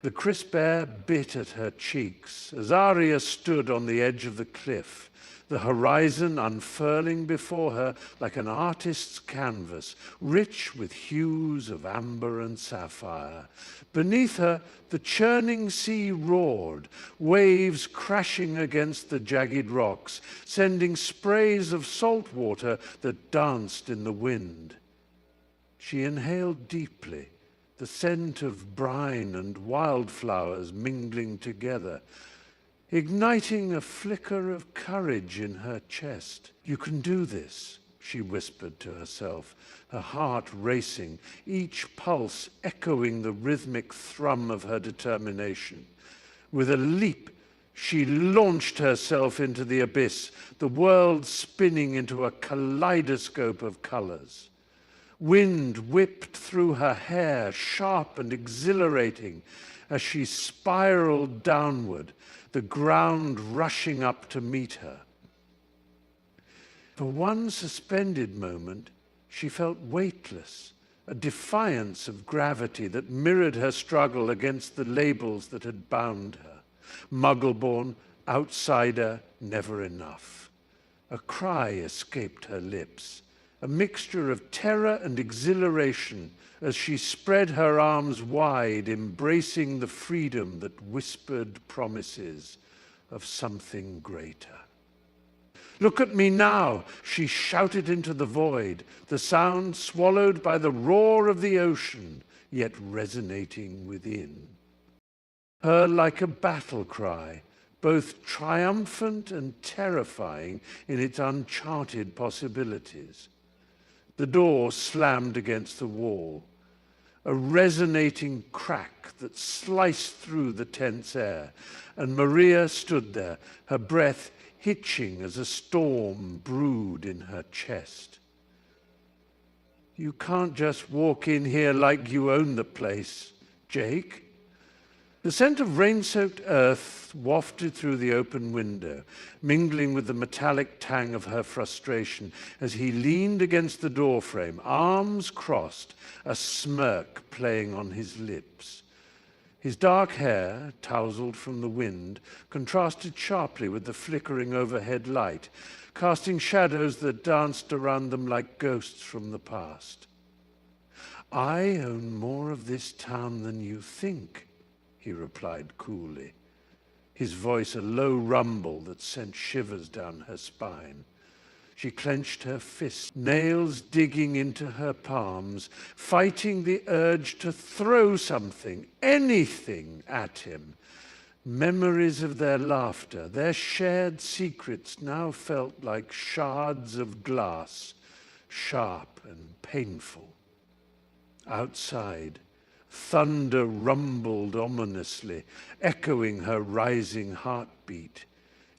The crisp air bit at her cheeks as Arya stood on the edge of the cliff, the horizon unfurling before her like an artist's canvas, rich with hues of amber and sapphire. Beneath her, the churning sea roared, waves crashing against the jagged rocks, sending sprays of salt water that danced in the wind. She inhaled deeply, the scent of brine and wildflowers mingling together, igniting a flicker of courage in her chest. "You can do this," she whispered to herself, her heart racing, each pulse echoing the rhythmic thrum of her determination. With a leap, she launched herself into the abyss, the world spinning into a kaleidoscope of colors. Wind whipped through her hair, sharp and exhilarating, as she spiraled downward, the ground rushing up to meet her. For one suspended moment, she felt weightless, a defiance of gravity that mirrored her struggle against the labels that had bound her. Muggle-born, outsider, never enough. A cry escaped her lips, a mixture of terror and exhilaration as she spread her arms wide, embracing the freedom that whispered promises of something greater. "Look at me now," she shouted into the void, the sound swallowed by the roar of the ocean, yet resonating within. Her like a battle cry, both triumphant and terrifying in its uncharted possibilities. The door slammed against the wall, a resonating crack that sliced through the tense air, and Maria stood there, her breath hitching as a storm brewed in her chest. "You can't just walk in here like you own the place, Jake." The scent of rain-soaked earth wafted through the open window, mingling with the metallic tang of her frustration as he leaned against the doorframe, arms crossed, a smirk playing on his lips. His dark hair, tousled from the wind, contrasted sharply with the flickering overhead light, casting shadows that danced around them like ghosts from the past. "I own more of this town than you think," he replied coolly, his voice a low rumble that sent shivers down her spine. She clenched her fists, nails digging into her palms, fighting the urge to throw something, anything, at him. Memories of their laughter, their shared secrets now felt like shards of glass, sharp and painful. Outside, thunder rumbled ominously, echoing her rising heartbeat.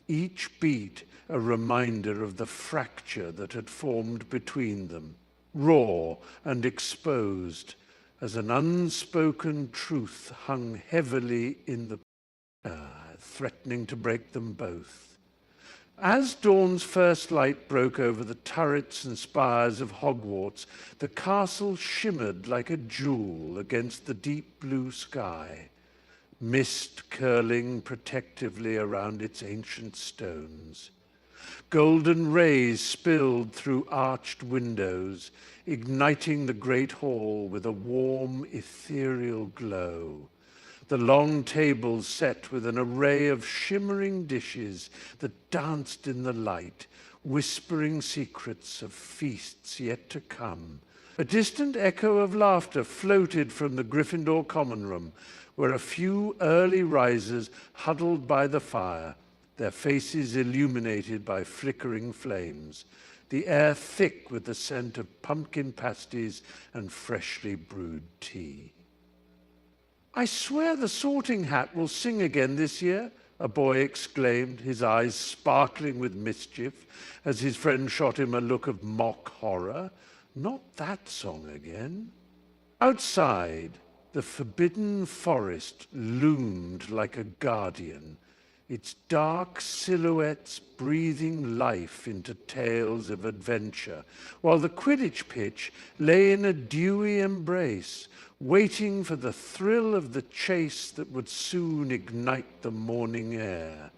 Each beat a reminder of the fracture that had formed between them, raw and exposed, as an unspoken truth hung heavily in the air, threatening to break them both. As dawn's first light broke over the turrets and spires of Hogwarts, the castle shimmered like a jewel against the deep blue sky, mist curling protectively around its ancient stones. Golden rays spilled through arched windows, igniting the great hall with a warm, ethereal glow. The long tables set with an array of shimmering dishes that danced in the light, whispering secrets of feasts yet to come. A distant echo of laughter floated from the Gryffindor common room, where a few early risers huddled by the fire, their faces illuminated by flickering flames, the air thick with the scent of pumpkin pasties and freshly brewed tea. "I swear the Sorting Hat will sing again this year," a boy exclaimed, his eyes sparkling with mischief, as his friend shot him a look of mock horror. Not that song again. Outside, the forbidden forest loomed like a guardian, its dark silhouettes breathing life into tales of adventure, while the Quidditch pitch lay in a dewy embrace, waiting for the thrill of the chase that would soon ignite the morning air.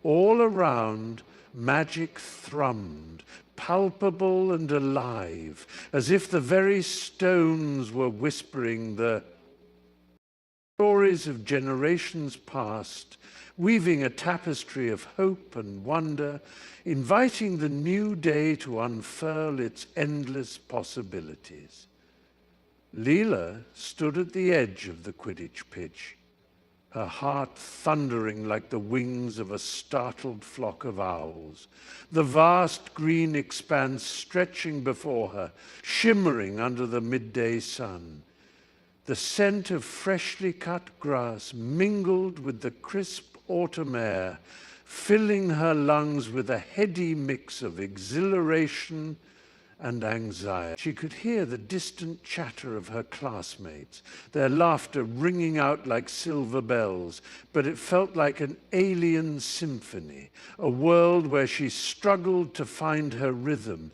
All around, magic thrummed, palpable and alive, as if the very stones were whispering the stories of generations past, weaving a tapestry of hope and wonder, inviting the new day to unfurl its endless possibilities. Leela stood at the edge of the Quidditch pitch, her heart thundering like the wings of a startled flock of owls, the vast green expanse stretching before her, shimmering under the midday sun. The scent of freshly cut grass mingled with the crisp autumn air, filling her lungs with a heady mix of exhilaration and anxiety. She could hear the distant chatter of her classmates, their laughter ringing out like silver bells, but it felt like an alien symphony, a world where she struggled to find her rhythm.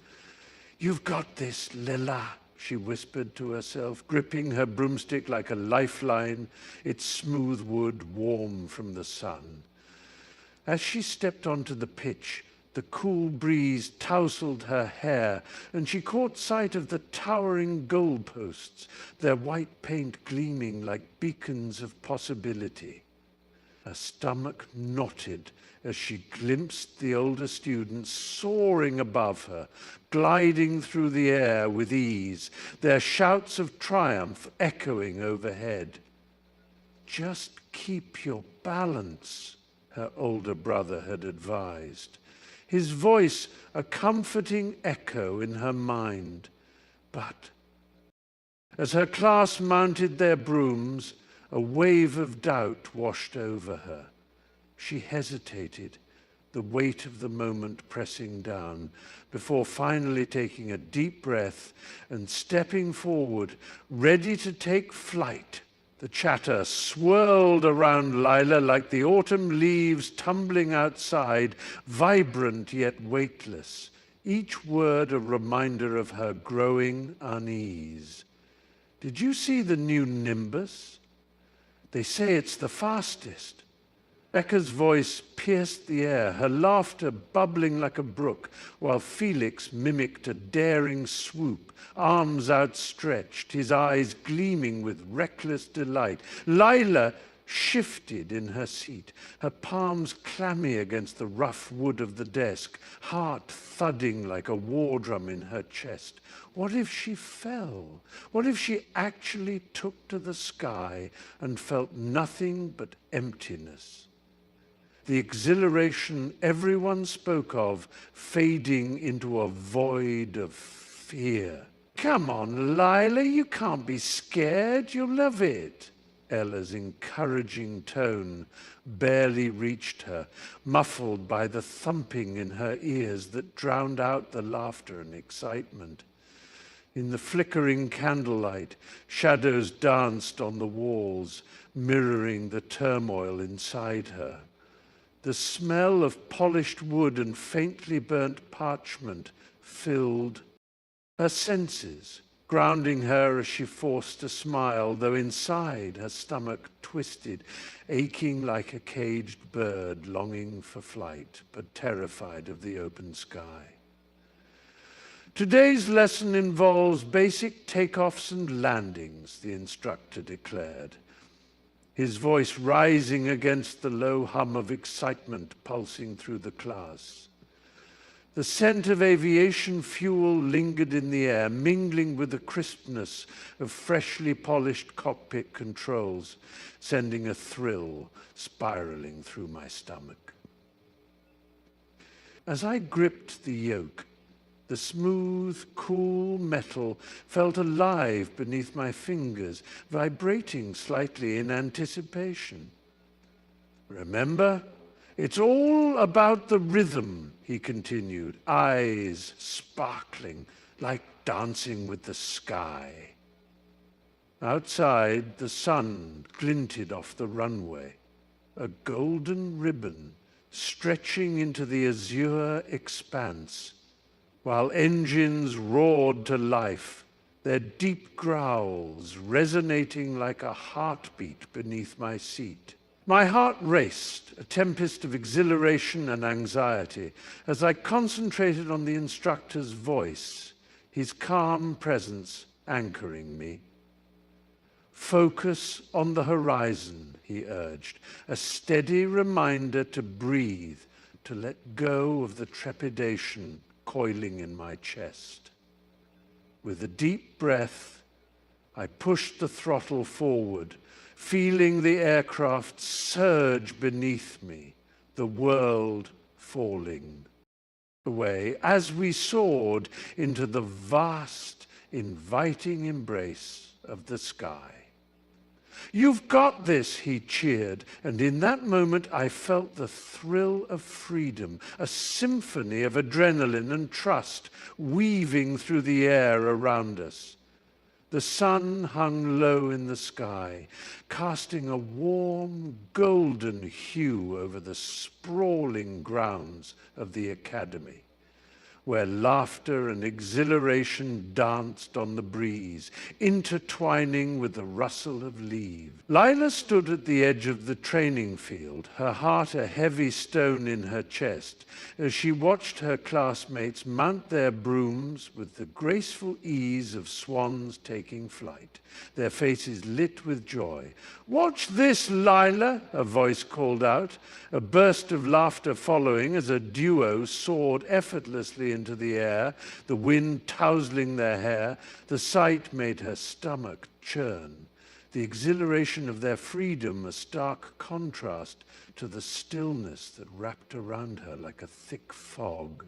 "You've got this, Lila," she whispered to herself, gripping her broomstick like a lifeline, its smooth wood warm from the sun. As she stepped onto the pitch, the cool breeze tousled her hair, and she caught sight of the towering goalposts, their white paint gleaming like beacons of possibility. Her stomach knotted as she glimpsed the older students soaring above her, gliding through the air with ease, their shouts of triumph echoing overhead. "Just keep your balance," her older brother had advised, his voice a comforting echo in her mind. But as her class mounted their brooms, a wave of doubt washed over her. She hesitated, the weight of the moment pressing down, before finally taking a deep breath and stepping forward, ready to take flight. The chatter swirled around Lila like the autumn leaves tumbling outside, vibrant yet weightless, each word a reminder of her growing unease. "Did you see the new nimbus? They say it's the fastest." Becca's voice pierced the air, her laughter bubbling like a brook, while Felix mimicked a daring swoop, arms outstretched, his eyes gleaming with reckless delight. Lila shifted in her seat, her palms clammy against the rough wood of the desk, heart thudding like a war drum in her chest. What if she fell? What if she actually took to the sky and felt nothing but emptiness? The exhilaration everyone spoke of fading into a void of fear. "Come on, Lila, you can't be scared. You'll love it." Ella's encouraging tone barely reached her, muffled by the thumping in her ears that drowned out the laughter and excitement. In the flickering candlelight, shadows danced on the walls, mirroring the turmoil inside her. The smell of polished wood and faintly burnt parchment filled her senses, grounding her as she forced a smile, though inside her stomach twisted, aching like a caged bird longing for flight, but terrified of the open sky. "Today's lesson involves basic takeoffs and landings," the instructor declared, his voice rising against the low hum of excitement pulsing through the class. The scent of aviation fuel lingered in the air, mingling with the crispness of freshly polished cockpit controls, sending a thrill spiraling through my stomach. As I gripped the yoke, the smooth, cool metal felt alive beneath my fingers, vibrating slightly in anticipation. "Remember, it's all about the rhythm," he continued, eyes sparkling like dancing with the sky. Outside, the sun glinted off the runway. a golden ribbon stretching into the azure expanse, while engines roared to life, their deep growls resonating like a heartbeat beneath my seat. My heart raced, a tempest of exhilaration and anxiety, as I concentrated on the instructor's voice, his calm presence anchoring me. Focus on the horizon, he urged, a steady reminder to breathe, to let go of the trepidation coiling in my chest. With a deep breath, I pushed the throttle forward, feeling the aircraft surge beneath me, the world falling away as we soared into the vast, inviting embrace of the sky. "You've got this," he cheered, and in that moment I felt the thrill of freedom, a symphony of adrenaline and trust weaving through the air around us. The sun hung low in the sky, casting a warm, golden hue over the sprawling grounds of the academy, where laughter and exhilaration danced on the breeze, intertwining with the rustle of leaves. Lila stood at the edge of the training field, her heart a heavy stone in her chest, as she watched her classmates mount their brooms with the graceful ease of swans taking flight, their faces lit with joy. "Watch this, Lila," a voice called out, a burst of laughter following as a duo soared effortlessly into the air, the wind tousling their hair. The sight made her stomach churn, the exhilaration of their freedom a stark contrast to the stillness that wrapped around her like a thick fog.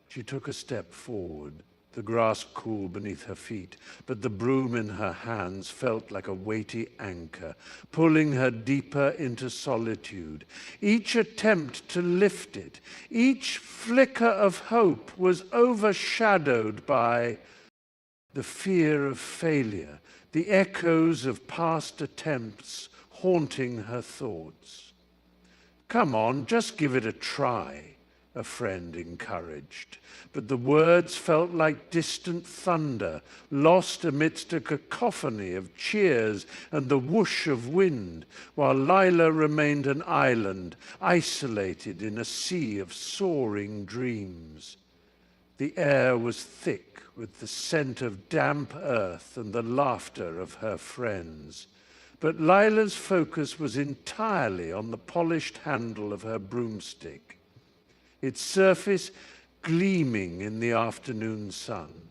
She took a step forward, the grass cool beneath her feet, but the broom in her hands felt like a weighty anchor, pulling her deeper into solitude. Each attempt to lift it, each flicker of hope was overshadowed by the fear of failure, the echoes of past attempts haunting her thoughts. "Come on, just give it a try," a friend encouraged. But the words felt like distant thunder, lost amidst a cacophony of cheers and the whoosh of wind, while Lila remained an island, isolated in a sea of soaring dreams. The air was thick with the scent of damp earth and the laughter of her friends. But Lila's focus was entirely on the polished handle of her broomstick, its surface gleaming in the afternoon sun.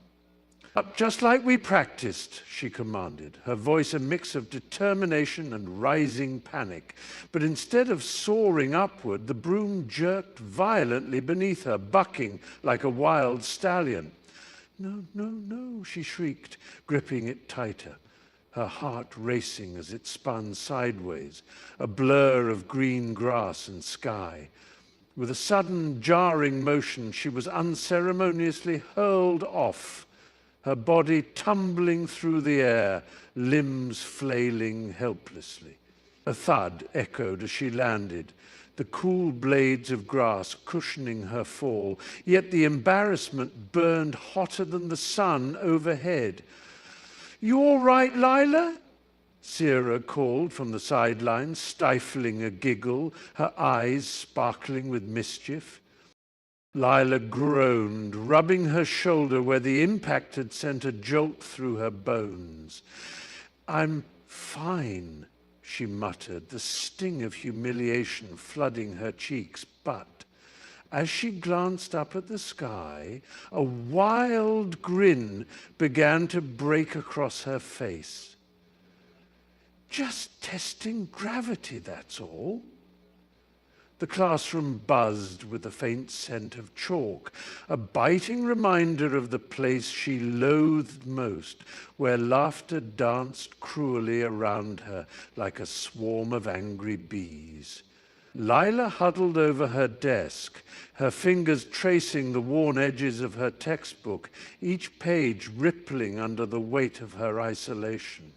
"Up just like we practiced," she commanded, her voice a mix of determination and rising panic. But instead of soaring upward, the broom jerked violently beneath her, bucking like a wild stallion. "No, no, no," she shrieked, gripping it tighter, her heart racing as it spun sideways, a blur of green grass and sky. With a sudden, jarring motion, she was unceremoniously hurled off, her body tumbling through the air, limbs flailing helplessly. A thud echoed as she landed, the cool blades of grass cushioning her fall, yet the embarrassment burned hotter than the sun overhead. "You all right, Lila?" Sarah called from the sidelines, stifling a giggle, her eyes sparkling with mischief. Lila groaned, rubbing her shoulder where the impact had sent a jolt through her bones. "I'm fine," she muttered, the sting of humiliation flooding her cheeks. But as she glanced up at the sky, a wild grin began to break across her face. "Just testing gravity, that's all." The classroom buzzed with a faint scent of chalk, a biting reminder of the place she loathed most, where laughter danced cruelly around her like a swarm of angry bees. Lila huddled over her desk, her fingers tracing the worn edges of her textbook, each page rippling under the weight of her isolation.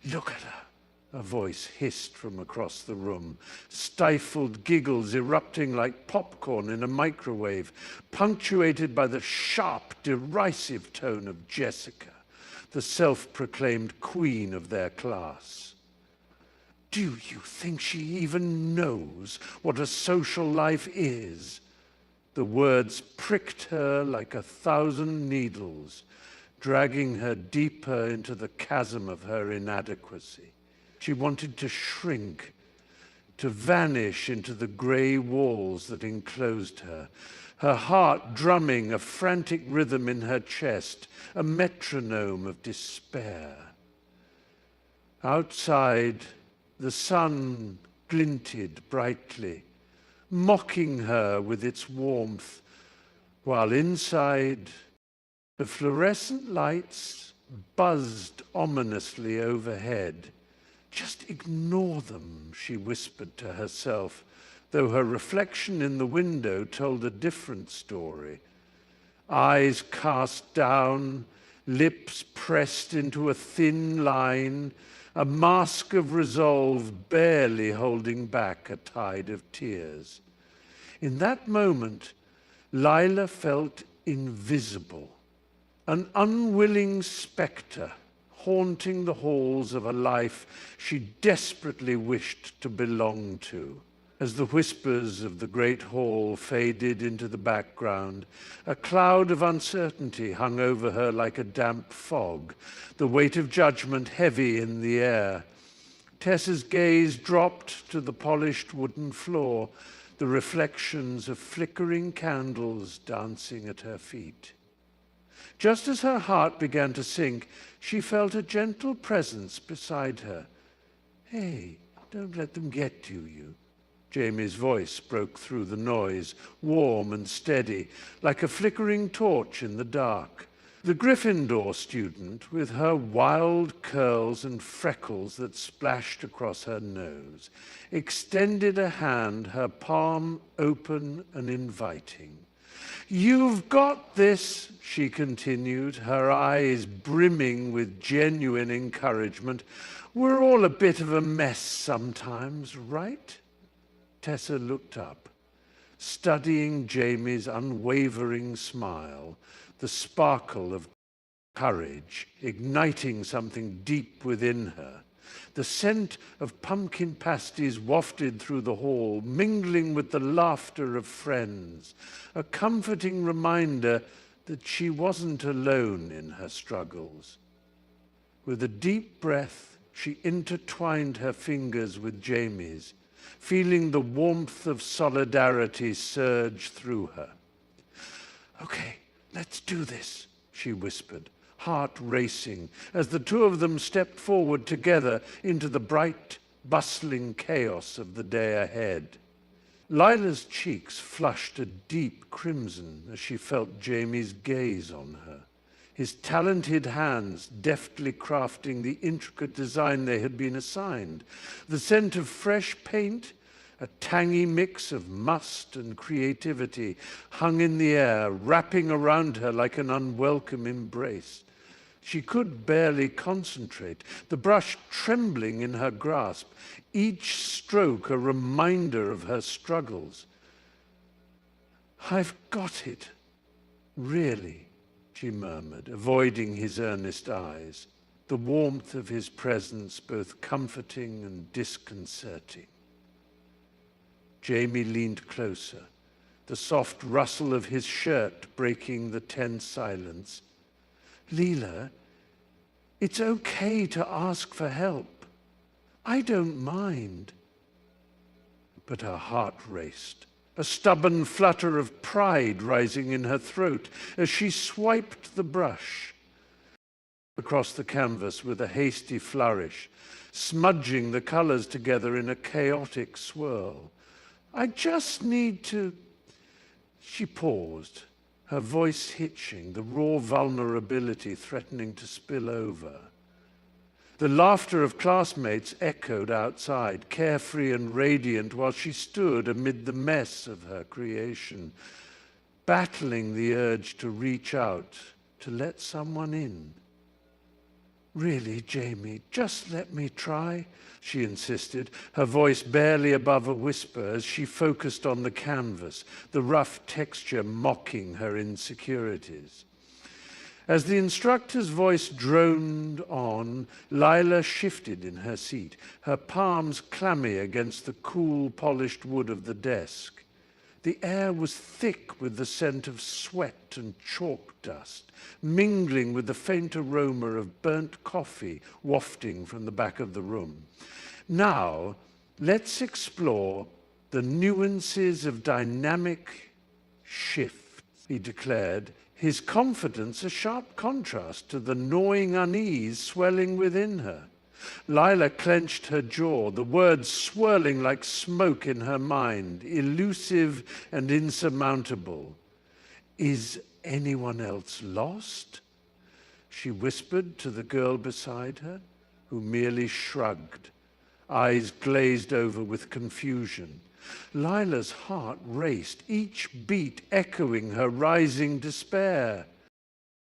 "Look at her," a voice hissed from across the room, stifled giggles erupting like popcorn in a microwave, punctuated by the sharp, derisive tone of Jessica, the self-proclaimed queen of their class. Do you think she even knows what a social life is? The words pricked her like 1,000 needles, dragging her deeper into the chasm of her inadequacy. She wanted to shrink, to vanish into the grey walls that enclosed her, her heart drumming a frantic rhythm in her chest, a metronome of despair. Outside, the sun glinted brightly, mocking her with its warmth, while inside, the fluorescent lights buzzed ominously overhead. Just ignore them, she whispered to herself, though her reflection in the window told a different story. Eyes cast down, lips pressed into a thin line, a mask of resolve barely holding back a tide of tears. In that moment, Lila felt invisible, an unwilling spectre haunting the halls of a life she desperately wished to belong to. As the whispers of the great hall faded into the background, a cloud of uncertainty hung over her like a damp fog, the weight of judgment heavy in the air. Tessa's gaze dropped to the polished wooden floor, the reflections of flickering candles dancing at her feet. Just as her heart began to sink, she felt a gentle presence beside her. "Hey, don't let them get to you." Jamie's voice broke through the noise, warm and steady, like a flickering torch in the dark. The Gryffindor student, with her wild curls and freckles that splashed across her nose, extended a hand, her palm open and inviting. "You've got this," she continued, her eyes brimming with genuine encouragement. "We're all a bit of a mess sometimes, right?" Tessa looked up, studying Jamie's unwavering smile, the sparkle of courage igniting something deep within her. The scent of pumpkin pasties wafted through the hall, mingling with the laughter of friends, a comforting reminder that she wasn't alone in her struggles. With a deep breath, she intertwined her fingers with Jamie's, feeling the warmth of solidarity surge through her. "Okay, let's do this," she whispered, heart racing, as the two of them stepped forward together into the bright, bustling chaos of the day ahead. Lila's cheeks flushed a deep crimson as she felt Jamie's gaze on her, his talented hands deftly crafting the intricate design they had been assigned. The scent of fresh paint, a tangy mix of must and creativity, hung in the air, wrapping around her like an unwelcome embrace. She could barely concentrate, the brush trembling in her grasp, each stroke a reminder of her struggles. "I've got it, really," she murmured, avoiding his earnest eyes, the warmth of his presence both comforting and disconcerting. Jamie leaned closer, the soft rustle of his shirt breaking the tense silence. "Lila, it's okay to ask for help. I don't mind." But her heart raced, a stubborn flutter of pride rising in her throat as she swiped the brush across the canvas with a hasty flourish, smudging the colors together in a chaotic swirl. "I just need to..." She paused, her voice hitching, the raw vulnerability threatening to spill over. The laughter of classmates echoed outside, carefree and radiant, while she stood amid the mess of her creation, battling the urge to reach out, to let someone in. Really, Jamie, just let me try, she insisted, her voice barely above a whisper as she focused on the canvas, the rough texture mocking her insecurities. As the instructor's voice droned on, Lila shifted in her seat, her palms clammy against the cool, polished wood of the desk. The air was thick with the scent of sweat and chalk dust, mingling with the faint aroma of burnt coffee wafting from the back of the room. Now, let's explore the nuances of dynamic shift, he declared, his confidence a sharp contrast to the gnawing unease swelling within her. Lila clenched her jaw, the words swirling like smoke in her mind, elusive and insurmountable. Is anyone else lost? She whispered to the girl beside her, who merely shrugged, eyes glazed over with confusion. Lila's heart raced, each beat echoing her rising despair.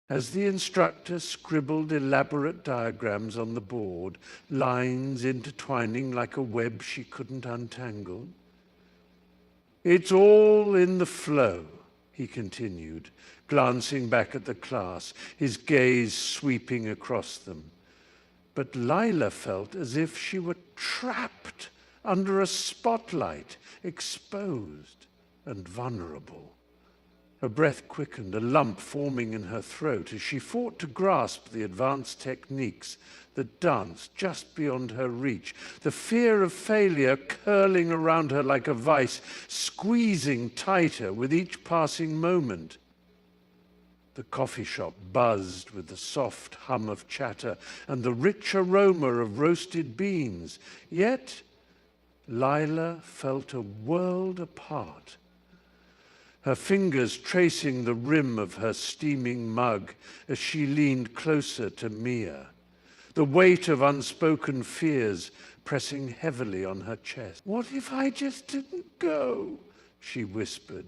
As the instructor scribbled elaborate diagrams on the board, lines intertwining like a web she couldn't untangle. It's all in the flow, he continued, glancing back at the class, his gaze sweeping across them. But Lila felt as if she were trapped under a spotlight, exposed and vulnerable. Her breath quickened, a lump forming in her throat as she fought to grasp the advanced techniques that danced just beyond her reach, the fear of failure curling around her like a vice, squeezing tighter with each passing moment. The coffee shop buzzed with the soft hum of chatter and the rich aroma of roasted beans, yet Lila felt a world apart. Her fingers tracing the rim of her steaming mug as she leaned closer to Mia, the weight of unspoken fears pressing heavily on her chest. What if I just didn't go? She whispered,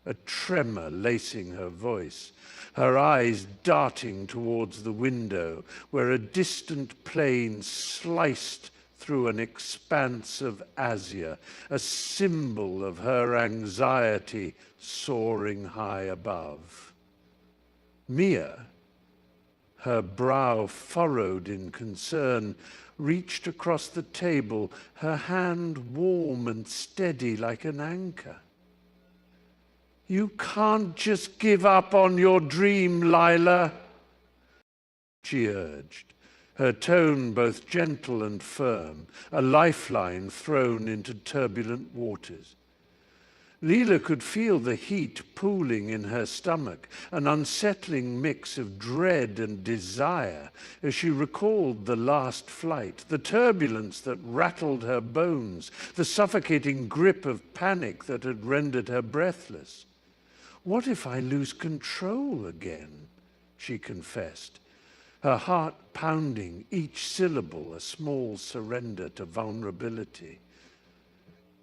a tremor lacing her voice, her eyes darting towards the window where a distant plane sliced through an expanse of azure, a symbol of her anxiety soaring high above. Mia, her brow furrowed in concern, reached across the table, her hand warm and steady like an anchor. You can't just give up on your dream, Lila, she urged, her tone both gentle and firm, a lifeline thrown into turbulent waters. Lila could feel the heat pooling in her stomach, an unsettling mix of dread and desire as she recalled the last flight, the turbulence that rattled her bones, the suffocating grip of panic that had rendered her breathless. What if I lose control again? She confessed, her heart pounding, each syllable a small surrender to vulnerability.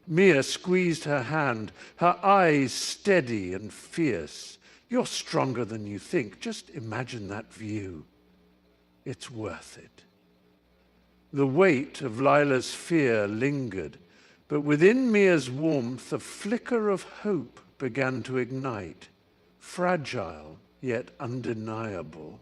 Mia squeezed her hand, her eyes steady and fierce. You're stronger than you think. Just imagine that view. It's worth it. The weight of Lila's fear lingered, but within Mia's warmth a flicker of hope began to ignite, fragile yet undeniable.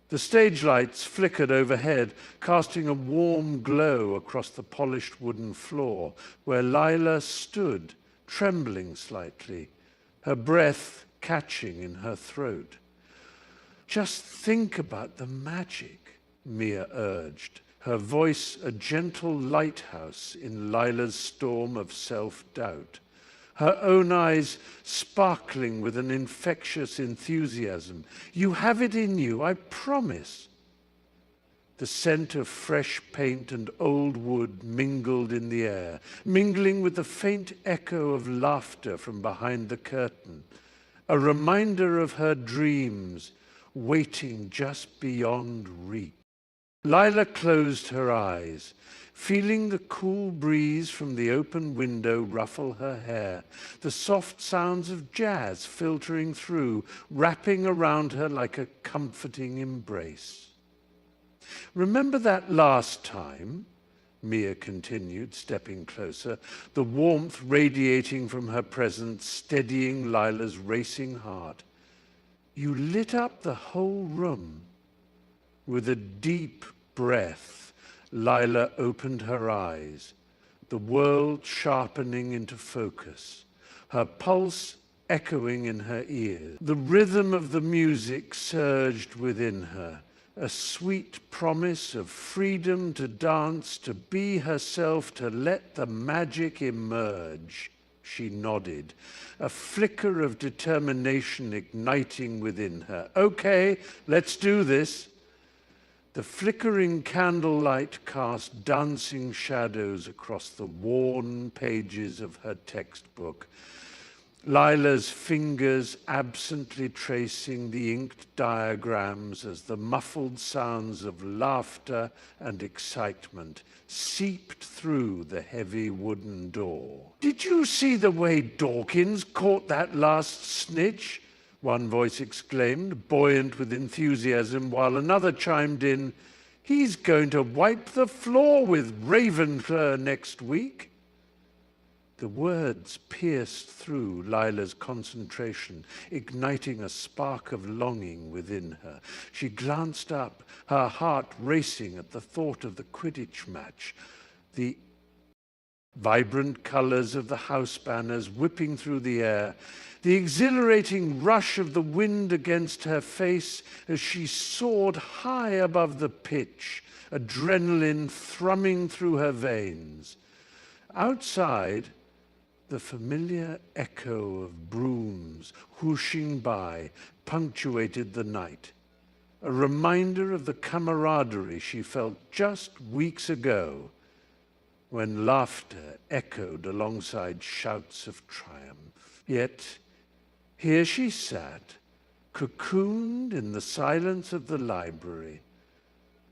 The stage lights flickered overhead, casting a warm glow across the polished wooden floor, where Lila stood, trembling slightly, her breath catching in her throat. Just think about the magic, Mia urged, her voice a gentle lighthouse in Lila's storm of self-doubt, her own eyes sparkling with an infectious enthusiasm. You have it in you, I promise. The scent of fresh paint and old wood mingled in the air, mingling with the faint echo of laughter from behind the curtain, a reminder of her dreams waiting just beyond reach. Lila closed her eyes, feeling the cool breeze from the open window ruffle her hair, the soft sounds of jazz filtering through, wrapping around her like a comforting embrace. Remember that last time? Mia continued, stepping closer, the warmth radiating from her presence, steadying Lila's racing heart. You lit up the whole room. With a deep breath, Lila opened her eyes, the world sharpening into focus, her pulse echoing in her ears. The rhythm of the music surged within her, a sweet promise of freedom to dance, to be herself, to let the magic emerge. She nodded, a flicker of determination igniting within her. Okay, let's do this. The flickering candlelight cast dancing shadows across the worn pages of her textbook. Lila's fingers absently tracing the inked diagrams as the muffled sounds of laughter and excitement seeped through the heavy wooden door. "Did you see the way Dawkins caught that last snitch?" one voice exclaimed, buoyant with enthusiasm, while another chimed in, "He's going to wipe the floor with Ravenclaw next week." The words pierced through Lila's concentration, igniting a spark of longing within her. She glanced up, her heart racing at the thought of the Quidditch match, the vibrant colors of the house banners whipping through the air, the exhilarating rush of the wind against her face as she soared high above the pitch, adrenaline thrumming through her veins. Outside, the familiar echo of brooms whooshing by punctuated the night, a reminder of the camaraderie she felt just weeks ago when laughter echoed alongside shouts of triumph. Yet here she sat, cocooned in the silence of the library,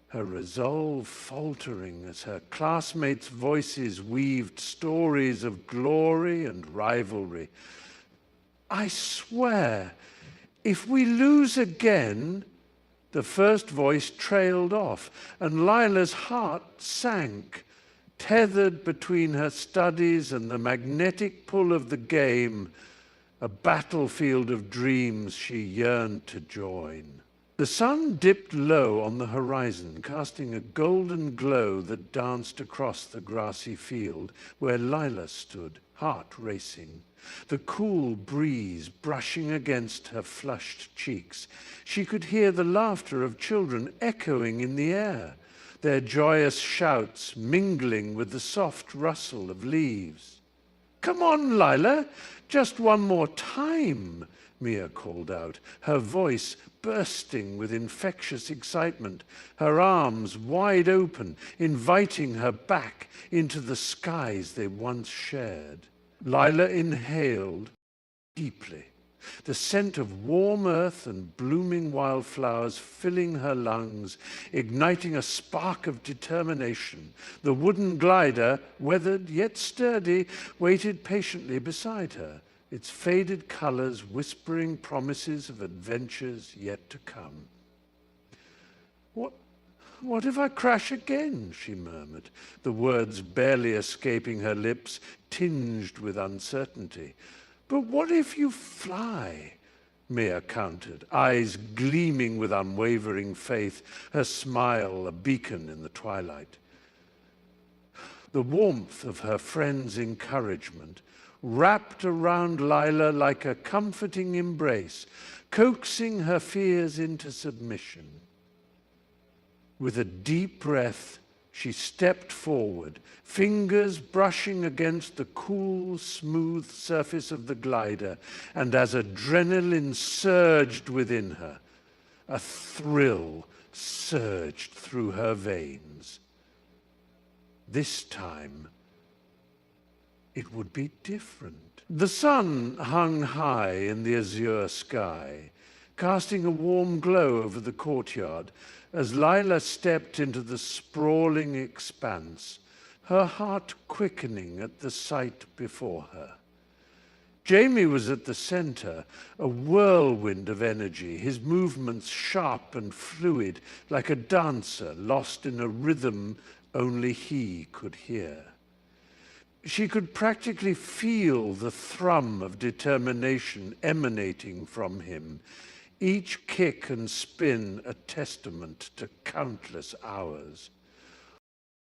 her resolve faltering as her classmates' voices weaved stories of glory and rivalry. "I swear, if we lose again..." The first voice trailed off, and Lila's heart sank, tethered between her studies and the magnetic pull of the game, a battlefield of dreams she yearned to join. The sun dipped low on the horizon, casting a golden glow that danced across the grassy field where Lila stood, heart racing, the cool breeze brushing against her flushed cheeks. She could hear the laughter of children echoing in the air, their joyous shouts mingling with the soft rustle of leaves. "Come on, Lila, just one more time," Mia called out, her voice bursting with infectious excitement, her arms wide open, inviting her back into the skies they once shared. Lila inhaled deeply, the scent of warm earth and blooming wildflowers filling her lungs, igniting a spark of determination. The wooden glider, weathered yet sturdy, waited patiently beside her, its faded colors whispering promises of adventures yet to come. What if I crash again?" she murmured, the words barely escaping her lips, tinged with uncertainty. "But what if you fly?" Mia countered, eyes gleaming with unwavering faith, her smile a beacon in the twilight. The warmth of her friend's encouragement wrapped around Lila like a comforting embrace, coaxing her fears into submission. With a deep breath, she stepped forward, fingers brushing against the cool, smooth surface of the glider, and as adrenaline surged within her, a thrill surged through her veins. This time, it would be different. The sun hung high in the azure sky, casting a warm glow over the courtyard as Lila stepped into the sprawling expanse, her heart quickening at the sight before her. Jamie was at the center, a whirlwind of energy, his movements sharp and fluid, like a dancer lost in a rhythm only he could hear. She could practically feel the thrum of determination emanating from him, each kick and spin a testament to countless hours.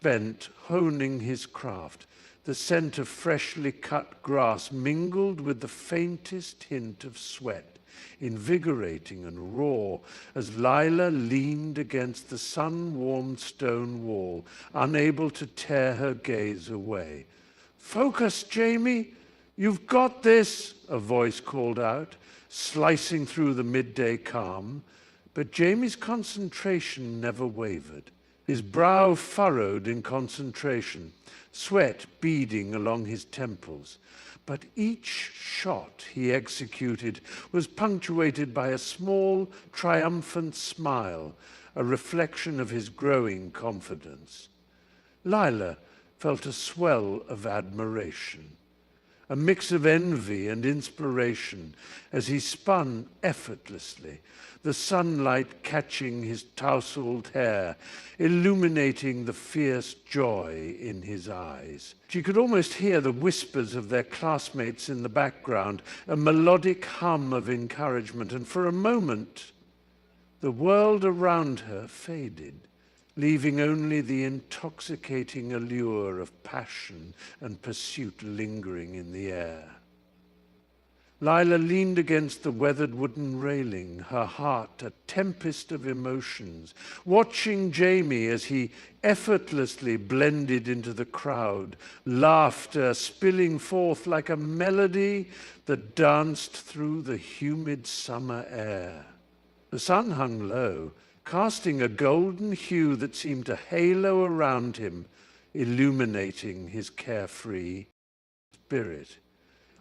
Spent honing his craft, the scent of freshly cut grass mingled with the faintest hint of sweat, invigorating and raw, as Lila leaned against the sun-warmed stone wall, unable to tear her gaze away. "Focus, Jamie! You've got this!" a voice called out, slicing through the midday calm. But Jamie's concentration never wavered. His brow furrowed in concentration, sweat beading along his temples. But each shot he executed was punctuated by a small, triumphant smile, a reflection of his growing confidence. Lila felt a swell of admiration, a mix of envy and inspiration as he spun effortlessly, the sunlight catching his tousled hair, illuminating the fierce joy in his eyes. She could almost hear the whispers of their classmates in the background, a melodic hum of encouragement, and for a moment, the world around her faded, leaving only the intoxicating allure of passion and pursuit lingering in the air. Lila leaned against the weathered wooden railing, her heart a tempest of emotions, watching Jamie as he effortlessly blended into the crowd, laughter spilling forth like a melody that danced through the humid summer air. The sun hung low, casting a golden hue that seemed to halo around him, illuminating his carefree spirit,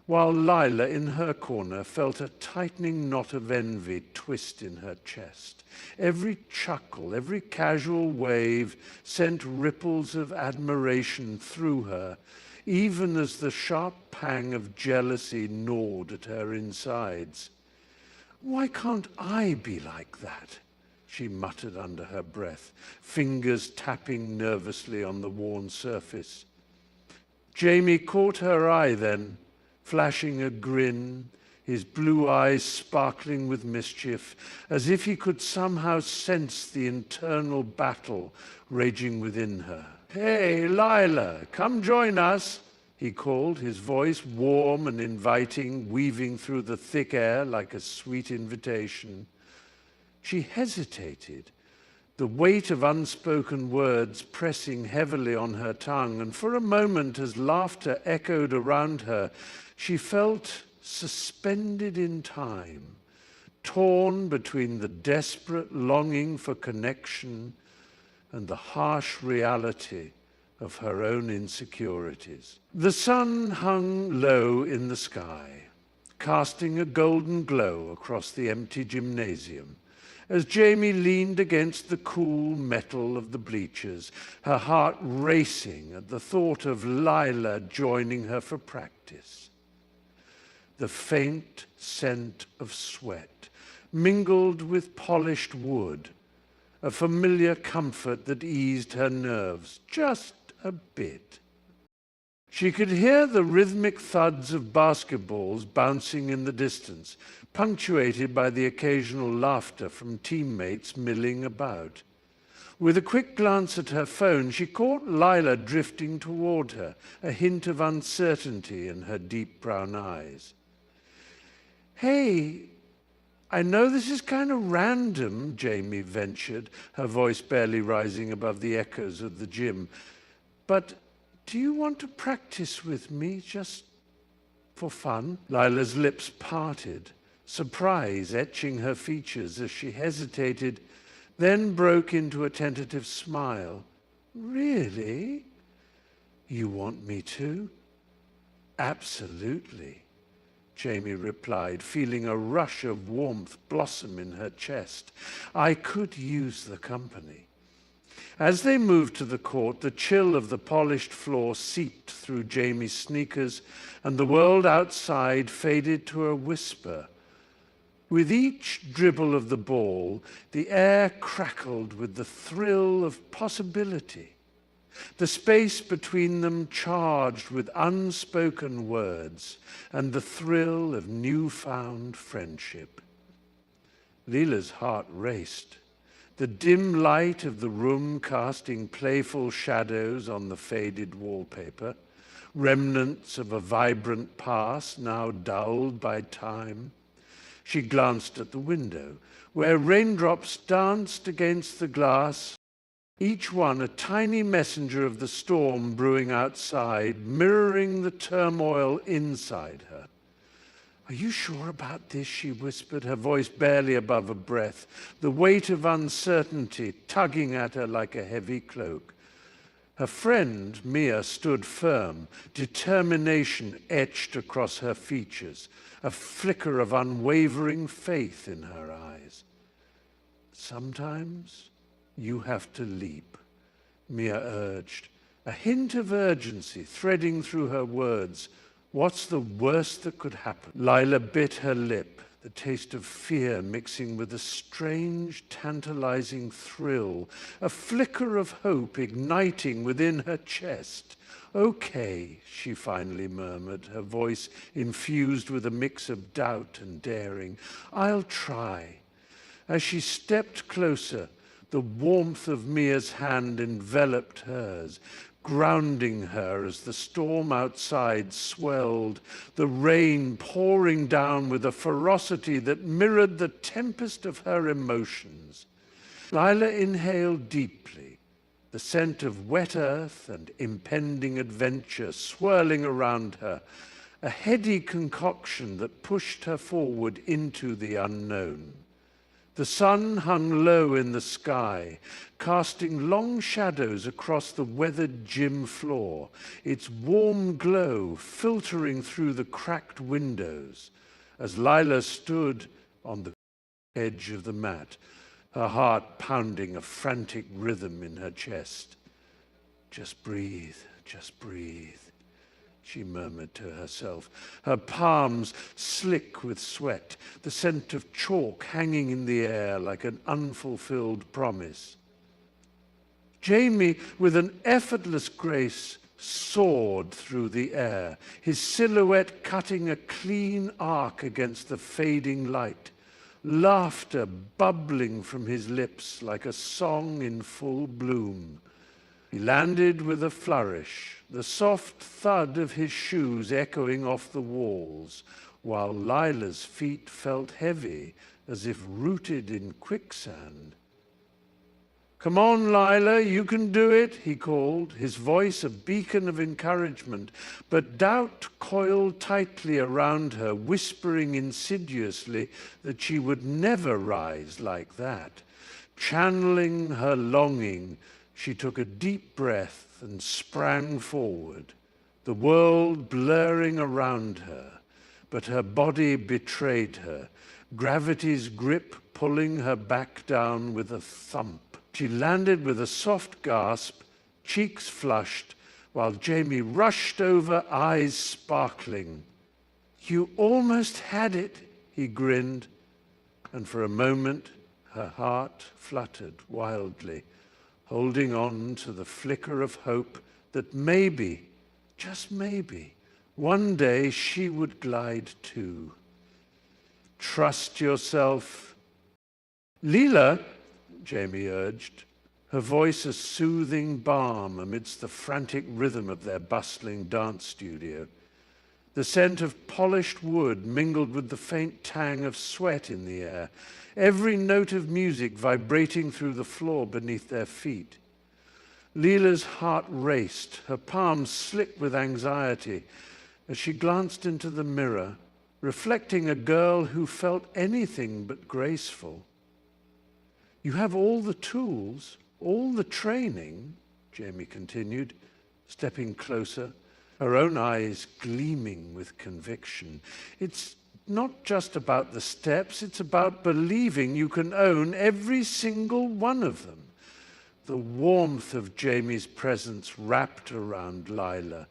while Lila, in her corner, felt a tightening knot of envy twist in her chest. Every chuckle, every casual wave sent ripples of admiration through her, even as the sharp pang of jealousy gnawed at her insides. "Why can't I be like that?" she muttered under her breath, fingers tapping nervously on the worn surface. Jamie caught her eye then, flashing a grin, his blue eyes sparkling with mischief, as if he could somehow sense the internal battle raging within her. "Hey, Lila, come join us," he called, his voice warm and inviting, weaving through the thick air like a sweet invitation. She hesitated, the weight of unspoken words pressing heavily on her tongue, and for a moment, as laughter echoed around her, she felt suspended in time, torn between the desperate longing for connection and the harsh reality of her own insecurities. The sun hung low in the sky, casting a golden glow across the empty gymnasium, as Jamie leaned against the cool metal of the bleachers, her heart racing at the thought of Lila joining her for practice. The faint scent of sweat mingled with polished wood, a familiar comfort that eased her nerves just a bit. She could hear the rhythmic thuds of basketballs bouncing in the distance, punctuated by the occasional laughter from teammates milling about. With a quick glance at her phone, she caught Lila drifting toward her, a hint of uncertainty in her deep brown eyes. "Hey, I know this is kind of random," Jamie ventured, her voice barely rising above the echoes of the gym, "but do you want to practice with me just for fun?" Lila's lips parted, surprise etching her features as she hesitated, then broke into a tentative smile. "Really? You want me to?" "Absolutely," Jamie replied, feeling a rush of warmth blossom in her chest. "I could use the company." As they moved to the court, the chill of the polished floor seeped through Jamie's sneakers, and the world outside faded to a whisper. With each dribble of the ball, the air crackled with the thrill of possibility. The space between them charged with unspoken words and the thrill of newfound friendship. Leela's heart raced. The dim light of the room casting playful shadows on the faded wallpaper, remnants of a vibrant past now dulled by time. She glanced at the window, where raindrops danced against the glass, each one a tiny messenger of the storm brewing outside, mirroring the turmoil inside her. "Are you sure about this?" she whispered, her voice barely above a breath, the weight of uncertainty tugging at her like a heavy cloak. Her friend, Mia, stood firm, determination etched across her features, a flicker of unwavering faith in her eyes. "Sometimes you have to leap," Mia urged, a hint of urgency threading through her words. "What's the worst that could happen?" Lila bit her lip, the taste of fear mixing with a strange, tantalizing thrill, a flicker of hope igniting within her chest. "Okay," she finally murmured, her voice infused with a mix of doubt and daring. "I'll try." As she stepped closer, the warmth of Mia's hand enveloped hers, grounding her as the storm outside swelled, the rain pouring down with a ferocity that mirrored the tempest of her emotions. Lila inhaled deeply, the scent of wet earth and impending adventure swirling around her, a heady concoction that pushed her forward into the unknown. The sun hung low in the sky, casting long shadows across the weathered gym floor, its warm glow filtering through the cracked windows. As Lila stood on the edge of the mat, her heart pounding a frantic rhythm in her chest. "Just breathe, just breathe," she murmured to herself, her palms slick with sweat, the scent of chalk hanging in the air like an unfulfilled promise. Jamie, with an effortless grace, soared through the air, his silhouette cutting a clean arc against the fading light, laughter bubbling from his lips like a song in full bloom. He landed with a flourish, the soft thud of his shoes echoing off the walls, while Lila's feet felt heavy as if rooted in quicksand. "Come on, Lila, you can do it," he called, his voice a beacon of encouragement, but doubt coiled tightly around her, whispering insidiously that she would never rise like that. Channeling her longing, she took a deep breath and sprang forward, the world blurring around her, but her body betrayed her, gravity's grip pulling her back down with a thump. She landed with a soft gasp, cheeks flushed, while Jamie rushed over, eyes sparkling. "You almost had it," he grinned, and for a moment her heart fluttered wildly, holding on to the flicker of hope that maybe, just maybe, one day she would glide too. "Trust yourself." "Leela," Jamie urged, her voice a soothing balm amidst the frantic rhythm of their bustling dance studio. The scent of polished wood mingled with the faint tang of sweat in the air, every note of music vibrating through the floor beneath their feet. Leela's heart raced, her palms slick with anxiety, as she glanced into the mirror, reflecting a girl who felt anything but graceful. "You have all the tools, all the training," Jamie continued, stepping closer, her own eyes gleaming with conviction. "It's not just about the steps, it's about believing you can own every single one of them. The warmth of Jamie's presence wrapped around Lila,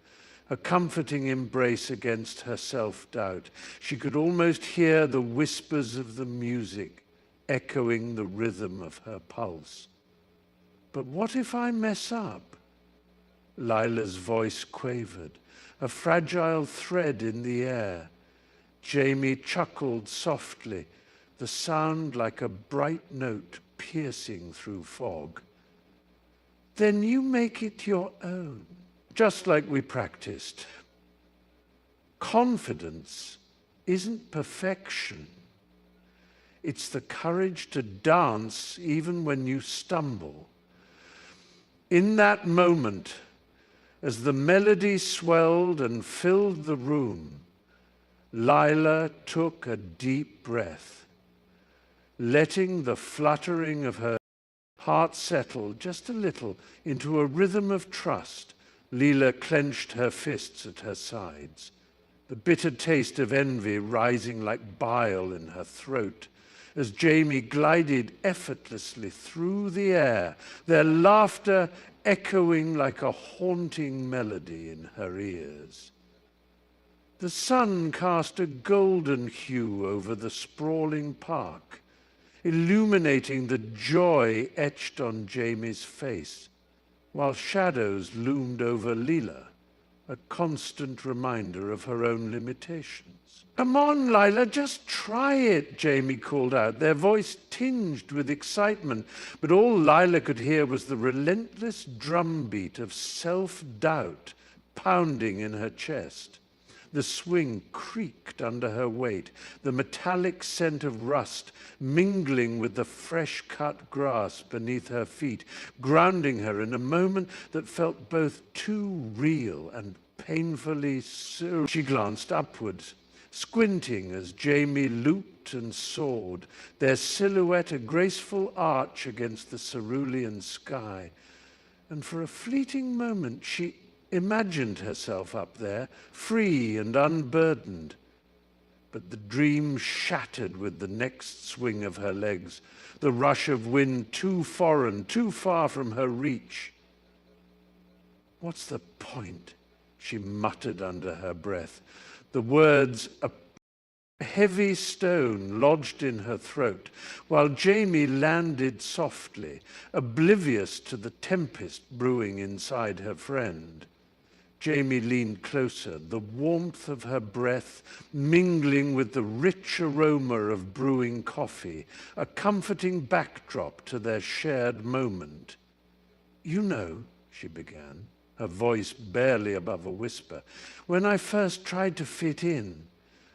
a comforting embrace against her self-doubt. She could almost hear the whispers of the music echoing the rhythm of her pulse. But what if I mess up? Lila's voice quavered, a fragile thread in the air. Jamie chuckled softly, the sound like a bright note piercing through fog. Then you make it your own, just like we practiced. Confidence isn't perfection. It's the courage to dance even when you stumble. In that moment, as the melody swelled and filled the room, Lila took a deep breath, letting the fluttering of her heart settle just a little into a rhythm of trust. Lila clenched her fists at her sides, the bitter taste of envy rising like bile in her throat as Jamie glided effortlessly through the air, their laughter echoing like a haunting melody in her ears. The sun cast a golden hue over the sprawling park, illuminating the joy etched on Jamie's face, while shadows loomed over Lila, a constant reminder of her own limitations. Come on, Lila, just try it, Jamie called out, their voice tinged with excitement, but all Lila could hear was the relentless drumbeat of self-doubt pounding in her chest. The swing creaked under her weight, the metallic scent of rust mingling with the fresh-cut grass beneath her feet, grounding her in a moment that felt both too real and painfully surreal. She glanced upwards, squinting as Jamie looped and soared, their silhouette a graceful arch against the cerulean sky. And for a fleeting moment she imagined herself up there, free and unburdened. But the dream shattered with the next swing of her legs, the rush of wind too foreign, too far from her reach. What's the point? She muttered under her breath. The words, a heavy stone lodged in her throat, while Jamie landed softly, oblivious to the tempest brewing inside her friend. Jamie leaned closer, the warmth of her breath mingling with the rich aroma of brewing coffee, a comforting backdrop to their shared moment. You know, she began, her voice barely above a whisper, when I first tried to fit in,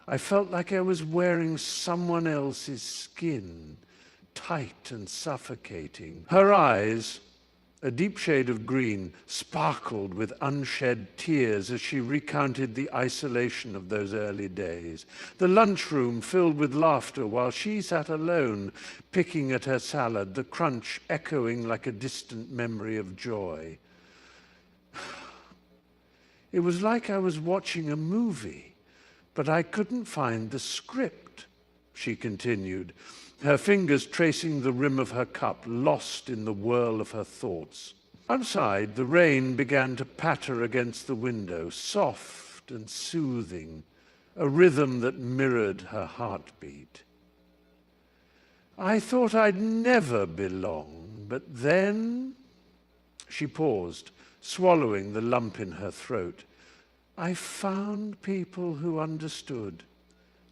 I felt like I was wearing someone else's skin, tight and suffocating. Her eyes, a deep shade of green, sparkled with unshed tears as she recounted the isolation of those early days. The lunchroom filled with laughter while she sat alone, picking at her salad, the crunch echoing like a distant memory of joy. It was like I was watching a movie, but I couldn't find the script, she continued, her fingers tracing the rim of her cup, lost in the whirl of her thoughts. Outside, the rain began to patter against the window, soft and soothing, a rhythm that mirrored her heartbeat. I thought I'd never belong, but then... She paused, swallowing the lump in her throat. I found people who understood,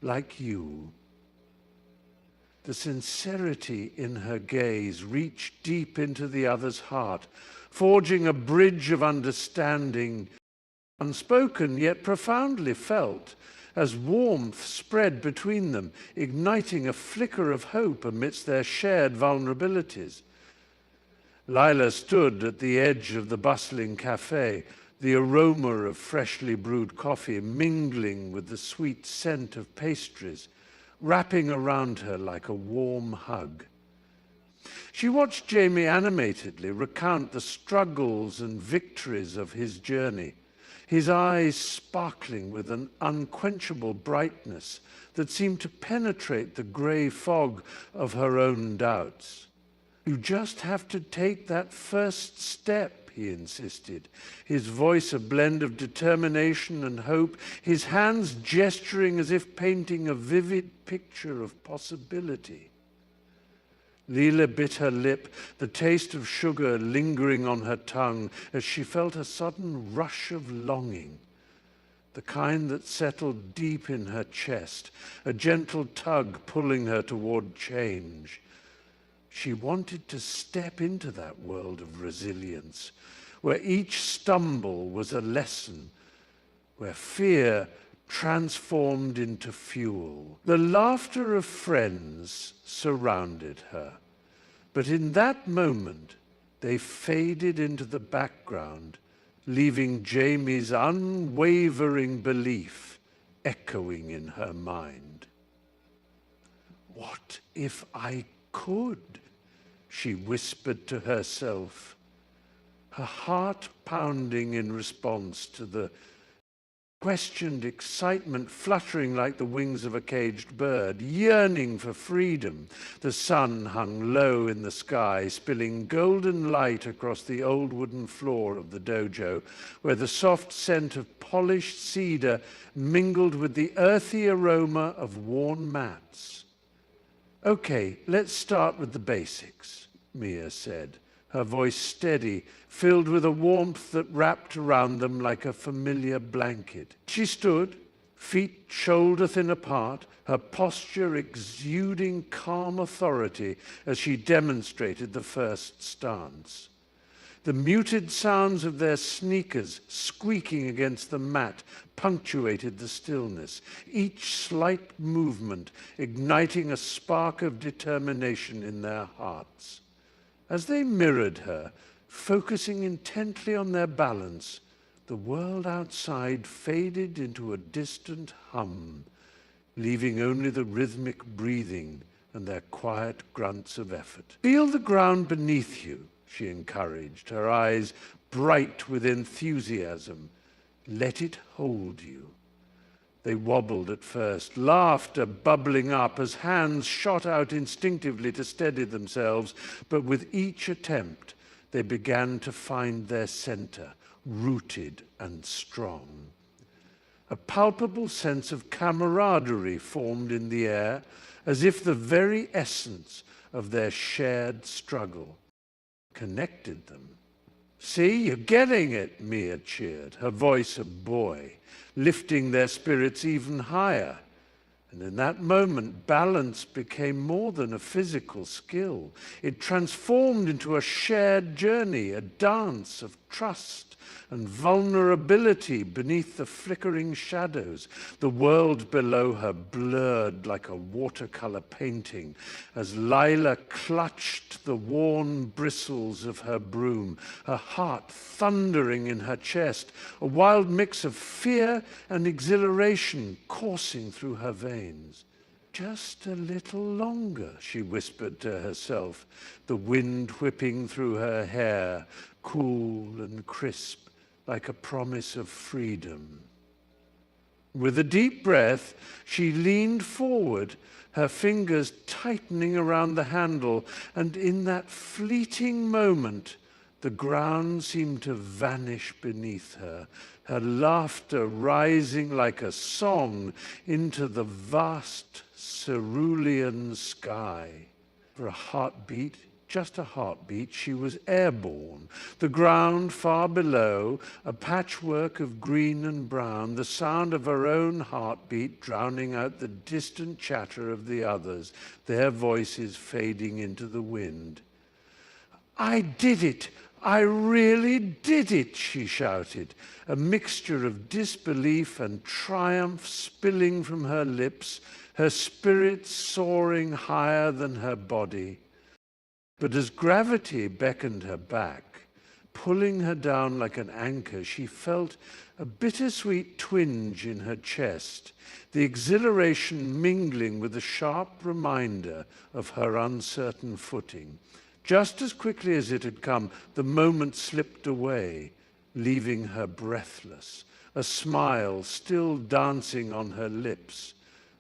like you. The sincerity in her gaze reached deep into the other's heart, forging a bridge of understanding, unspoken yet profoundly felt, as warmth spread between them, igniting a flicker of hope amidst their shared vulnerabilities. Lila stood at the edge of the bustling cafe, the aroma of freshly brewed coffee mingling with the sweet scent of pastries, wrapping around her like a warm hug. She watched Jamie animatedly recount the struggles and victories of his journey, his eyes sparkling with an unquenchable brightness that seemed to penetrate the grey fog of her own doubts. You just have to take that first step, he insisted, his voice a blend of determination and hope, his hands gesturing as if painting a vivid picture of possibility. Leela bit her lip, the taste of sugar lingering on her tongue as she felt a sudden rush of longing, the kind that settled deep in her chest, a gentle tug pulling her toward change. She wanted to step into that world of resilience, where each stumble was a lesson, where fear transformed into fuel. The laughter of friends surrounded her, but in that moment they faded into the background, leaving Jamie's unwavering belief echoing in her mind. What if I could? She whispered to herself, her heart pounding in response to the questioned excitement fluttering like the wings of a caged bird, yearning for freedom. The sun hung low in the sky, spilling golden light across the old wooden floor of the dojo, where the soft scent of polished cedar mingled with the earthy aroma of worn mats. Okay, let's start with the basics, Mia said, her voice steady, filled with a warmth that wrapped around them like a familiar blanket. She stood, feet shoulder-thin apart, her posture exuding calm authority as she demonstrated the first stance. The muted sounds of their sneakers squeaking against the mat punctuated the stillness, each slight movement igniting a spark of determination in their hearts. As they mirrored her, focusing intently on their balance, the world outside faded into a distant hum, leaving only the rhythmic breathing and their quiet grunts of effort. Feel the ground beneath you, she encouraged, her eyes bright with enthusiasm. Let it hold you. They wobbled at first, laughter bubbling up as hands shot out instinctively to steady themselves, but with each attempt, they began to find their center, rooted and strong. A palpable sense of camaraderie formed in the air, as if the very essence of their shared struggle connected them. See, you're getting it, Mia cheered, her voice a boy, lifting their spirits even higher. And in that moment, balance became more than a physical skill. It transformed into a shared journey, a dance of trust and vulnerability beneath the flickering shadows. The world below her blurred like a watercolor painting as Lila clutched the worn bristles of her broom, her heart thundering in her chest, a wild mix of fear and exhilaration coursing through her veins. Just a little longer, she whispered to herself, the wind whipping through her hair, cool and crisp, like a promise of freedom. With a deep breath, she leaned forward, her fingers tightening around the handle, and in that fleeting moment, the ground seemed to vanish beneath her, her laughter rising like a song into the vast cerulean sky. For a heartbeat, just a heartbeat, she was airborne. The ground far below, a patchwork of green and brown, the sound of her own heartbeat drowning out the distant chatter of the others, their voices fading into the wind. I did it! I really did it, she shouted, a mixture of disbelief and triumph spilling from her lips, her spirit soaring higher than her body. But as gravity beckoned her back, pulling her down like an anchor, she felt a bittersweet twinge in her chest, the exhilaration mingling with a sharp reminder of her uncertain footing. Just as quickly as it had come, the moment slipped away, leaving her breathless, a smile still dancing on her lips.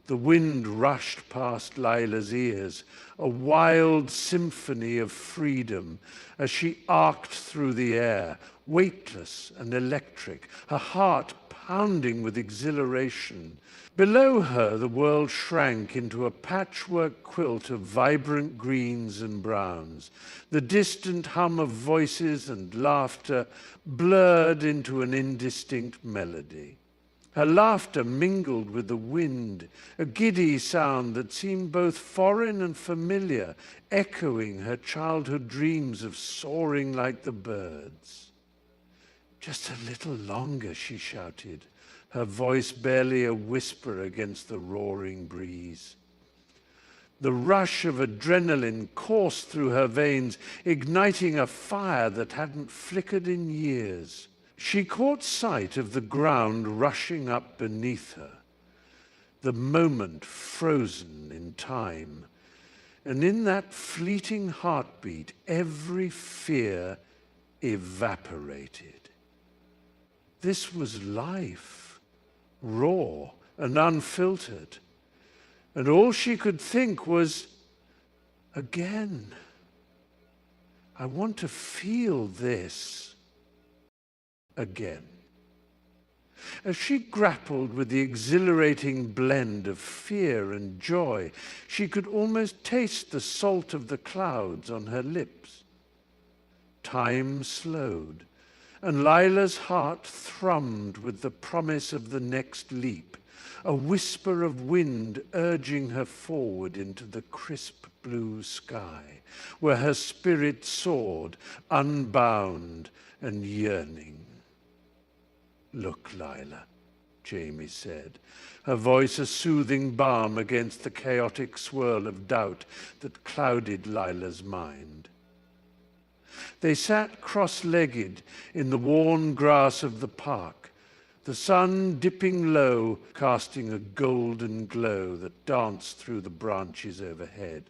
The wind rushed past Lila's ears, a wild symphony of freedom as she arced through the air, weightless and electric, her heart pounding with exhilaration. Below her, the world shrank into a patchwork quilt of vibrant greens and browns. The distant hum of voices and laughter blurred into an indistinct melody. Her laughter mingled with the wind, a giddy sound that seemed both foreign and familiar, echoing her childhood dreams of soaring like the birds. "Just a little longer," she shouted, her voice barely a whisper against the roaring breeze. The rush of adrenaline coursed through her veins, igniting a fire that hadn't flickered in years. She caught sight of the ground rushing up beneath her, the moment frozen in time. And in that fleeting heartbeat, every fear evaporated. This was life, raw and unfiltered. And all she could think was, again, I want to feel this again. As she grappled with the exhilarating blend of fear and joy, she could almost taste the salt of the clouds on her lips. Time slowed, and Lila's heart thrummed with the promise of the next leap, a whisper of wind urging her forward into the crisp blue sky, where her spirit soared, unbound and yearning. "Look, Lila," Jamie said, her voice a soothing balm against the chaotic swirl of doubt that clouded Lila's mind. They sat cross-legged in the worn grass of the park, the sun dipping low, casting a golden glow that danced through the branches overhead.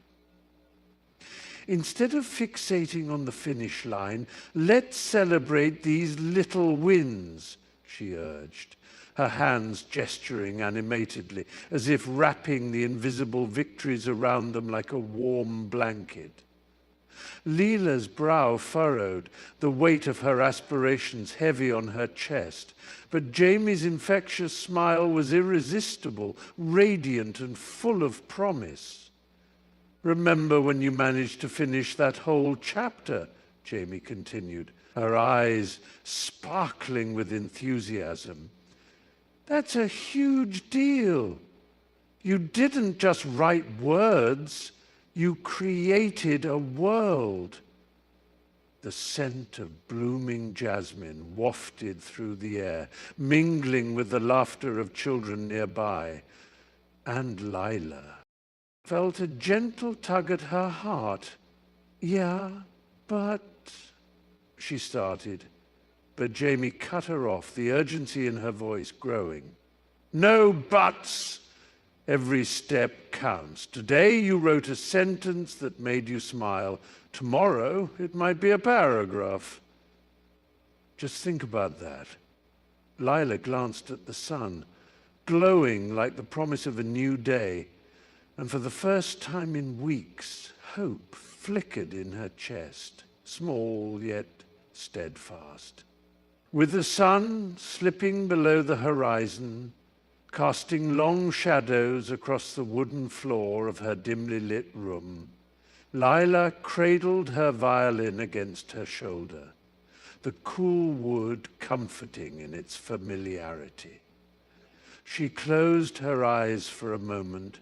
"Instead of fixating on the finish line, let's celebrate these little wins," she urged, her hands gesturing animatedly, as if wrapping the invisible victories around them like a warm blanket. Lila's brow furrowed, the weight of her aspirations heavy on her chest, but Jamie's infectious smile was irresistible, radiant and full of promise. "Remember when you managed to finish that whole chapter?" Jamie continued, her eyes sparkling with enthusiasm. "That's a huge deal. You didn't just write words, you created a world." The scent of blooming jasmine wafted through the air, mingling with the laughter of children nearby. And Lila felt a gentle tug at her heart. "Yeah, but..." she started, but Jamie cut her off, the urgency in her voice growing. "No buts! Every step counts. Today you wrote a sentence that made you smile. Tomorrow it might be a paragraph. Just think about that." Lila glanced at the sun, glowing like the promise of a new day, and for the first time in weeks, hope flickered in her chest, small yet steadfast. With the sun slipping below the horizon, casting long shadows across the wooden floor of her dimly lit room, Lila cradled her violin against her shoulder, the cool wood comforting in its familiarity. She closed her eyes for a moment,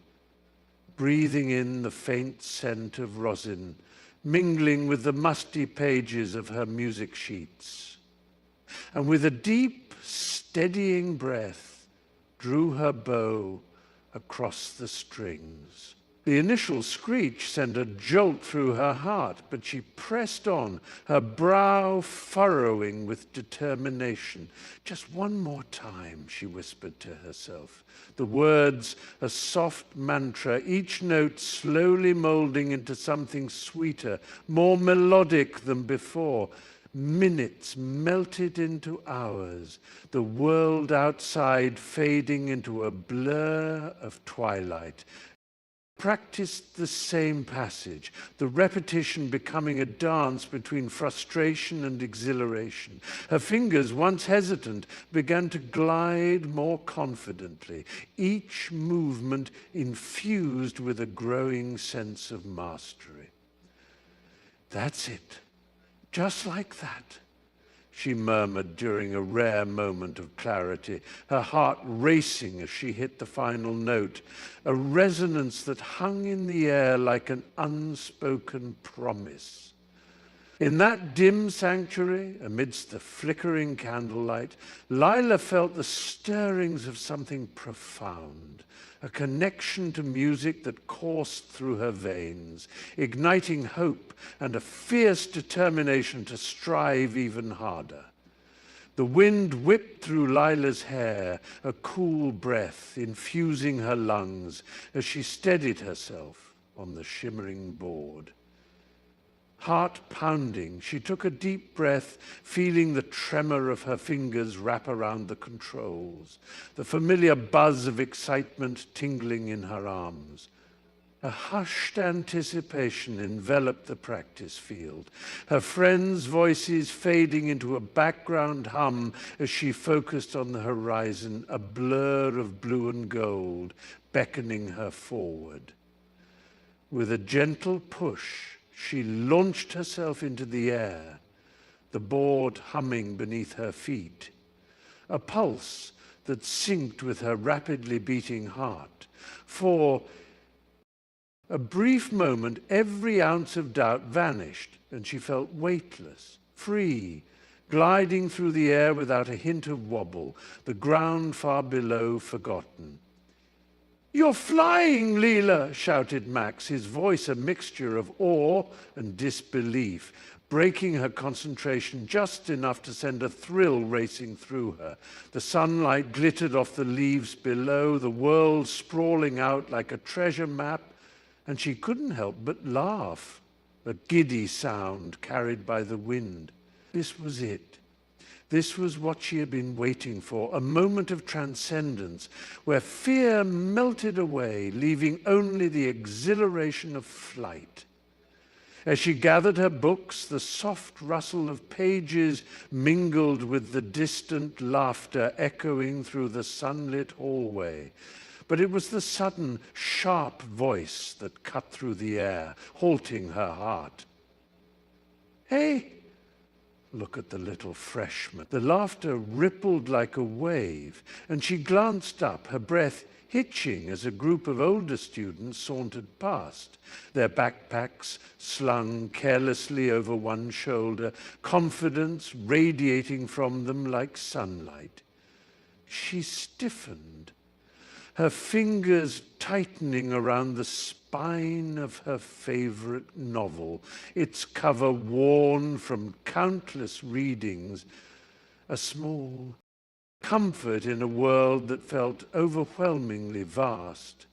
breathing in the faint scent of rosin, mingling with the musty pages of her music sheets, and with a deep, steadying breath, drew her bow across the strings. The initial screech sent a jolt through her heart, but she pressed on, her brow furrowing with determination. "Just one more time," she whispered to herself, the words a soft mantra, each note slowly molding into something sweeter, more melodic than before. Minutes melted into hours, the world outside fading into a blur of twilight. Practiced the same passage, the repetition becoming a dance between frustration and exhilaration. Her fingers, once hesitant, began to glide more confidently, each movement infused with a growing sense of mastery. "That's it, just like that," she murmured during a rare moment of clarity, her heart racing as she hit the final note, a resonance that hung in the air like an unspoken promise. In that dim sanctuary, amidst the flickering candlelight, Lila felt the stirrings of something profound, a connection to music that coursed through her veins, igniting hope and a fierce determination to strive even harder. The wind whipped through Lila's hair, a cool breath infusing her lungs as she steadied herself on the shimmering board. Heart pounding, she took a deep breath, feeling the tremor of her fingers wrap around the controls, the familiar buzz of excitement tingling in her arms. A hushed anticipation enveloped the practice field, her friends' voices fading into a background hum as she focused on the horizon, a blur of blue and gold beckoning her forward. With a gentle push, she launched herself into the air, the board humming beneath her feet, a pulse that synced with her rapidly beating heart. For a brief moment, every ounce of doubt vanished, and she felt weightless, free, gliding through the air without a hint of wobble, the ground far below forgotten. "You're flying, Leela!" shouted Max, his voice a mixture of awe and disbelief, breaking her concentration just enough to send a thrill racing through her. The sunlight glittered off the leaves below, the world sprawling out like a treasure map, and she couldn't help but laugh, a giddy sound carried by the wind. This was it. This was what she had been waiting for, a moment of transcendence where fear melted away, leaving only the exhilaration of flight. As she gathered her books, the soft rustle of pages mingled with the distant laughter echoing through the sunlit hallway. But it was the sudden, sharp voice that cut through the air, halting her heart. "Hey! Look at the little freshman." The laughter rippled like a wave, and she glanced up, her breath hitching as a group of older students sauntered past, their backpacks slung carelessly over one shoulder, confidence radiating from them like sunlight. She stiffened, her fingers tightening around the spine of her favorite novel, its cover worn from countless readings, a small comfort in a world that felt overwhelmingly vast.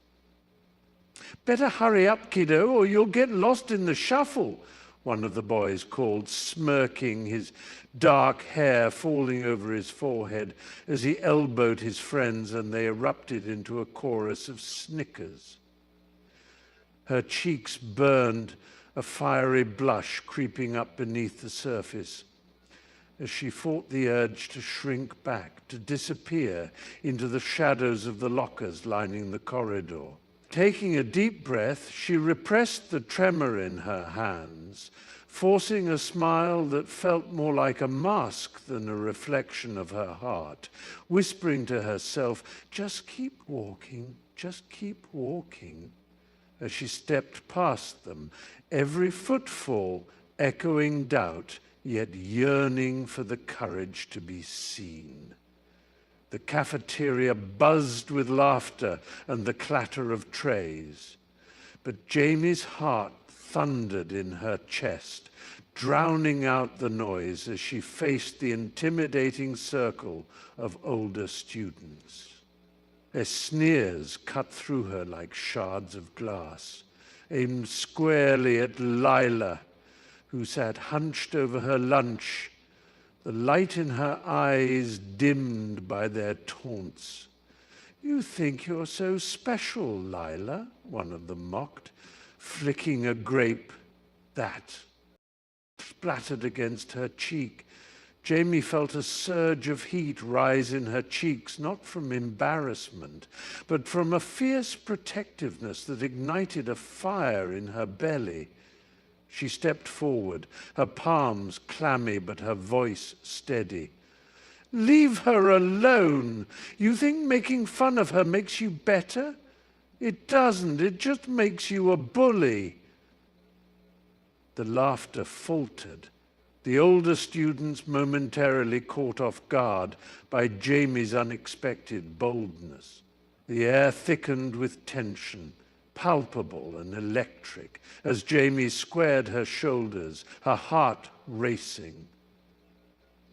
"Better hurry up, kiddo, or you'll get lost in the shuffle," one of the boys called, smirking, his dark hair falling over his forehead as he elbowed his friends and they erupted into a chorus of snickers. Her cheeks burned, a fiery blush creeping up beneath the surface, as she fought the urge to shrink back, to disappear into the shadows of the lockers lining the corridor. Taking a deep breath, she repressed the tremor in her hands, forcing a smile that felt more like a mask than a reflection of her heart, whispering to herself, "Just keep walking, just keep walking," as she stepped past them, every footfall echoing doubt, yet yearning for the courage to be seen. The cafeteria buzzed with laughter and the clatter of trays, but Jamie's heart thundered in her chest, drowning out the noise as she faced the intimidating circle of older students. Their sneers cut through her like shards of glass, aimed squarely at Lila, who sat hunched over her lunch the light in her eyes dimmed by their taunts. "You think you're so special, Lila," one of them mocked, flicking a grape that splattered against her cheek. Jamie felt a surge of heat rise in her cheeks, not from embarrassment, but from a fierce protectiveness that ignited a fire in her belly. She stepped forward, her palms clammy but her voice steady. "Leave her alone! You think making fun of her makes you better? It doesn't. It just makes you a bully." The laughter faltered. The older students momentarily caught off guard by Jamie's unexpected boldness. The air thickened with tension, palpable and electric, as Jamie squared her shoulders, her heart racing.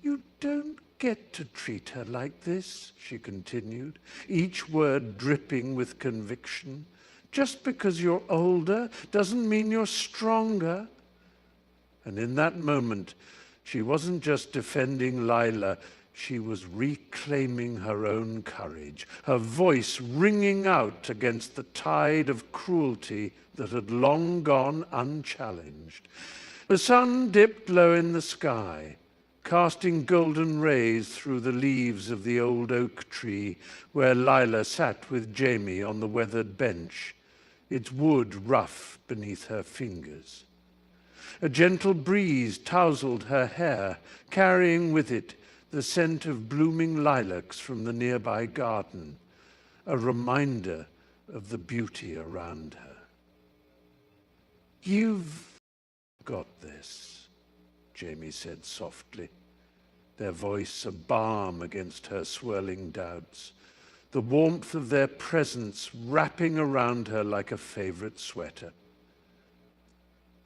"You don't get to treat her like this," she continued, each word dripping with conviction. "Just because you're older doesn't mean you're stronger." And in that moment, she wasn't just defending Lila, she was reclaiming her own courage, her voice ringing out against the tide of cruelty that had long gone unchallenged. The sun dipped low in the sky, casting golden rays through the leaves of the old oak tree where Lila sat with Jamie on the weathered bench, its wood rough beneath her fingers. A gentle breeze tousled her hair, carrying with it the scent of blooming lilacs from the nearby garden, a reminder of the beauty around her. "You've got this," Jamie said softly, their voice a balm against her swirling doubts, the warmth of their presence wrapping around her like a favorite sweater.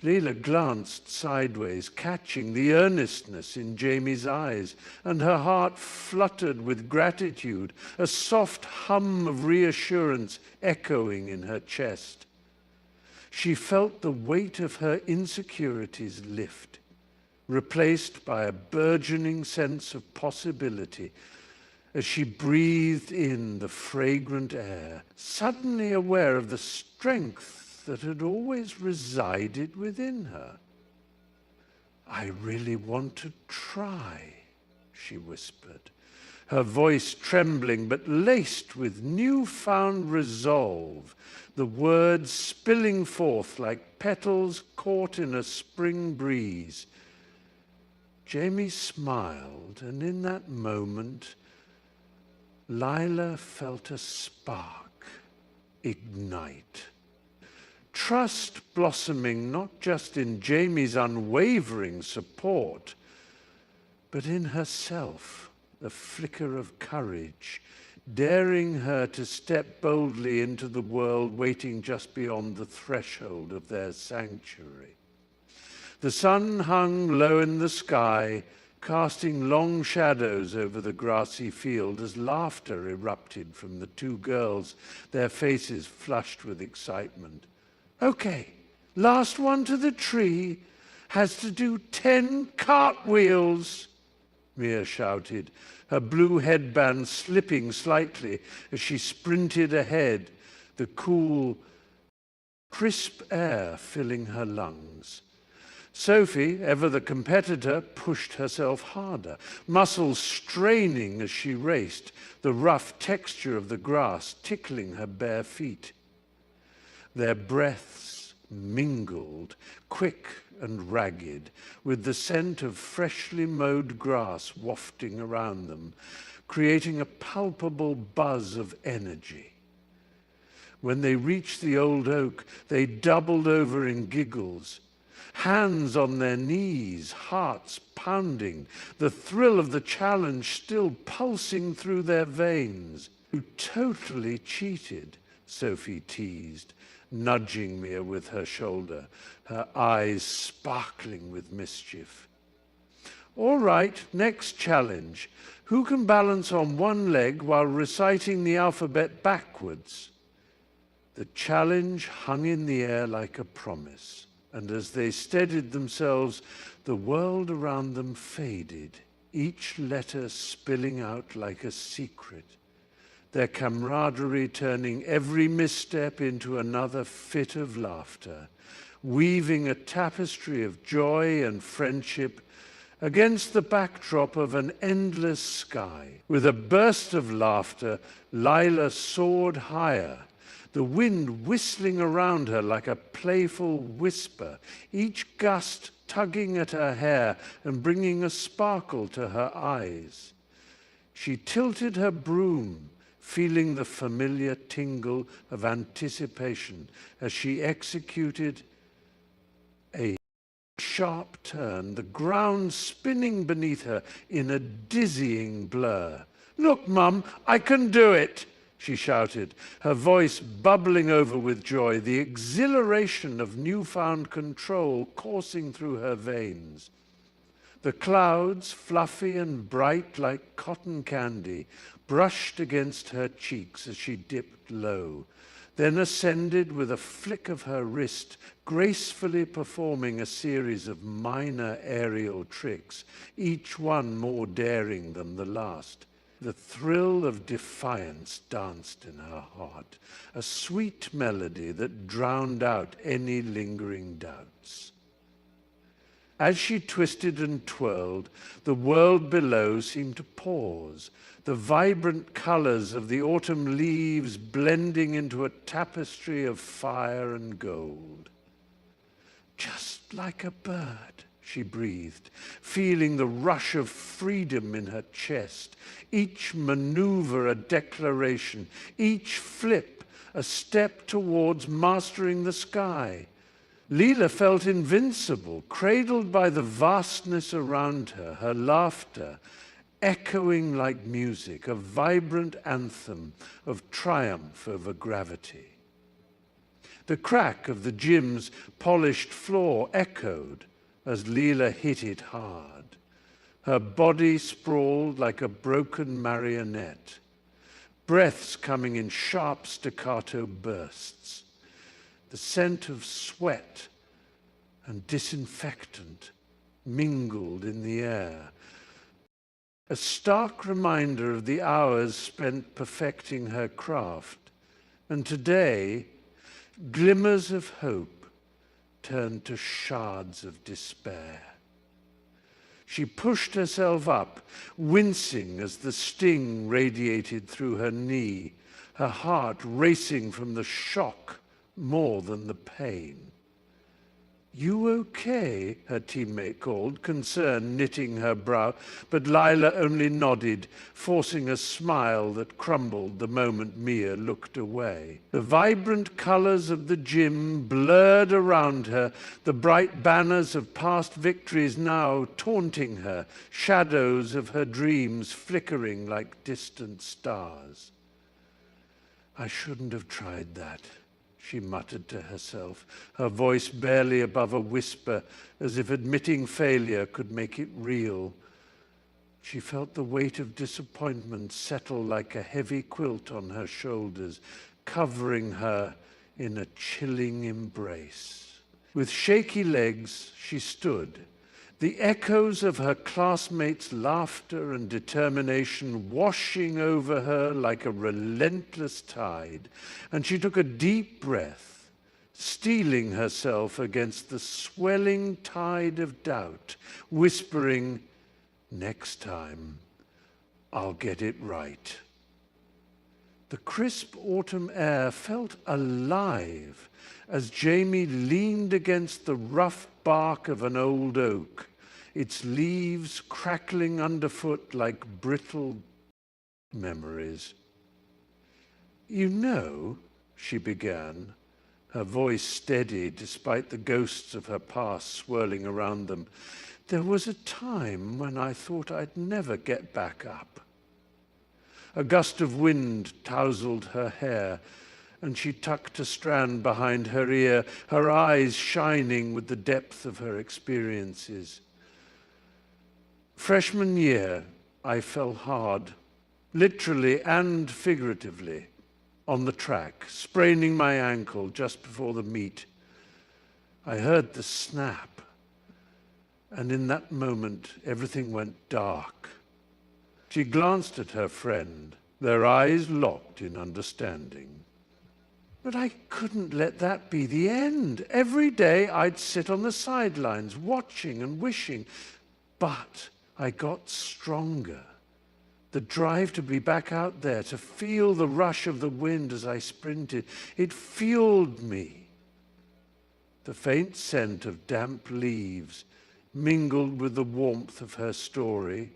Lila glanced sideways, catching the earnestness in Jamie's eyes, and her heart fluttered with gratitude, a soft hum of reassurance echoing in her chest. She felt the weight of her insecurities lift, replaced by a burgeoning sense of possibility as she breathed in the fragrant air, suddenly aware of the strength that had always resided within her. "I really want to try," she whispered, her voice trembling but laced with newfound resolve, the words spilling forth like petals caught in a spring breeze. Jamie smiled, and in that moment, Lila felt a spark ignite. Trust blossoming not just in Jamie's unwavering support, but in herself, a flicker of courage, daring her to step boldly into the world waiting just beyond the threshold of their sanctuary. The sun hung low in the sky, casting long shadows over the grassy field as laughter erupted from the two girls, their faces flushed with excitement. "Okay, last one to the tree has to do 10 cartwheels," Mia shouted, her blue headband slipping slightly as she sprinted ahead, the cool, crisp air filling her lungs. Sophie, ever the competitor, pushed herself harder, muscles straining as she raced, the rough texture of the grass tickling her bare feet. Their breaths mingled, quick and ragged, with the scent of freshly mowed grass wafting around them, creating a palpable buzz of energy. When they reached the old oak, they doubled over in giggles, hands on their knees, hearts pounding, the thrill of the challenge still pulsing through their veins. "You totally cheated," Sophie teased, nudging Mia with her shoulder, her eyes sparkling with mischief. "All right, next challenge. Who can balance on one leg while reciting the alphabet backwards?" The challenge hung in the air like a promise, and as they steadied themselves, the world around them faded each letter spilling out like a secret, their camaraderie turning every misstep into another fit of laughter, weaving a tapestry of joy and friendship against the backdrop of an endless sky. With a burst of laughter, Lila soared higher, the wind whistling around her like a playful whisper, each gust tugging at her hair and bringing a sparkle to her eyes. She tilted her broom, feeling the familiar tingle of anticipation as she executed a sharp turn, the ground spinning beneath her in a dizzying blur. "Look, Mum, I can do it!" she shouted, her voice bubbling over with joy, the exhilaration of newfound control coursing through her veins. The clouds, fluffy and bright like cotton candy, brushed against her cheeks as she dipped low, then ascended with a flick of her wrist, gracefully performing a series of minor aerial tricks, each one more daring than the last. The thrill of defiance danced in her heart, a sweet melody that drowned out any lingering doubts. As she twisted and twirled, the world below seemed to pause, the vibrant colors of the autumn leaves blending into a tapestry of fire and gold. "Just like a bird," she breathed, feeling the rush of freedom in her chest, each maneuver a declaration, each flip a step towards mastering the sky. Leela felt invincible, cradled by the vastness around her, her laughter echoing like music, a vibrant anthem of triumph over gravity. The crack of the gym's polished floor echoed as Leela hit it hard. Her body sprawled like a broken marionette, breaths coming in sharp staccato bursts. The scent of sweat and disinfectant mingled in the air, a stark reminder of the hours spent perfecting her craft. And today, glimmers of hope turned to shards of despair. She pushed herself up, wincing as the sting radiated through her knee, her heart racing from the shock more than the pain. "You okay?" her teammate called, concern knitting her brow, but Lila only nodded, forcing a smile that crumbled the moment Mia looked away. The vibrant colors of the gym blurred around her, the bright banners of past victories now taunting her, shadows of her dreams flickering like distant stars. "I shouldn't have tried that," she muttered to herself, her voice barely above a whisper, as if admitting failure could make it real. She felt the weight of disappointment settle like a heavy quilt on her shoulders, covering her in a chilling embrace. With shaky legs, she stood, the echoes of her classmates' laughter and determination washing over her like a relentless tide, and she took a deep breath, steeling herself against the swelling tide of doubt, whispering, "Next time, I'll get it right." The crisp autumn air felt alive as Jamie leaned against the rough bark of an old oak, its leaves crackling underfoot like brittle memories. "You know," she began, her voice steady despite the ghosts of her past swirling around them, "there was a time when I thought I'd never get back up." A gust of wind tousled her hair, and she tucked a strand behind her ear, her eyes shining with the depth of her experiences. "Freshman year, I fell hard, literally and figuratively, on the track, spraining my ankle just before the meet. I heard the snap, And in that moment, everything went dark. She glanced at her friend, their eyes locked in understanding. But I couldn't let that be the end. Every day I'd sit on the sidelines, watching and wishing. But I got stronger. The drive to be back out there, to feel the rush of the wind as I sprinted, it fueled me. The faint scent of damp leaves mingled with the warmth of her story,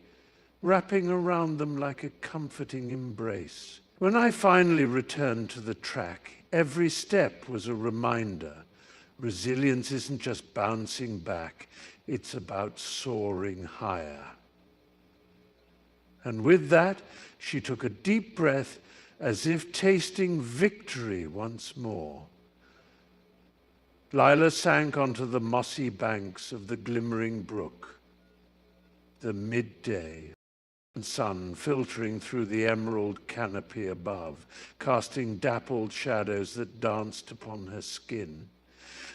wrapping around them like a comforting embrace. When I finally returned to the track, every step was a reminder. Resilience isn't just bouncing back, it's about soaring higher. And with that, she took a deep breath as if tasting victory once more. Lila sank onto the mossy banks of the glimmering brook. The midday sun filtering through the emerald canopy above, casting dappled shadows that danced upon her skin.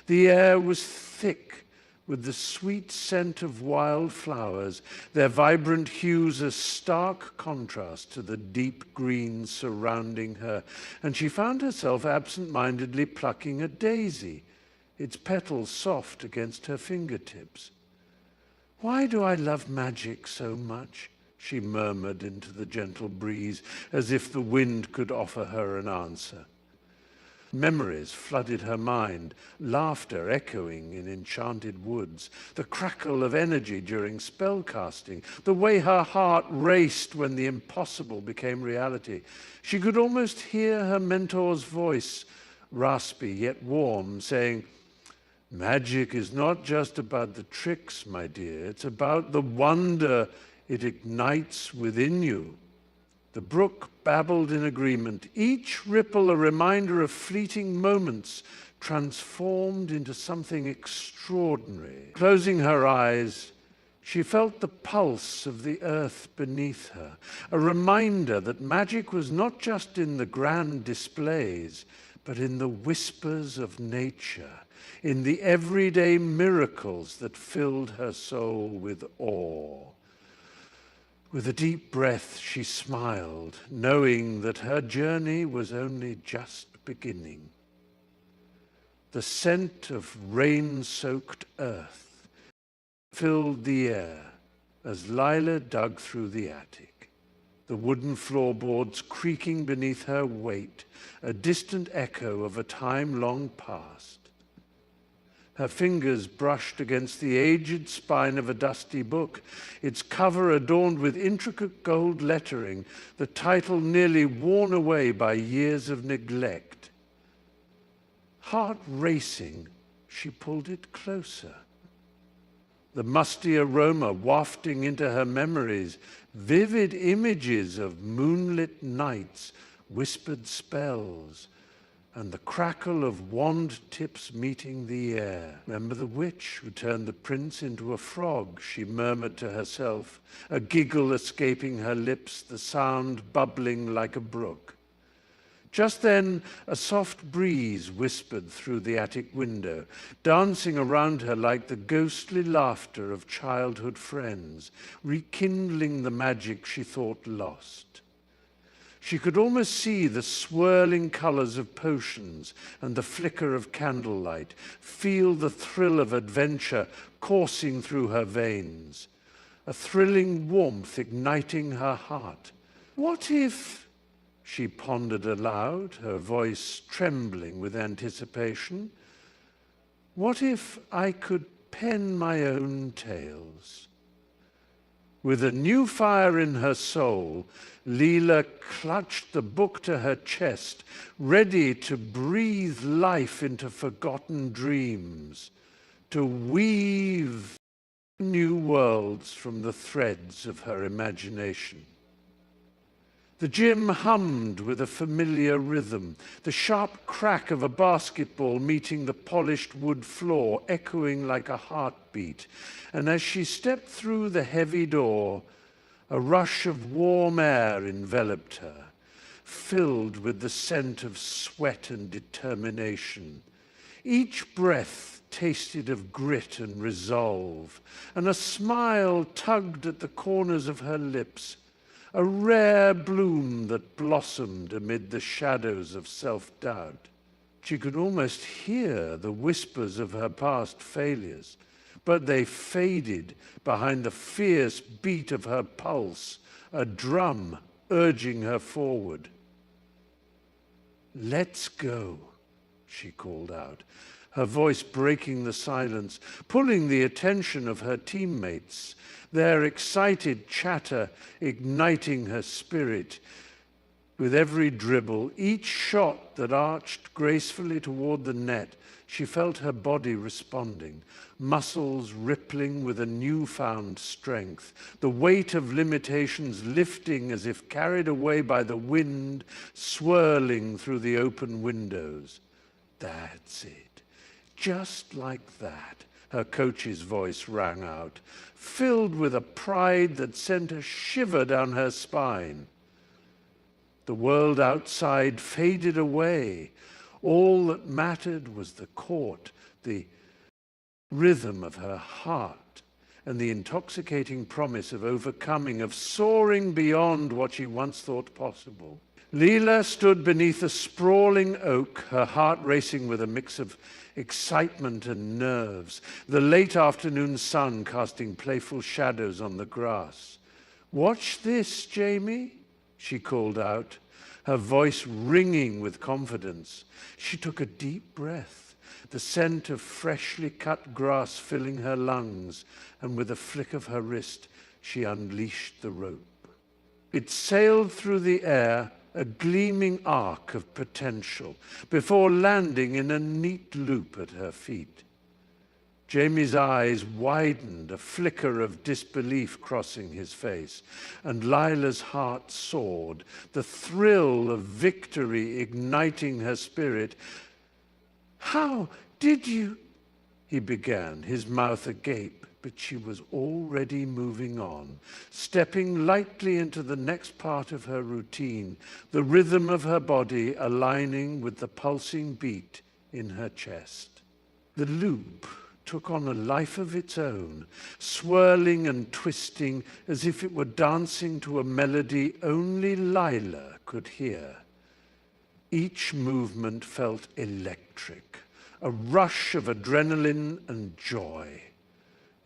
The air was thick with the sweet scent of wild flowers, their vibrant hues a stark contrast to the deep green surrounding her, and she found herself absent-mindedly plucking a daisy, its petals soft against her fingertips. "Why do I love magic so much?" she murmured into the gentle breeze, as if the wind could offer her an answer. Memories flooded her mind, laughter echoing in enchanted woods, the crackle of energy during spellcasting, the way her heart raced when the impossible became reality. She could almost hear her mentor's voice, raspy yet warm, saying, "Magic is not just about the tricks, my dear. It's about the wonder it ignites within you." The brook babbled in agreement, each ripple a reminder of fleeting moments transformed into something extraordinary. Closing her eyes, she felt the pulse of the earth beneath her, a reminder that magic was not just in the grand displays, but in the whispers of nature, in the everyday miracles that filled her soul with awe. With a deep breath, she smiled, knowing that her journey was only just beginning. The scent of rain-soaked earth filled the air as Lila dug through the attic, the wooden floorboards creaking beneath her weight, a distant echo of a time long past. Her fingers brushed against the aged spine of a dusty book, its cover adorned with intricate gold lettering, the title nearly worn away by years of neglect. Heart racing, she pulled it closer. The musty aroma wafting into her memories, vivid images of moonlit nights, whispered spells, and the crackle of wand tips meeting the air. "Remember the witch who turned the prince into a frog?" she murmured to herself, a giggle escaping her lips, the sound bubbling like a brook. Just then, a soft breeze whispered through the attic window, dancing around her like the ghostly laughter of childhood friends, rekindling the magic she thought lost. She could almost see the swirling colors of potions and the flicker of candlelight, feel the thrill of adventure coursing through her veins, a thrilling warmth igniting her heart. What if, she pondered aloud, her voice trembling with anticipation, what if I could pen my own tales? With a new fire in her soul, Leela clutched the book to her chest, ready to breathe life into forgotten dreams, to weave new worlds from the threads of her imagination. The gym hummed with a familiar rhythm, the sharp crack of a basketball meeting the polished wood floor echoing like a heartbeat, and as she stepped through the heavy door, a rush of warm air enveloped her, filled with the scent of sweat and determination. Each breath tasted of grit and resolve, and a smile tugged at the corners of her lips, a rare bloom that blossomed amid the shadows of self-doubt. She could almost hear the whispers of her past failures, but they faded behind the fierce beat of her pulse, a drum urging her forward. "Let's go," she called out, her voice breaking the silence, pulling the attention of her teammates, their excited chatter igniting her spirit. With every dribble, each shot that arched gracefully toward the net, she felt her body responding, muscles rippling with a newfound strength, the weight of limitations lifting as if carried away by the wind, swirling through the open windows. "That's it. Just like that," her coach's voice rang out, filled with a pride that sent a shiver down her spine. The world outside faded away. All that mattered was the court, the rhythm of her heart, and the intoxicating promise of overcoming, of soaring beyond what she once thought possible. Leela stood beneath a sprawling oak, her heart racing with a mix of excitement and nerves, the late afternoon sun casting playful shadows on the grass. "Watch this, Jamie," she called out, her voice ringing with confidence. She took a deep breath, the scent of freshly cut grass filling her lungs, and with a flick of her wrist, she unleashed the rope. It sailed through the air, a gleaming arc of potential, before landing in a neat loop at her feet. Jamie's eyes widened, a flicker of disbelief crossing his face, and Lila's heart soared, the thrill of victory igniting her spirit. "How did you—" he began, his mouth agape, but she was already moving on, stepping lightly into the next part of her routine, the rhythm of her body aligning with the pulsing beat in her chest. The loop took on a life of its own, swirling and twisting as if it were dancing to a melody only Lila could hear. Each movement felt electric, a rush of adrenaline and joy,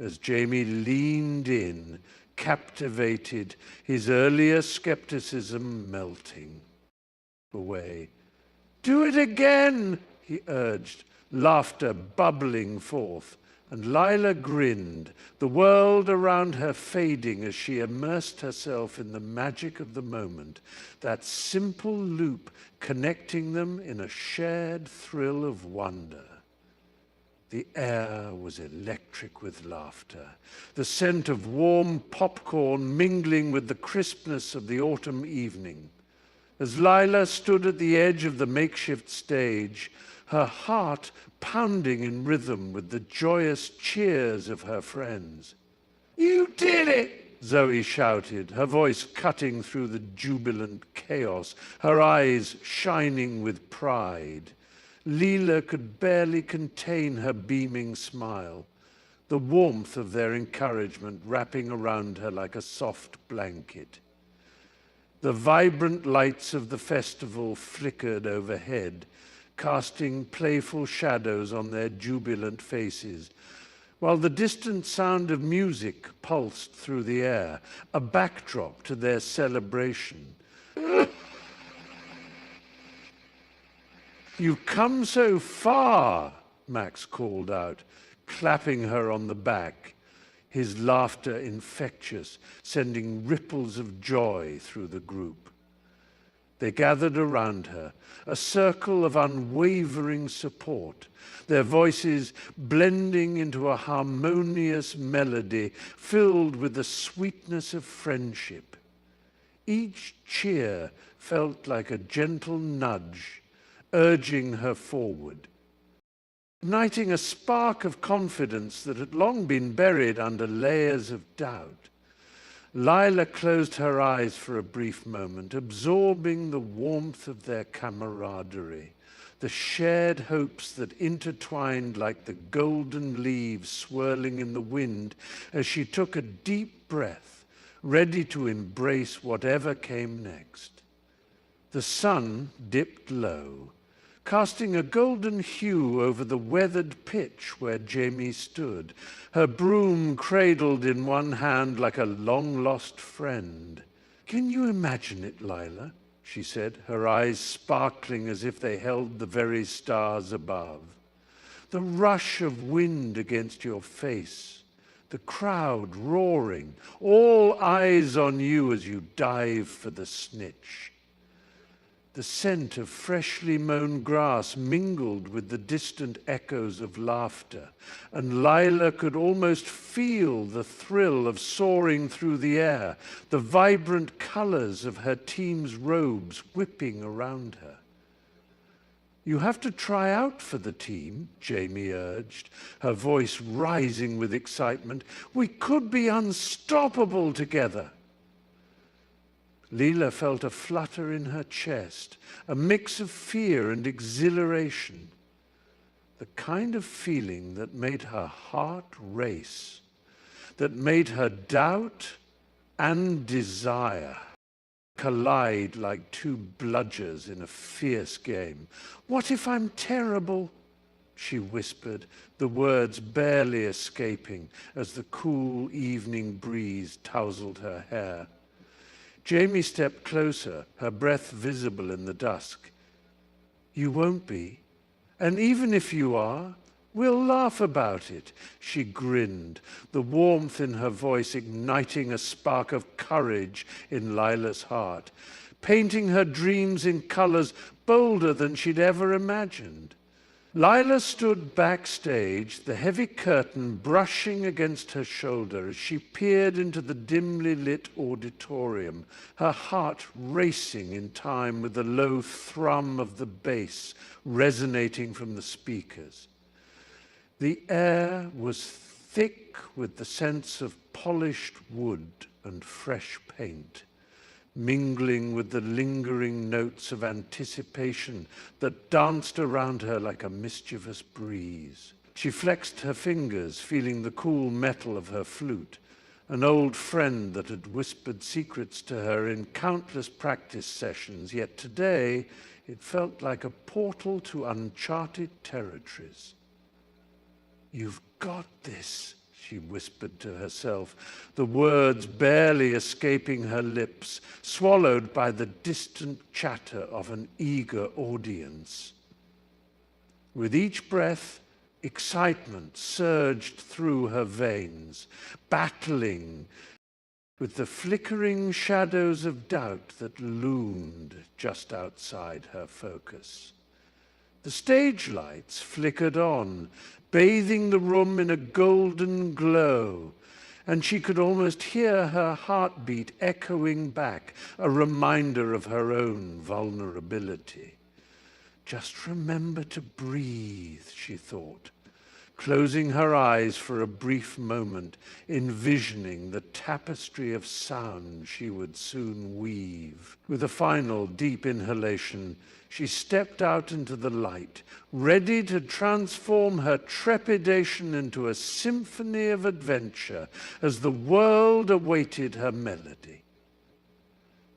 as Jamie leaned in, captivated, his earlier skepticism melting away. "Do it again," he urged, laughter bubbling forth, and Lila grinned, the world around her fading as she immersed herself in the magic of the moment, that simple loop connecting them in a shared thrill of wonder. The air was electric with laughter, the scent of warm popcorn mingling with the crispness of the autumn evening. As Lila stood at the edge of the makeshift stage, her heart pounding in rhythm with the joyous cheers of her friends. "You did it!" Zoe shouted, her voice cutting through the jubilant chaos, her eyes shining with pride. Leela could barely contain her beaming smile, the warmth of their encouragement wrapping around her like a soft blanket. The vibrant lights of the festival flickered overhead, casting playful shadows on their jubilant faces, while the distant sound of music pulsed through the air, a backdrop to their celebration. "You've come so far," Max called out, clapping her on the back, his laughter infectious, sending ripples of joy through the group. They gathered around her, a circle of unwavering support, their voices blending into a harmonious melody filled with the sweetness of friendship. Each cheer felt like a gentle nudge, urging her forward, igniting a spark of confidence that had long been buried under layers of doubt. Lila closed her eyes for a brief moment, absorbing the warmth of their camaraderie, the shared hopes that intertwined like the golden leaves swirling in the wind as she took a deep breath, ready to embrace whatever came next. The sun dipped low, casting a golden hue over the weathered pitch where Jamie stood, her broom cradled in one hand like a long-lost friend. "Can you imagine it, Lila?" she said, her eyes sparkling as if they held the very stars above. "The rush of wind against your face, the crowd roaring, all eyes on you as you dive for the snitch. The scent of freshly mown grass mingled with the distant echoes of laughter, and Lila could almost feel the thrill of soaring through the air, the vibrant colors of her team's robes whipping around her. "You have to try out for the team," Jamie urged, her voice rising with excitement. "We could be unstoppable together." Lila felt a flutter in her chest, a mix of fear and exhilaration, the kind of feeling that made her heart race, that made her doubt and desire collide like two bludgers in a fierce game. "What if I'm terrible?" she whispered, the words barely escaping as the cool evening breeze tousled her hair. Jamie stepped closer, her breath visible in the dusk. "You won't be. And even if you are, we'll laugh about it," she grinned, the warmth in her voice igniting a spark of courage in Lila's heart, painting her dreams in colors bolder than she'd ever imagined. Lila stood backstage, the heavy curtain brushing against her shoulder as she peered into the dimly lit auditorium, her heart racing in time with the low thrum of the bass resonating from the speakers. The air was thick with the sense of polished wood and fresh paint, mingling with the lingering notes of anticipation that danced around her like a mischievous breeze. She flexed her fingers, feeling the cool metal of her flute, an old friend that had whispered secrets to her in countless practice sessions, yet today it felt like a portal to uncharted territories. "You've got this," she whispered to herself, the words barely escaping her lips, swallowed by the distant chatter of an eager audience. With each breath, excitement surged through her veins, battling with the flickering shadows of doubt that loomed just outside her focus. The stage lights flickered on, bathing the room in a golden glow, and she could almost hear her heartbeat echoing back, a reminder of her own vulnerability. "Just remember to breathe," she thought, closing her eyes for a brief moment, envisioning the tapestry of sound she would soon weave. With a final deep inhalation, she stepped out into the light, ready to transform her trepidation into a symphony of adventure as the world awaited her melody.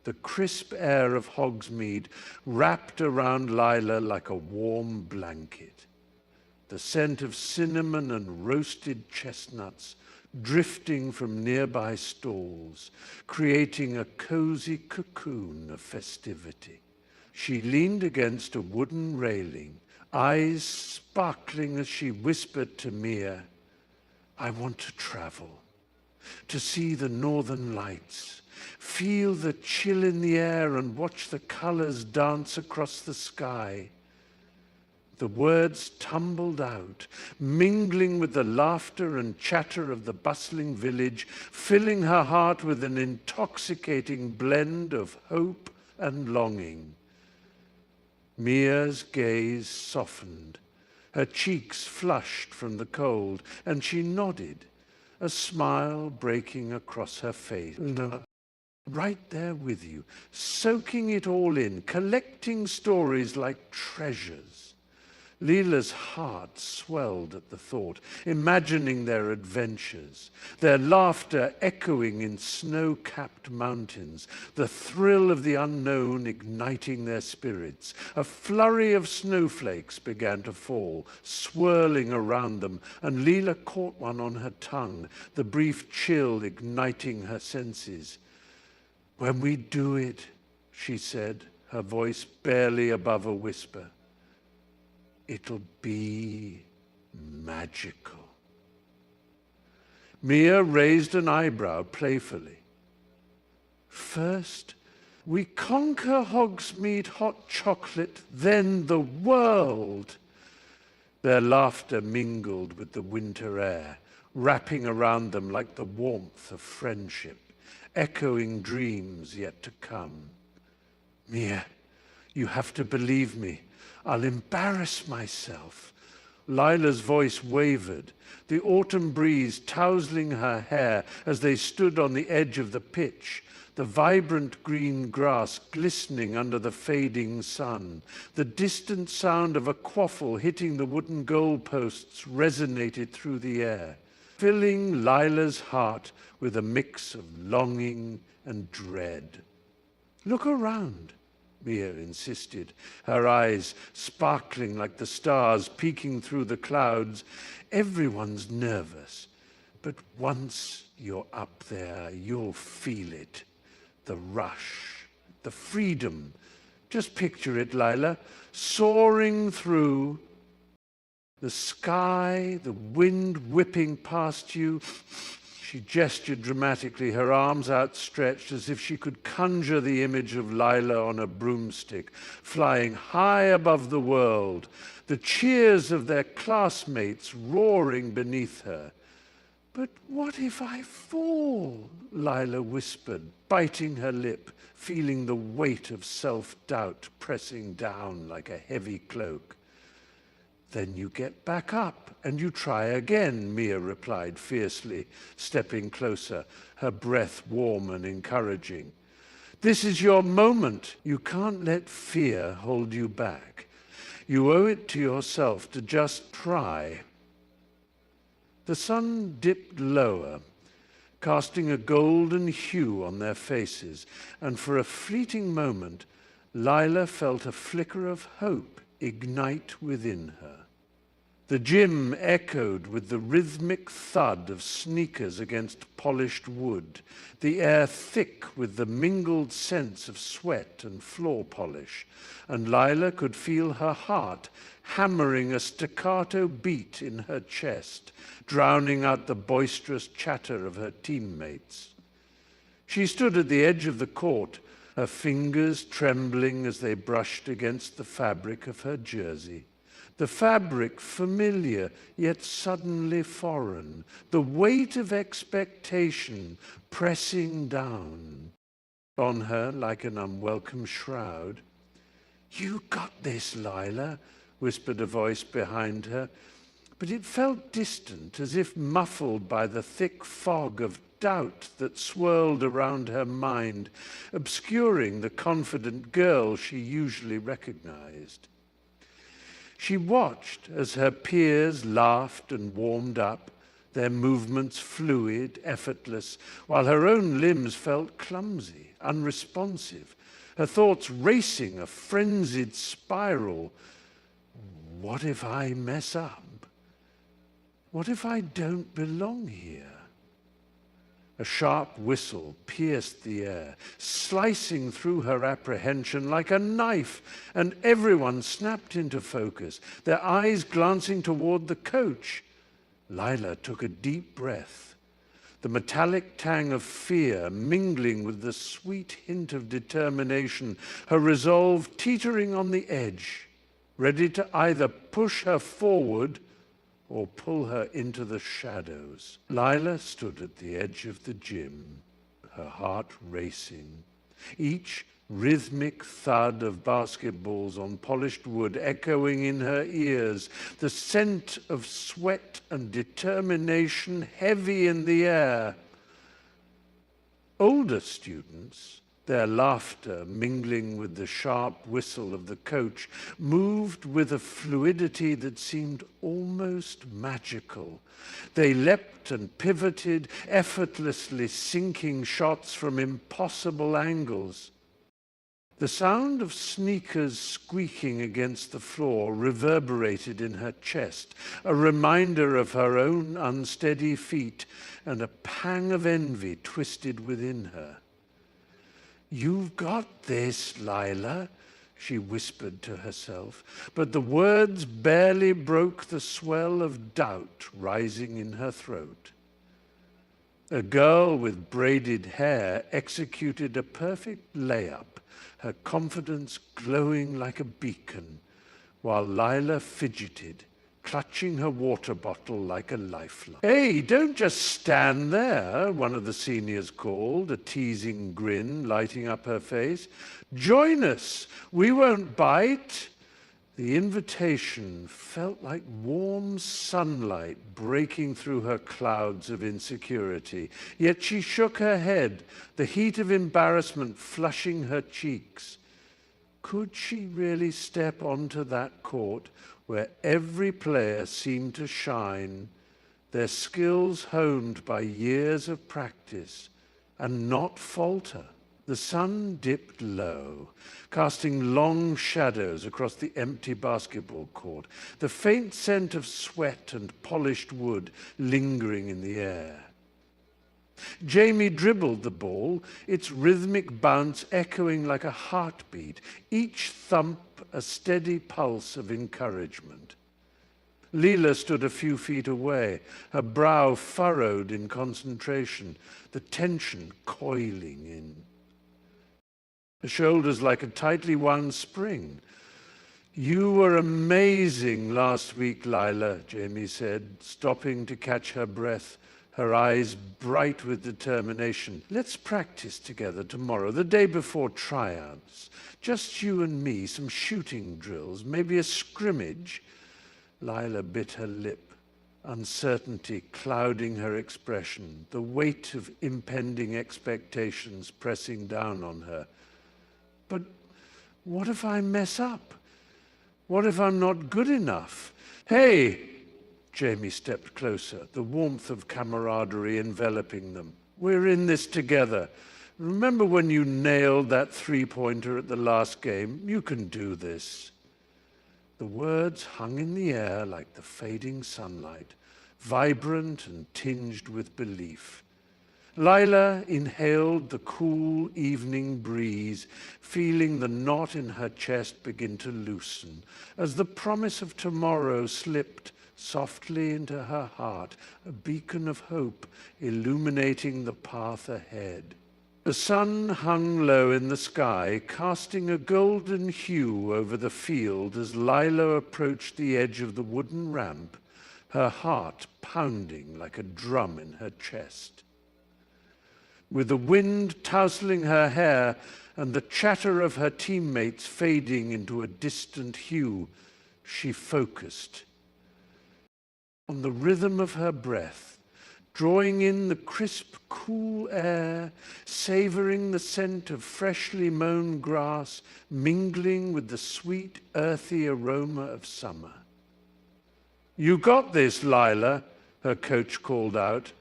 The crisp air of Hogsmeade wrapped around Lila like a warm blanket. The scent of cinnamon and roasted chestnuts drifting from nearby stalls, creating a cozy cocoon of festivity. She leaned against a wooden railing, eyes sparkling as she whispered to Mia, "I want to travel, to see the northern lights, feel the chill in the air and watch the colors dance across the sky." The words tumbled out, mingling with the laughter and chatter of the bustling village, filling her heart with an intoxicating blend of hope and longing. Mia's gaze softened, her cheeks flushed from the cold, and she nodded, a smile breaking across her face. Right there with you, soaking it all in, collecting stories like treasures. Leela's heart swelled at the thought, imagining their adventures, their laughter echoing in snow-capped mountains, the thrill of the unknown igniting their spirits. A flurry of snowflakes began to fall, swirling around them, and Leela caught one on her tongue, the brief chill igniting her senses. "When we do it," she said, her voice barely above a whisper, "it'll be magical." Mia raised an eyebrow playfully. "First, we conquer Hogsmeade hot chocolate, then the world." Their laughter mingled with the winter air, wrapping around them like the warmth of friendship, echoing dreams yet to come. "Mia, you have to believe me. I'll embarrass myself." Lila's voice wavered, the autumn breeze tousling her hair as they stood on the edge of the pitch, the vibrant green grass glistening under the fading sun. The distant sound of a quaffle hitting the wooden goalposts resonated through the air, filling Lila's heart with a mix of longing and dread. "Look around," Mia insisted, her eyes sparkling like the stars peeking through the clouds. "Everyone's nervous, but once you're up there, you'll feel it. The rush, the freedom. Just picture it, Lila, soaring through the sky, the wind whipping past you." She gestured dramatically, her arms outstretched as if she could conjure the image of Lila on a broomstick, flying high above the world, the cheers of their classmates roaring beneath her. "But what if I fall?" Lila whispered, biting her lip, feeling the weight of self-doubt pressing down like a heavy cloak. "Then you get back up and you try again," Mia replied fiercely, stepping closer, her breath warm and encouraging. "This is your moment. You can't let fear hold you back. You owe it to yourself to just try." The sun dipped lower, casting a golden hue on their faces, and for a fleeting moment, Lila felt a flicker of hope ignite within her. The gym echoed with the rhythmic thud of sneakers against polished wood, the air thick with the mingled sense of sweat and floor polish, and Lila could feel her heart hammering a staccato beat in her chest, drowning out the boisterous chatter of her teammates. She stood at the edge of the court, her fingers trembling as they brushed against the fabric of her jersey. The fabric familiar, yet suddenly foreign, the weight of expectation pressing down on her like an unwelcome shroud. "You got this, Lila," whispered a voice behind her, but it felt distant, as if muffled by the thick fog of doubt that swirled around her mind, obscuring the confident girl she usually recognized. She watched as her peers laughed and warmed up, their movements fluid, effortless, while her own limbs felt clumsy, unresponsive, her thoughts racing a frenzied spiral. What if I mess up? What if I don't belong here? A sharp whistle pierced the air, slicing through her apprehension like a knife, and everyone snapped into focus, their eyes glancing toward the coach. Lila took a deep breath, the metallic tang of fear mingling with the sweet hint of determination, her resolve teetering on the edge, ready to either push her forward or pull her into the shadows. Lila stood at the edge of the gym, her heart racing, each rhythmic thud of basketballs on polished wood echoing in her ears, the scent of sweat and determination heavy in the air. Older students, their laughter mingling with the sharp whistle of the coach, moved with a fluidity that seemed almost magical. They leapt and pivoted, effortlessly sinking shots from impossible angles. The sound of sneakers squeaking against the floor reverberated in her chest, a reminder of her own unsteady feet, and a pang of envy twisted within her. "You've got this, Lila," she whispered to herself, but the words barely broke the swell of doubt rising in her throat. A girl with braided hair executed a perfect layup, her confidence glowing like a beacon, while Lila fidgeted, clutching her water bottle like a lifeline. "Hey, don't just stand there," one of the seniors called, a teasing grin lighting up her face. "Join us. We won't bite." The invitation felt like warm sunlight breaking through her clouds of insecurity. Yet she shook her head, the heat of embarrassment flushing her cheeks. Could she really step onto that court where every player seemed to shine, their skills honed by years of practice, and not falter? The sun dipped low, casting long shadows across the empty basketball court, the faint scent of sweat and polished wood lingering in the air. Jamie dribbled the ball, its rhythmic bounce echoing like a heartbeat, each thump a steady pulse of encouragement. Leela stood a few feet away, her brow furrowed in concentration, the tension coiling in. Her shoulders like a tightly wound spring. "You were amazing last week, Lila," Jamie said, stopping to catch her breath, her eyes bright with determination. "Let's practice together tomorrow, the day before tryouts. Just you and me, some shooting drills, maybe a scrimmage." Lila bit her lip, uncertainty clouding her expression, the weight of impending expectations pressing down on her. "But what if I mess up? What if I'm not good enough?" "Hey!" Jamie stepped closer, the warmth of camaraderie enveloping them. "We're in this together. Remember when you nailed that three-pointer at the last game? You can do this." The words hung in the air like the fading sunlight, vibrant and tinged with belief. Lila inhaled the cool evening breeze, feeling the knot in her chest begin to loosen, as the promise of tomorrow slipped softly into her heart, a beacon of hope illuminating the path ahead. The sun hung low in the sky, casting a golden hue over the field as Lila approached the edge of the wooden ramp, her heart pounding like a drum in her chest. With the wind tousling her hair and the chatter of her teammates fading into a distant hue, she focused on the rhythm of her breath, drawing in the crisp, cool air, savoring the scent of freshly mown grass, mingling with the sweet, earthy aroma of summer. "You got this, Lila," her coach called out,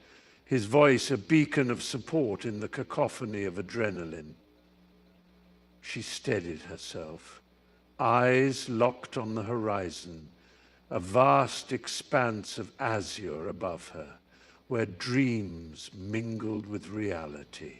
his voice a beacon of support in the cacophony of adrenaline. She steadied herself, eyes locked on the horizon, a vast expanse of azure above her, where dreams mingled with reality.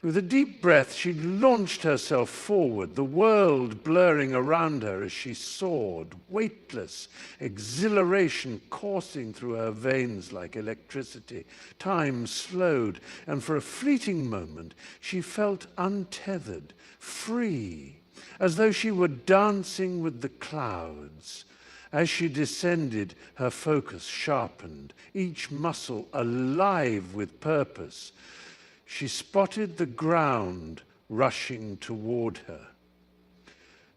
With a deep breath, she launched herself forward, the world blurring around her as she soared, weightless, exhilaration coursing through her veins like electricity. Time slowed, and for a fleeting moment, she felt untethered, free, as though she were dancing with the clouds. As she descended, her focus sharpened, each muscle alive with purpose. She spotted the ground rushing toward her.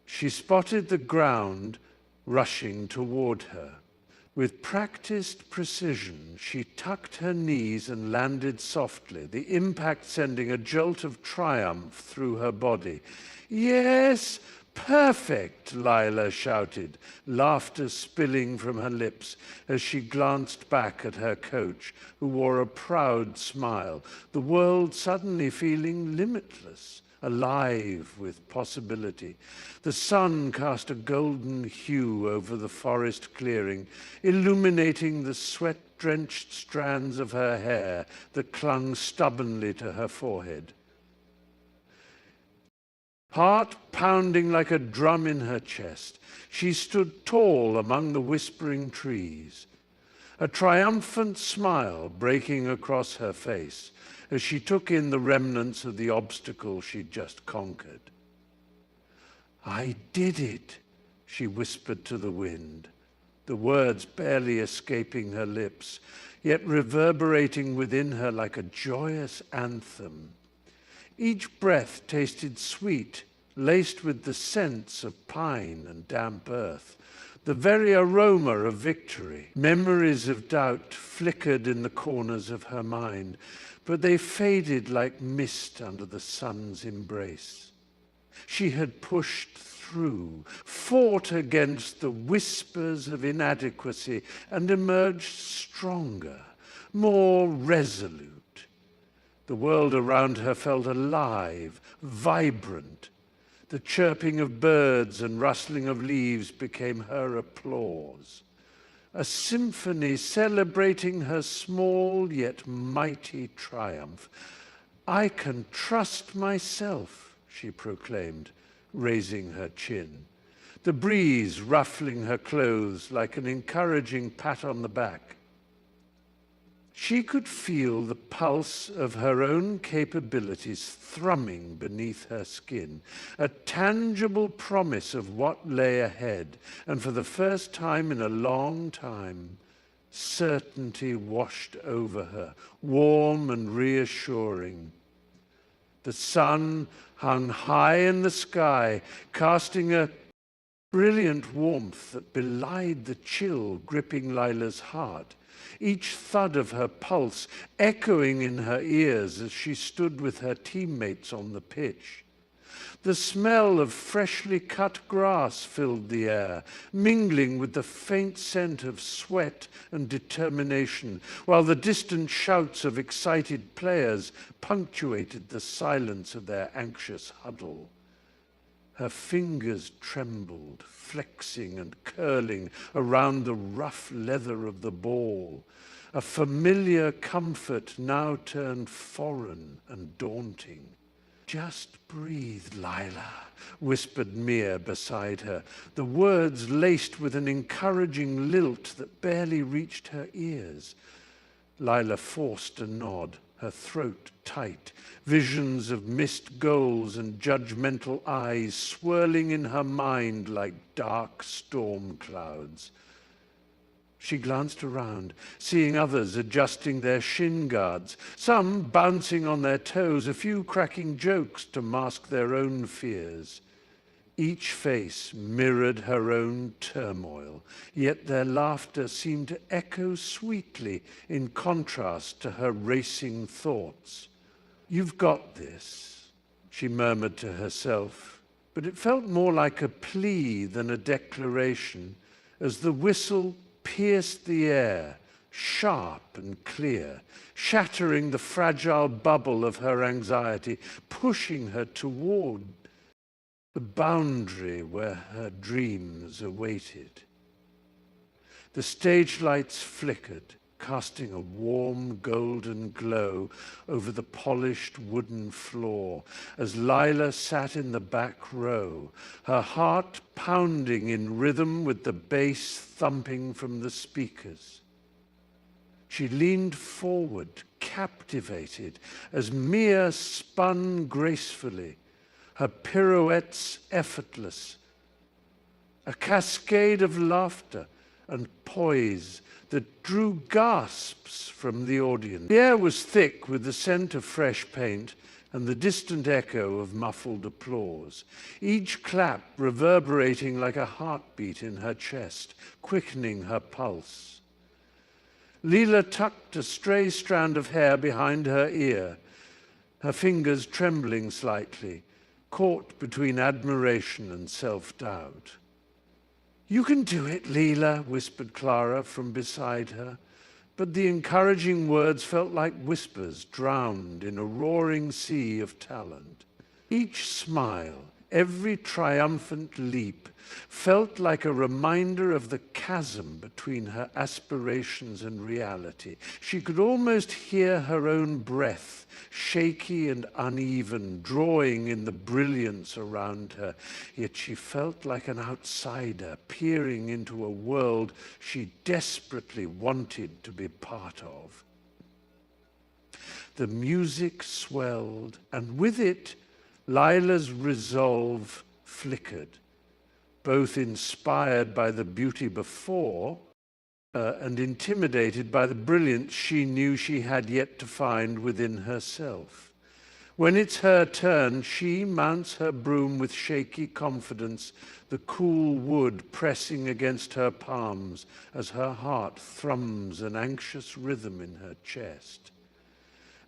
She spotted the ground rushing toward her. With practiced precision, she tucked her knees and landed softly, the impact sending a jolt of triumph through her body. "Yes, perfect!" Lila shouted, laughter spilling from her lips as she glanced back at her coach, who wore a proud smile, the world suddenly feeling limitless, alive with possibility. The sun cast a golden hue over the forest clearing, illuminating the sweat-drenched strands of her hair that clung stubbornly to her forehead. Heart pounding like a drum in her chest, she stood tall among the whispering trees, a triumphant smile breaking across her face as she took in the remnants of the obstacle she'd just conquered. "I did it," she whispered to the wind, the words barely escaping her lips, yet reverberating within her like a joyous anthem. Each breath tasted sweet, laced with the scents of pine and damp earth, the very aroma of victory. Memories of doubt flickered in the corners of her mind, but they faded like mist under the sun's embrace. She had pushed through, fought against the whispers of inadequacy, and emerged stronger, more resolute. The world around her felt alive, vibrant. The chirping of birds and rustling of leaves became her applause. A symphony celebrating her small yet mighty triumph. "I can trust myself," she proclaimed, raising her chin, the breeze ruffling her clothes like an encouraging pat on the back. She could feel the pulse of her own capabilities thrumming beneath her skin, a tangible promise of what lay ahead, and for the first time in a long time, certainty washed over her, warm and reassuring. The sun hung high in the sky, casting a brilliant warmth that belied the chill gripping Lila's heart, each thud of her pulse echoing in her ears as she stood with her teammates on the pitch. The smell of freshly cut grass filled the air, mingling with the faint scent of sweat and determination, while the distant shouts of excited players punctuated the silence of their anxious huddle. Her fingers trembled, flexing and curling around the rough leather of the ball, a familiar comfort now turned foreign and daunting. "Just breathe, Lila," whispered Mia beside her, the words laced with an encouraging lilt that barely reached her ears. Lila forced a nod, her throat tight, visions of missed goals and judgmental eyes swirling in her mind like dark storm clouds. She glanced around, seeing others adjusting their shin guards, some bouncing on their toes, a few cracking jokes to mask their own fears. Each face mirrored her own turmoil, yet their laughter seemed to echo sweetly in contrast to her racing thoughts. "You've got this," she murmured to herself, but it felt more like a plea than a declaration as the whistle pierced the air, sharp and clear, shattering the fragile bubble of her anxiety, pushing her toward the boundary where her dreams awaited. The stage lights flickered, casting a warm golden glow over the polished wooden floor as Lila sat in the back row, her heart pounding in rhythm with the bass thumping from the speakers. She leaned forward, captivated, as Mia spun gracefully, her pirouettes effortless, a cascade of laughter and poise that drew gasps from the audience. The air was thick with the scent of fresh paint, and the distant echo of muffled applause, each clap reverberating like a heartbeat in her chest, quickening her pulse. Leela tucked a stray strand of hair behind her ear, her fingers trembling slightly, caught between admiration and self-doubt. "You can do it, Leela," whispered Clara from beside her, but the encouraging words felt like whispers drowned in a roaring sea of talent. Each smile, every triumphant leap, felt like a reminder of the chasm between her aspirations and reality. She could almost hear her own breath, shaky and uneven, drawing in the brilliance around her, yet she felt like an outsider peering into a world she desperately wanted to be part of. The music swelled, and with it, Lila's resolve flickered, both inspired by the beauty before and intimidated by the brilliance she knew she had yet to find within herself. When it's her turn, she mounts her broom with shaky confidence, the cool wood pressing against her palms as her heart thrums an anxious rhythm in her chest.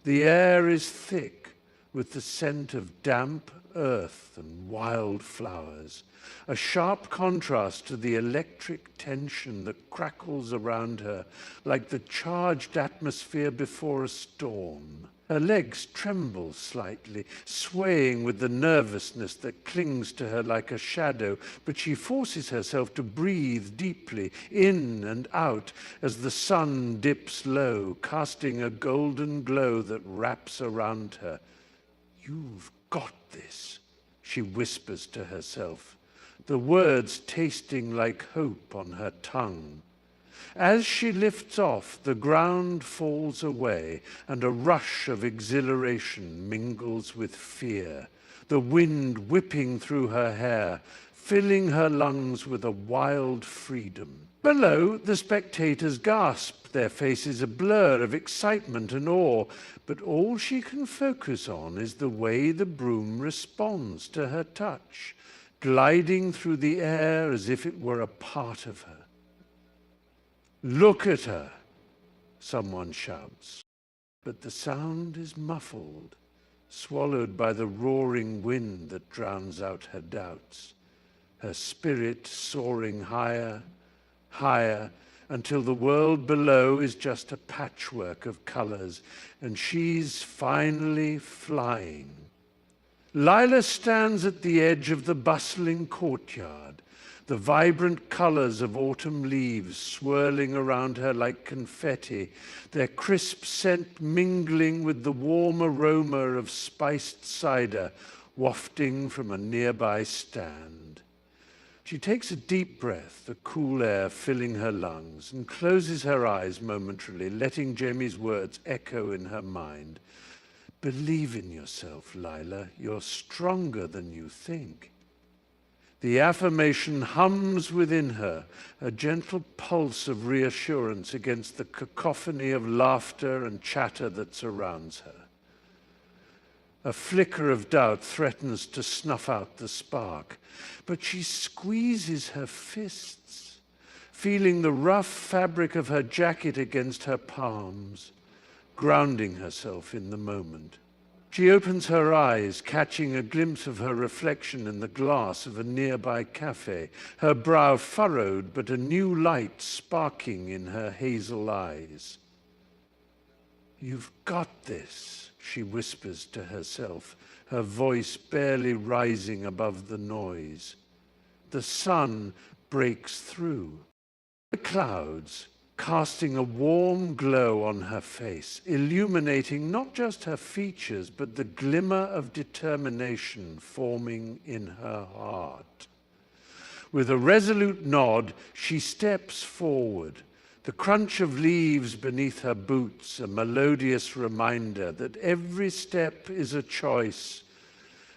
The air is thick with the scent of damp earth and wild flowers, a sharp contrast to the electric tension that crackles around her like the charged atmosphere before a storm. Her legs tremble slightly, swaying with the nervousness that clings to her like a shadow, but she forces herself to breathe deeply, in and out, as the sun dips low, casting a golden glow that wraps around her. "You've got this," she whispers to herself, the words tasting like hope on her tongue. As she lifts off, the ground falls away, and a rush of exhilaration mingles with fear, the wind whipping through her hair, filling her lungs with a wild freedom. Below, the spectators gasp, their faces a blur of excitement and awe, but all she can focus on is the way the broom responds to her touch, gliding through the air as if it were a part of her. "Look at her," someone shouts, but the sound is muffled, swallowed by the roaring wind that drowns out her doubts, her spirit soaring higher, higher, until the world below is just a patchwork of colors, and she's finally flying. Lila stands at the edge of the bustling courtyard, the vibrant colors of autumn leaves swirling around her like confetti, their crisp scent mingling with the warm aroma of spiced cider wafting from a nearby stand. She takes a deep breath, the cool air filling her lungs, and closes her eyes momentarily, letting Jamie's words echo in her mind. "Believe in yourself, Lila. You're stronger than you think." The affirmation hums within her, a gentle pulse of reassurance against the cacophony of laughter and chatter that surrounds her. A flicker of doubt threatens to snuff out the spark, but she squeezes her fists, feeling the rough fabric of her jacket against her palms, grounding herself in the moment. She opens her eyes, catching a glimpse of her reflection in the glass of a nearby cafe, her brow furrowed but a new light sparking in her hazel eyes. "You've got this," she whispers to herself, her voice barely rising above the noise. The sun breaks through the clouds, casting a warm glow on her face, illuminating not just her features, but the glimmer of determination forming in her heart. With a resolute nod, she steps forward, the crunch of leaves beneath her boots a melodious reminder that every step is a choice,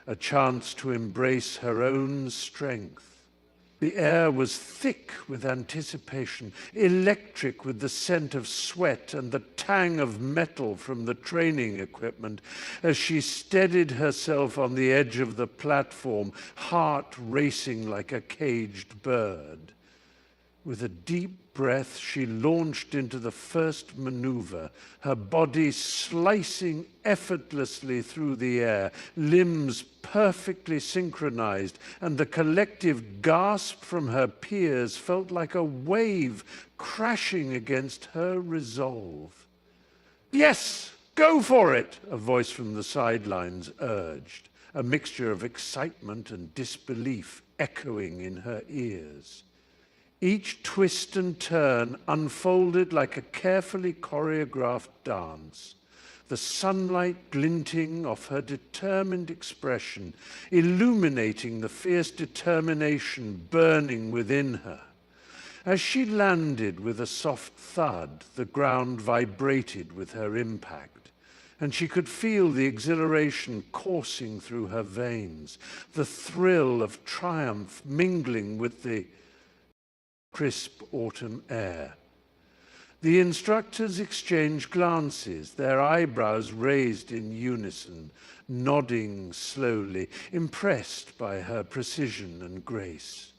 a chance to embrace her own strength. The air was thick with anticipation, electric with the scent of sweat and the tang of metal from the training equipment as she steadied herself on the edge of the platform, heart racing like a caged bird. With a deep breath, she launched into the first maneuver, her body slicing effortlessly through the air, limbs perfectly synchronized, and the collective gasp from her peers felt like a wave crashing against her resolve. "Yes, go for it!" a voice from the sidelines urged, a mixture of excitement and disbelief echoing in her ears. Each twist and turn unfolded like a carefully choreographed dance, the sunlight glinting off her determined expression, illuminating the fierce determination burning within her. As she landed with a soft thud, the ground vibrated with her impact, and she could feel the exhilaration coursing through her veins, the thrill of triumph mingling with the crisp autumn air. The instructors exchanged glances, their eyebrows raised in unison, nodding slowly, impressed by her precision and grace.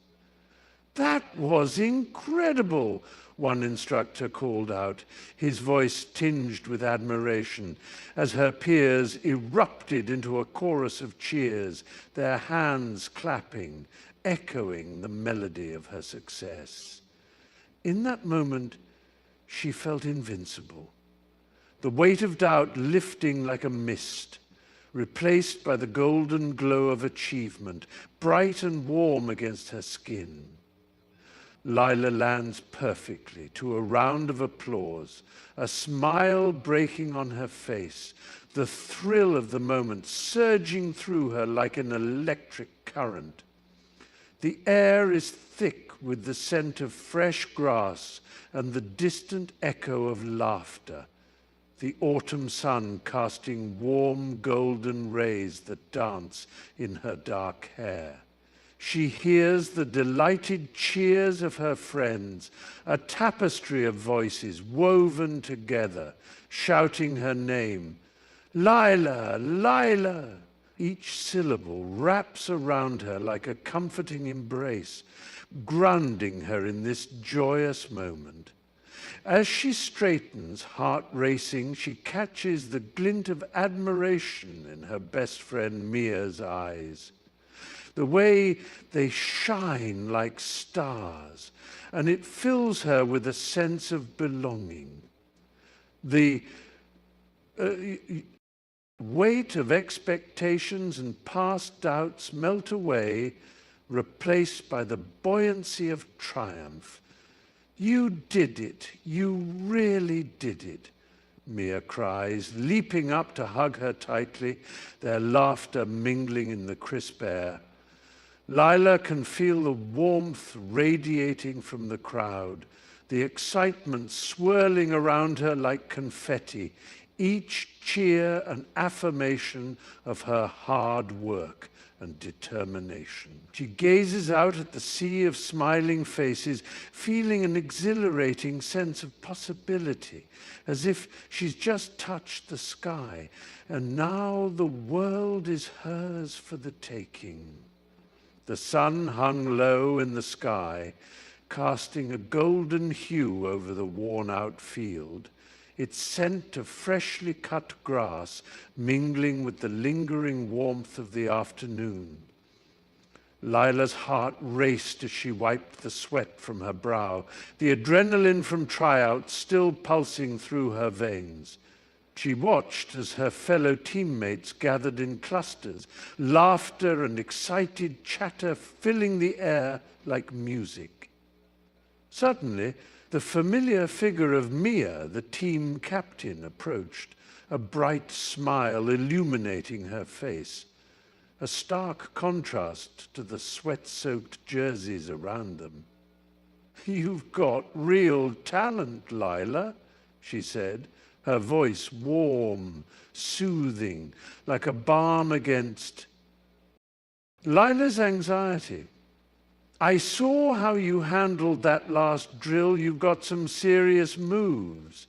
"That was incredible," one instructor called out, his voice tinged with admiration, as her peers erupted into a chorus of cheers, their hands clapping, echoing the melody of her success. In that moment, she felt invincible, the weight of doubt lifting like a mist, replaced by the golden glow of achievement, bright and warm against her skin. Lila lands perfectly to a round of applause, a smile breaking on her face, the thrill of the moment surging through her like an electric current. The air is thick with the scent of fresh grass and the distant echo of laughter, the autumn sun casting warm golden rays that dance in her dark hair. She hears the delighted cheers of her friends, a tapestry of voices woven together, shouting her name, "Lila, Lila!" Each syllable wraps around her like a comforting embrace, grounding her in this joyous moment. As she straightens, heart racing, she catches the glint of admiration in her best friend Mia's eyes. The way they shine like stars, and it fills her with a sense of belonging. The weight of expectations and past doubts melt away, replaced by the buoyancy of triumph. "You did it. You really did it," Mia cries, leaping up to hug her tightly, their laughter mingling in the crisp air. Lila can feel the warmth radiating from the crowd, the excitement swirling around her like confetti, each cheer an affirmation of her hard work and determination. She gazes out at the sea of smiling faces, feeling an exhilarating sense of possibility, as if she's just touched the sky, and now the world is hers for the taking. The sun hung low in the sky, casting a golden hue over the worn-out field, its scent of freshly cut grass mingling with the lingering warmth of the afternoon. Lila's heart raced as she wiped the sweat from her brow, the adrenaline from tryouts still pulsing through her veins. She watched as her fellow teammates gathered in clusters, laughter and excited chatter filling the air like music. Suddenly, the familiar figure of Mia, the team captain, approached, a bright smile illuminating her face, a stark contrast to the sweat-soaked jerseys around them. "You've got real talent, Lila," she said, her voice warm, soothing, like a balm against Lila's anxiety. I saw how you handled that last drill. You've got some serious moves.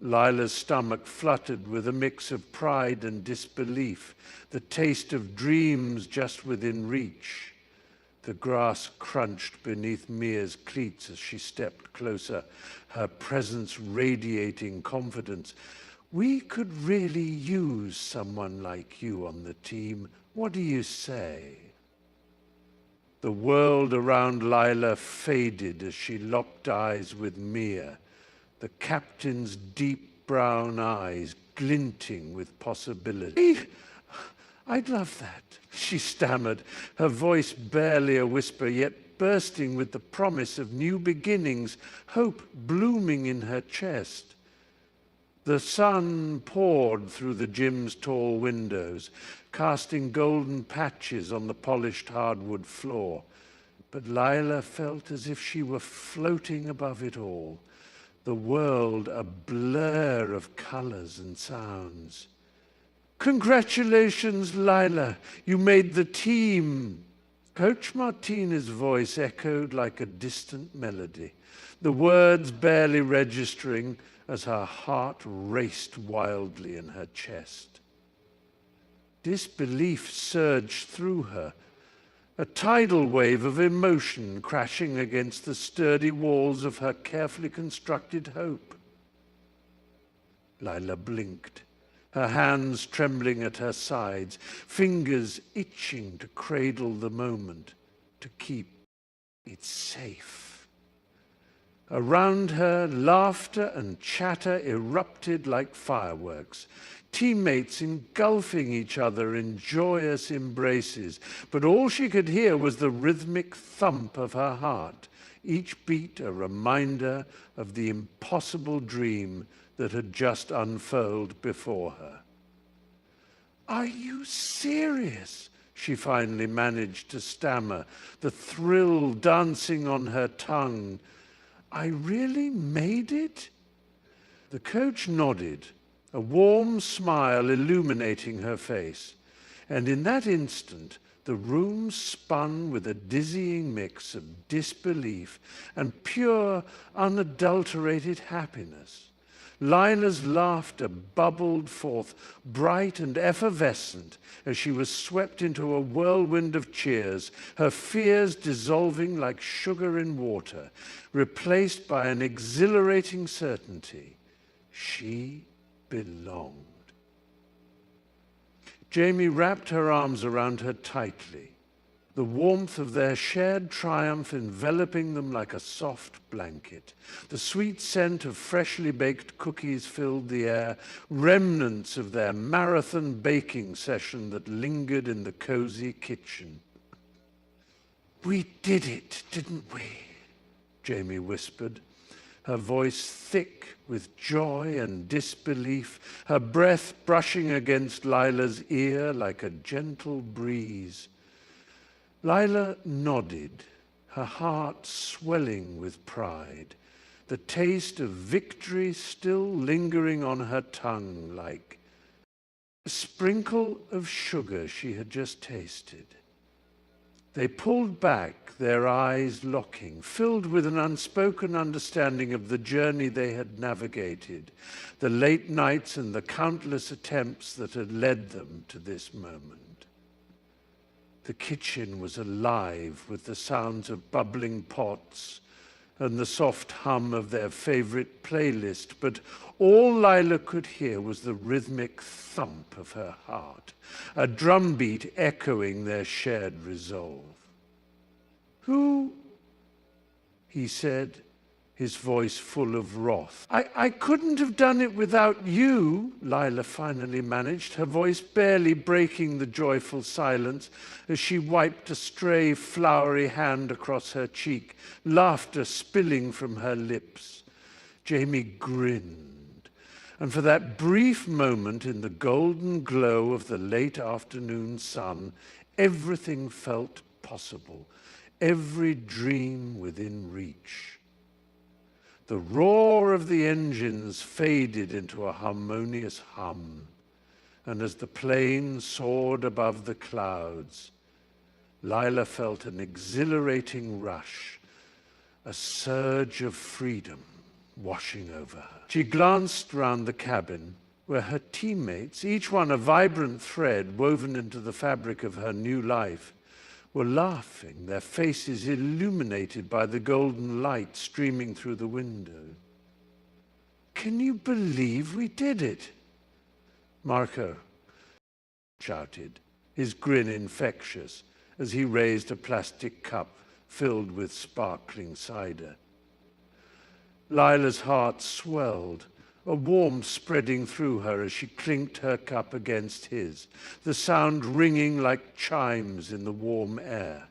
Lila's stomach fluttered with a mix of pride and disbelief, the taste of dreams just within reach. The grass crunched beneath Mia's cleats as she stepped closer, her presence radiating confidence. We could really use someone like you on the team. What do you say? The world around Lila faded as she locked eyes with Mia, the captain's deep brown eyes glinting with possibility. I'd love that, she stammered, her voice barely a whisper, yet bursting with the promise of new beginnings, hope blooming in her chest. The sun poured through the gym's tall windows, casting golden patches on the polished hardwood floor. But Lila felt as if she were floating above it all, the world a blur of colors and sounds. Congratulations, Lila, you made the team. Coach Martinez's voice echoed like a distant melody, the words barely registering as her heart raced wildly in her chest. Disbelief surged through her, a tidal wave of emotion crashing against the sturdy walls of her carefully constructed hope. Lila blinked, her hands trembling at her sides, fingers itching to cradle the moment, to keep it safe. Around her, laughter and chatter erupted like fireworks, teammates engulfing each other in joyous embraces, but all she could hear was the rhythmic thump of her heart, each beat a reminder of the impossible dream that had just unfurled before her. Are you serious? She finally managed to stammer, the thrill dancing on her tongue. I really made it? The coach nodded, a warm smile illuminating her face, and in that instant the room spun with a dizzying mix of disbelief and pure, unadulterated happiness. Lila's laughter bubbled forth, bright and effervescent, as she was swept into a whirlwind of cheers, her fears dissolving like sugar in water, replaced by an exhilarating certainty. She belonged. Jamie wrapped her arms around her tightly, the warmth of their shared triumph enveloping them like a soft blanket. The sweet scent of freshly baked cookies filled the air, remnants of their marathon baking session that lingered in the cozy kitchen. We did it, didn't we? Jamie whispered, her voice thick with joy and disbelief, her breath brushing against Lila's ear like a gentle breeze. Lila nodded, her heart swelling with pride, the taste of victory still lingering on her tongue like a sprinkle of sugar she had just tasted. They pulled back, their eyes locking, filled with an unspoken understanding of the journey they had navigated, the late nights and the countless attempts that had led them to this moment. The kitchen was alive with the sounds of bubbling pots and the soft hum of their favorite playlist, but all Lila could hear was the rhythmic thump of her heart, a drumbeat echoing their shared resolve. Who? He said, his voice full of wrath. I couldn't have done it without you, Lila finally managed, her voice barely breaking the joyful silence as she wiped a stray flowery hand across her cheek, laughter spilling from her lips. Jamie grinned, and for that brief moment in the golden glow of the late afternoon sun, everything felt possible, every dream within reach. The roar of the engines faded into a harmonious hum, and as the plane soared above the clouds, Lila felt an exhilarating rush, a surge of freedom washing over her. She glanced round the cabin, where her teammates, each one a vibrant thread woven into the fabric of her new life, were laughing, their faces illuminated by the golden light streaming through the window. "Can you believe we did it?" Marco shouted, his grin infectious, as he raised a plastic cup filled with sparkling cider. Lila's heart swelled, a warmth spreading through her as she clinked her cup against his, the sound ringing like chimes in the warm air.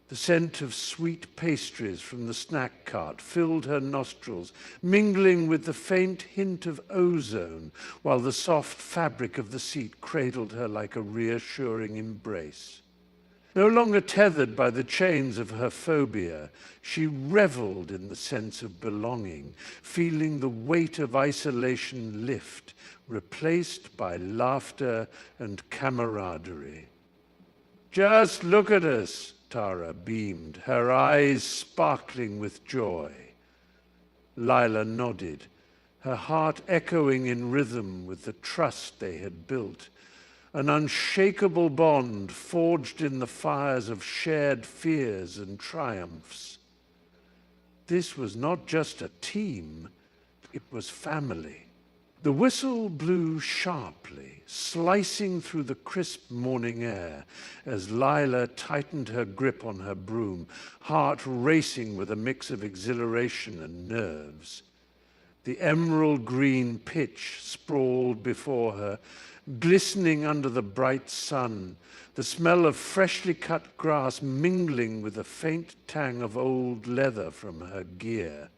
The scent of sweet pastries from the snack cart filled her nostrils, mingling with the faint hint of ozone, while the soft fabric of the seat cradled her like a reassuring embrace. No longer tethered by the chains of her phobia, she reveled in the sense of belonging, feeling the weight of isolation lift, replaced by laughter and camaraderie. "Just look at us," Tara beamed, her eyes sparkling with joy. Lila nodded, her heart echoing in rhythm with the trust they had built, an unshakable bond forged in the fires of shared fears and triumphs. This was not just a team, it was family. The whistle blew sharply, slicing through the crisp morning air as Lila tightened her grip on her broom, heart racing with a mix of exhilaration and nerves. The emerald green pitch sprawled before her, glistening under the bright sun, the smell of freshly cut grass mingling with a faint tang of old leather from her gear.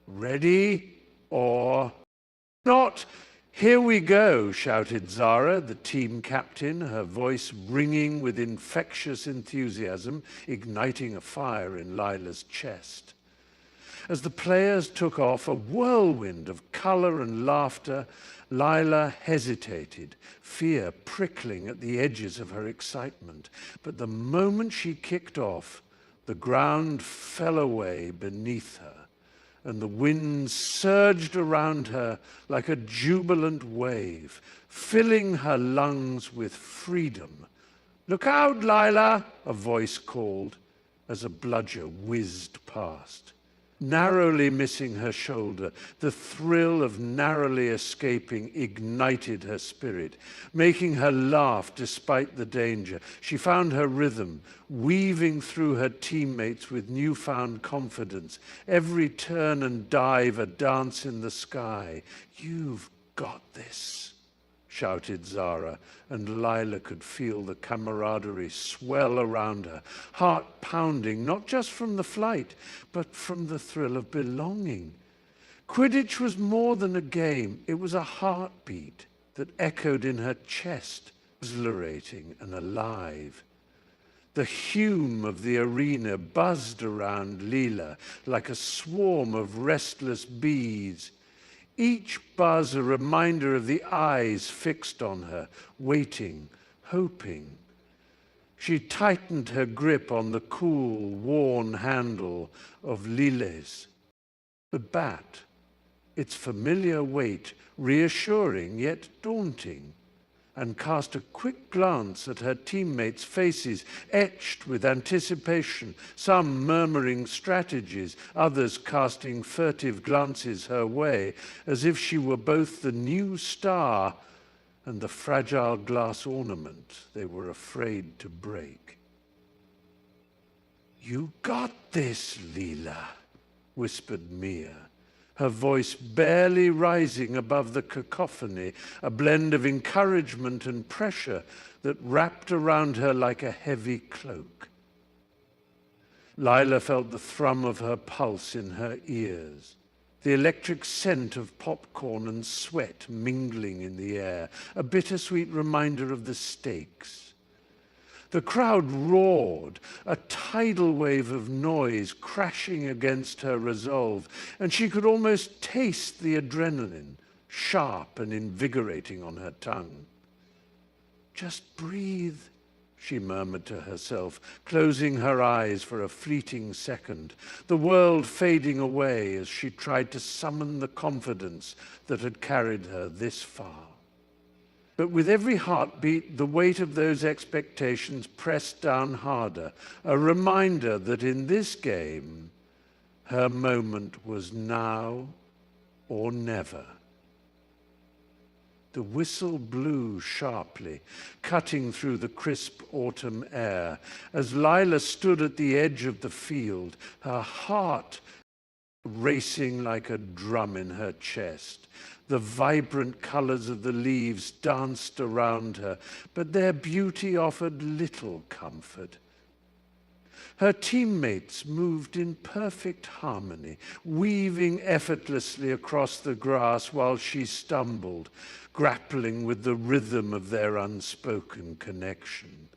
"Ready or not? Here we go," shouted Zara, the team captain, her voice ringing with infectious enthusiasm, igniting a fire in Lila's chest. As the players took off, a whirlwind of color and laughter, Lila hesitated, fear prickling at the edges of her excitement. But the moment she kicked off, the ground fell away beneath her, and the wind surged around her like a jubilant wave, filling her lungs with freedom. "Look out, Lila!" a voice called as a bludger whizzed past. Narrowly missing her shoulder, the thrill of narrowly escaping ignited her spirit, making her laugh despite the danger. She found her rhythm, weaving through her teammates with newfound confidence, every turn and dive a dance in the sky. "You've got this," shouted Zara, and Lila could feel the camaraderie swell around her, heart pounding, not just from the flight, but from the thrill of belonging. Quidditch was more than a game. It was a heartbeat that echoed in her chest, exhilarating and alive. The hume of the arena buzzed around Lila like a swarm of restless bees, each buzz a reminder of the eyes fixed on her, waiting, hoping. She tightened her grip on the cool, worn handle of Lile's. The bat, its familiar weight reassuring yet daunting, and cast a quick glance at her teammates' faces etched with anticipation, some murmuring strategies, others casting furtive glances her way, as if she were both the new star and the fragile glass ornament they were afraid to break. "You got this, Lila," whispered Mia, her voice barely rising above the cacophony, a blend of encouragement and pressure that wrapped around her like a heavy cloak. Lila felt the thrum of her pulse in her ears, the electric scent of popcorn and sweat mingling in the air, a bittersweet reminder of the stakes. The crowd roared, a tidal wave of noise crashing against her resolve, and she could almost taste the adrenaline, sharp and invigorating on her tongue. "Just breathe," she murmured to herself, closing her eyes for a fleeting second, the world fading away as she tried to summon the confidence that had carried her this far. But with every heartbeat, the weight of those expectations pressed down harder, a reminder that in this game, her moment was now or never. The whistle blew sharply, cutting through the crisp autumn air. As Lila stood at the edge of the field, her heart racing like a drum in her chest. The vibrant colors of the leaves danced around her, but their beauty offered little comfort. Her teammates moved in perfect harmony, weaving effortlessly across the grass while she stumbled, grappling with the rhythm of their unspoken connection.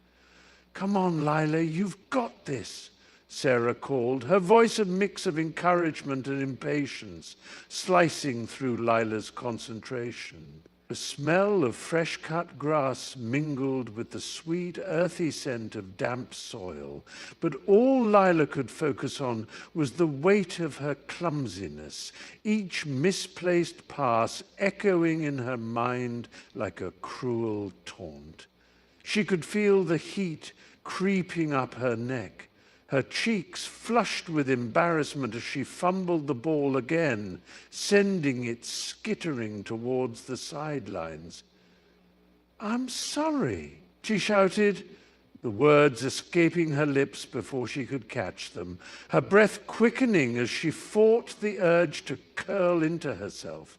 "Come on, Lila, you've got this," Sarah called, her voice a mix of encouragement and impatience, slicing through Lila's concentration. The smell of fresh-cut grass mingled with the sweet, earthy scent of damp soil, but all Lila could focus on was the weight of her clumsiness, each misplaced pass echoing in her mind like a cruel taunt. She could feel the heat creeping up her neck, her cheeks flushed with embarrassment as she fumbled the ball again, sending it skittering towards the sidelines. "I'm sorry," she shouted, the words escaping her lips before she could catch them, her breath quickening as she fought the urge to curl into herself.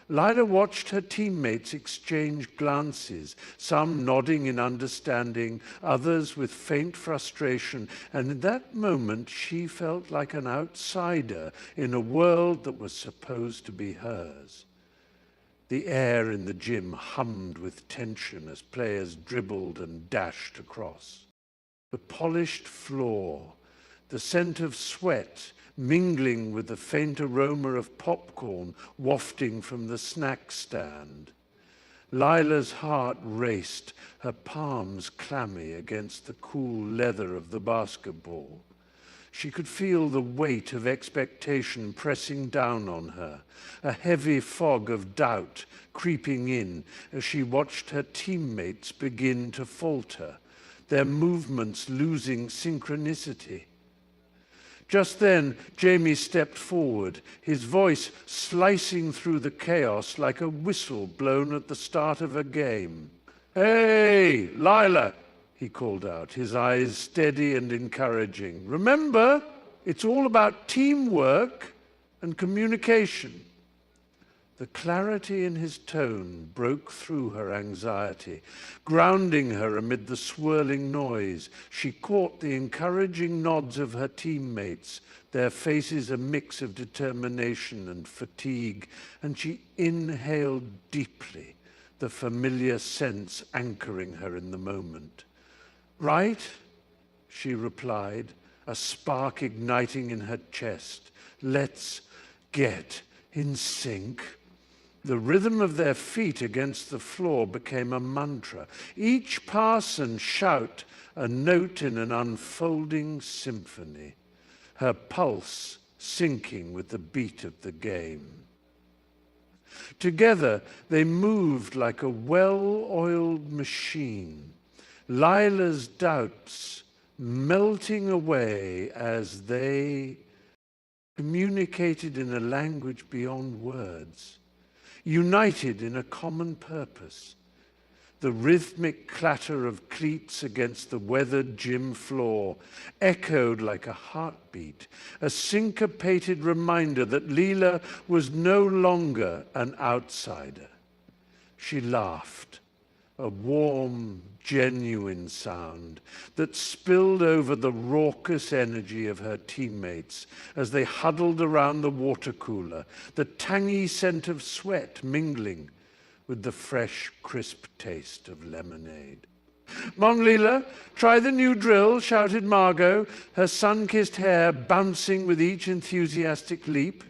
Lila watched her teammates exchange glances, some nodding in understanding, others with faint frustration, and in that moment she felt like an outsider in a world that was supposed to be hers. The air in the gym hummed with tension as players dribbled and dashed across. The polished floor, the scent of sweat, mingling with the faint aroma of popcorn wafting from the snack stand. Lila's heart raced, her palms clammy against the cool leather of the basketball. She could feel the weight of expectation pressing down on her, a heavy fog of doubt creeping in as she watched her teammates begin to falter, their movements losing synchronicity. Just then, Jamie stepped forward, his voice slicing through the chaos like a whistle blown at the start of a game. "Hey, Lila," he called out, his eyes steady and encouraging. "Remember, it's all about teamwork and communication." The clarity in his tone broke through her anxiety, grounding her amid the swirling noise. She caught the encouraging nods of her teammates, their faces a mix of determination and fatigue, and she inhaled deeply, the familiar sense anchoring her in the moment. "Right," she replied, a spark igniting in her chest. "Let's get in sync." The rhythm of their feet against the floor became a mantra, each pass and shout a note in an unfolding symphony, her pulse syncing with the beat of the game. Together, they moved like a well-oiled machine, Lila's doubts melting away as they communicated in a language beyond words, united in a common purpose. The rhythmic clatter of cleats against the weathered gym floor echoed like a heartbeat, a syncopated reminder that Lila was no longer an outsider. She laughed, a warm, genuine sound that spilled over the raucous energy of her teammates as they huddled around the water cooler, the tangy scent of sweat mingling with the fresh, crisp taste of lemonade. "Come on, Lila, try the new drill," shouted Margot, her sun-kissed hair bouncing with each enthusiastic leap.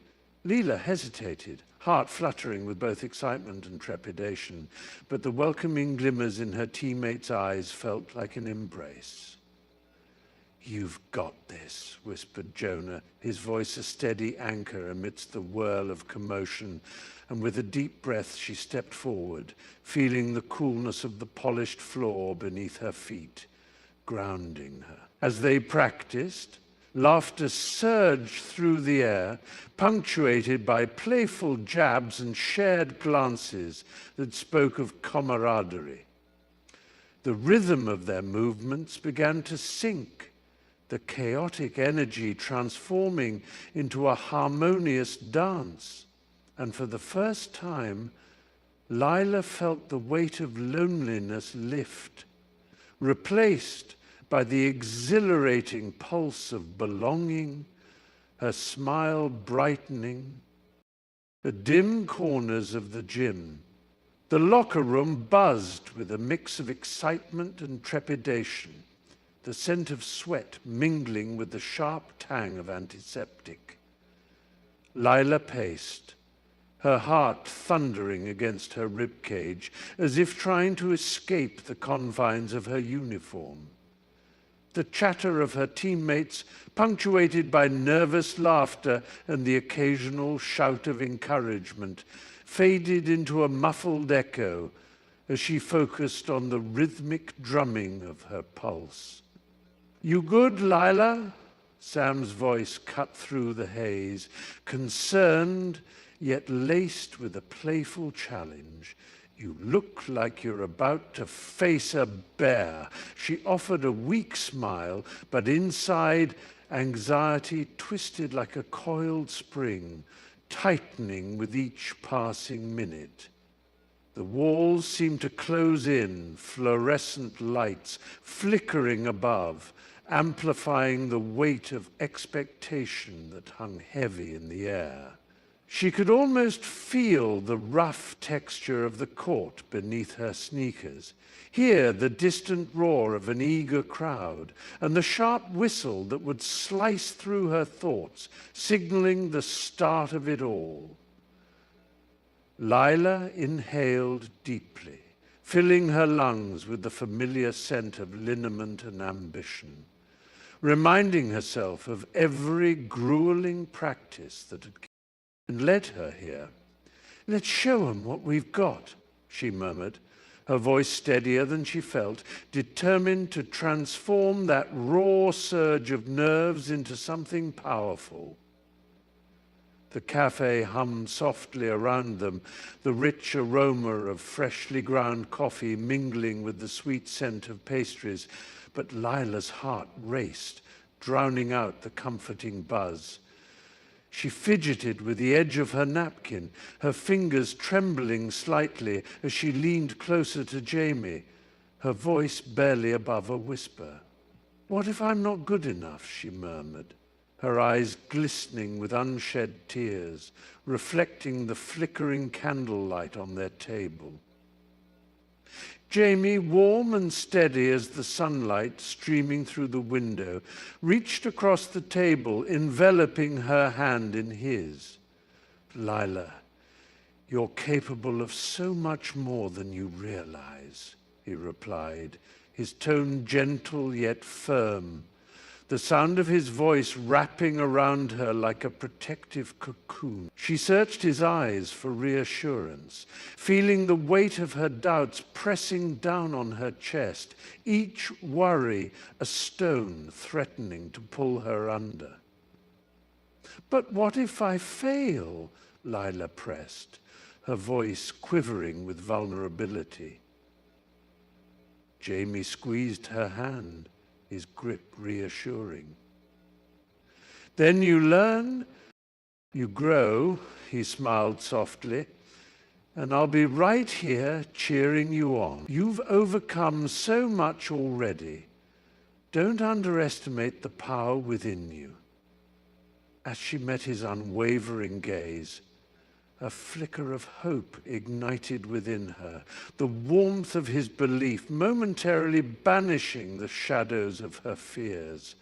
Lila hesitated, heart fluttering with both excitement and trepidation, but the welcoming glimmers in her teammates' eyes felt like an embrace. "You've got this," whispered Jonah, his voice a steady anchor amidst the whirl of commotion, and with a deep breath she stepped forward, feeling the coolness of the polished floor beneath her feet, grounding her. As they practiced, laughter surged through the air, punctuated by playful jabs and shared glances that spoke of camaraderie. The rhythm of their movements began to sync, the chaotic energy transforming into a harmonious dance. And for the first time, Lila felt the weight of loneliness lift, replaced by the exhilarating pulse of belonging, her smile brightening. The dim corners of the gym, the locker room buzzed with a mix of excitement and trepidation, the scent of sweat mingling with the sharp tang of antiseptic. Lila paced, her heart thundering against her ribcage, as if trying to escape the confines of her uniform. The chatter of her teammates, punctuated by nervous laughter and the occasional shout of encouragement, faded into a muffled echo as she focused on the rhythmic drumming of her pulse. "You good, Lila?" Sam's voice cut through the haze, concerned yet laced with a playful challenge. "You look like you're about to face a bear." She offered a weak smile, but inside, anxiety twisted like a coiled spring, tightening with each passing minute. The walls seemed to close in, fluorescent lights flickering above, amplifying the weight of expectation that hung heavy in the air. She could almost feel the rough texture of the court beneath her sneakers, hear the distant roar of an eager crowd, and the sharp whistle that would slice through her thoughts, signaling the start of it all. Lila inhaled deeply, filling her lungs with the familiar scent of liniment and ambition, reminding herself of every grueling practice that had and led her here. "Let's show 'em what we've got," she murmured, her voice steadier than she felt, determined to transform that raw surge of nerves into something powerful. The cafe hummed softly around them, the rich aroma of freshly ground coffee mingling with the sweet scent of pastries, but Lila's heart raced, drowning out the comforting buzz. She fidgeted with the edge of her napkin, her fingers trembling slightly as she leaned closer to Jamie, her voice barely above a whisper. "What if I'm not good enough?" she murmured, her eyes glistening with unshed tears, reflecting the flickering candlelight on their table. Jamie, warm and steady as the sunlight streaming through the window, reached across the table, enveloping her hand in his. "Lila, you're capable of so much more than you realize," he replied, his tone gentle yet firm, the sound of his voice wrapping around her like a protective cocoon. She searched his eyes for reassurance, feeling the weight of her doubts pressing down on her chest, each worry a stone threatening to pull her under. "But what if I fail?" Lila pressed, her voice quivering with vulnerability. Jamie squeezed her hand, his grip reassuring. "Then you learn, you grow," he smiled softly, "and I'll be right here cheering you on. You've overcome so much already. Don't underestimate the power within you." As she met his unwavering gaze, a flicker of hope ignited within her, the warmth of his belief momentarily banishing the shadows of her fears.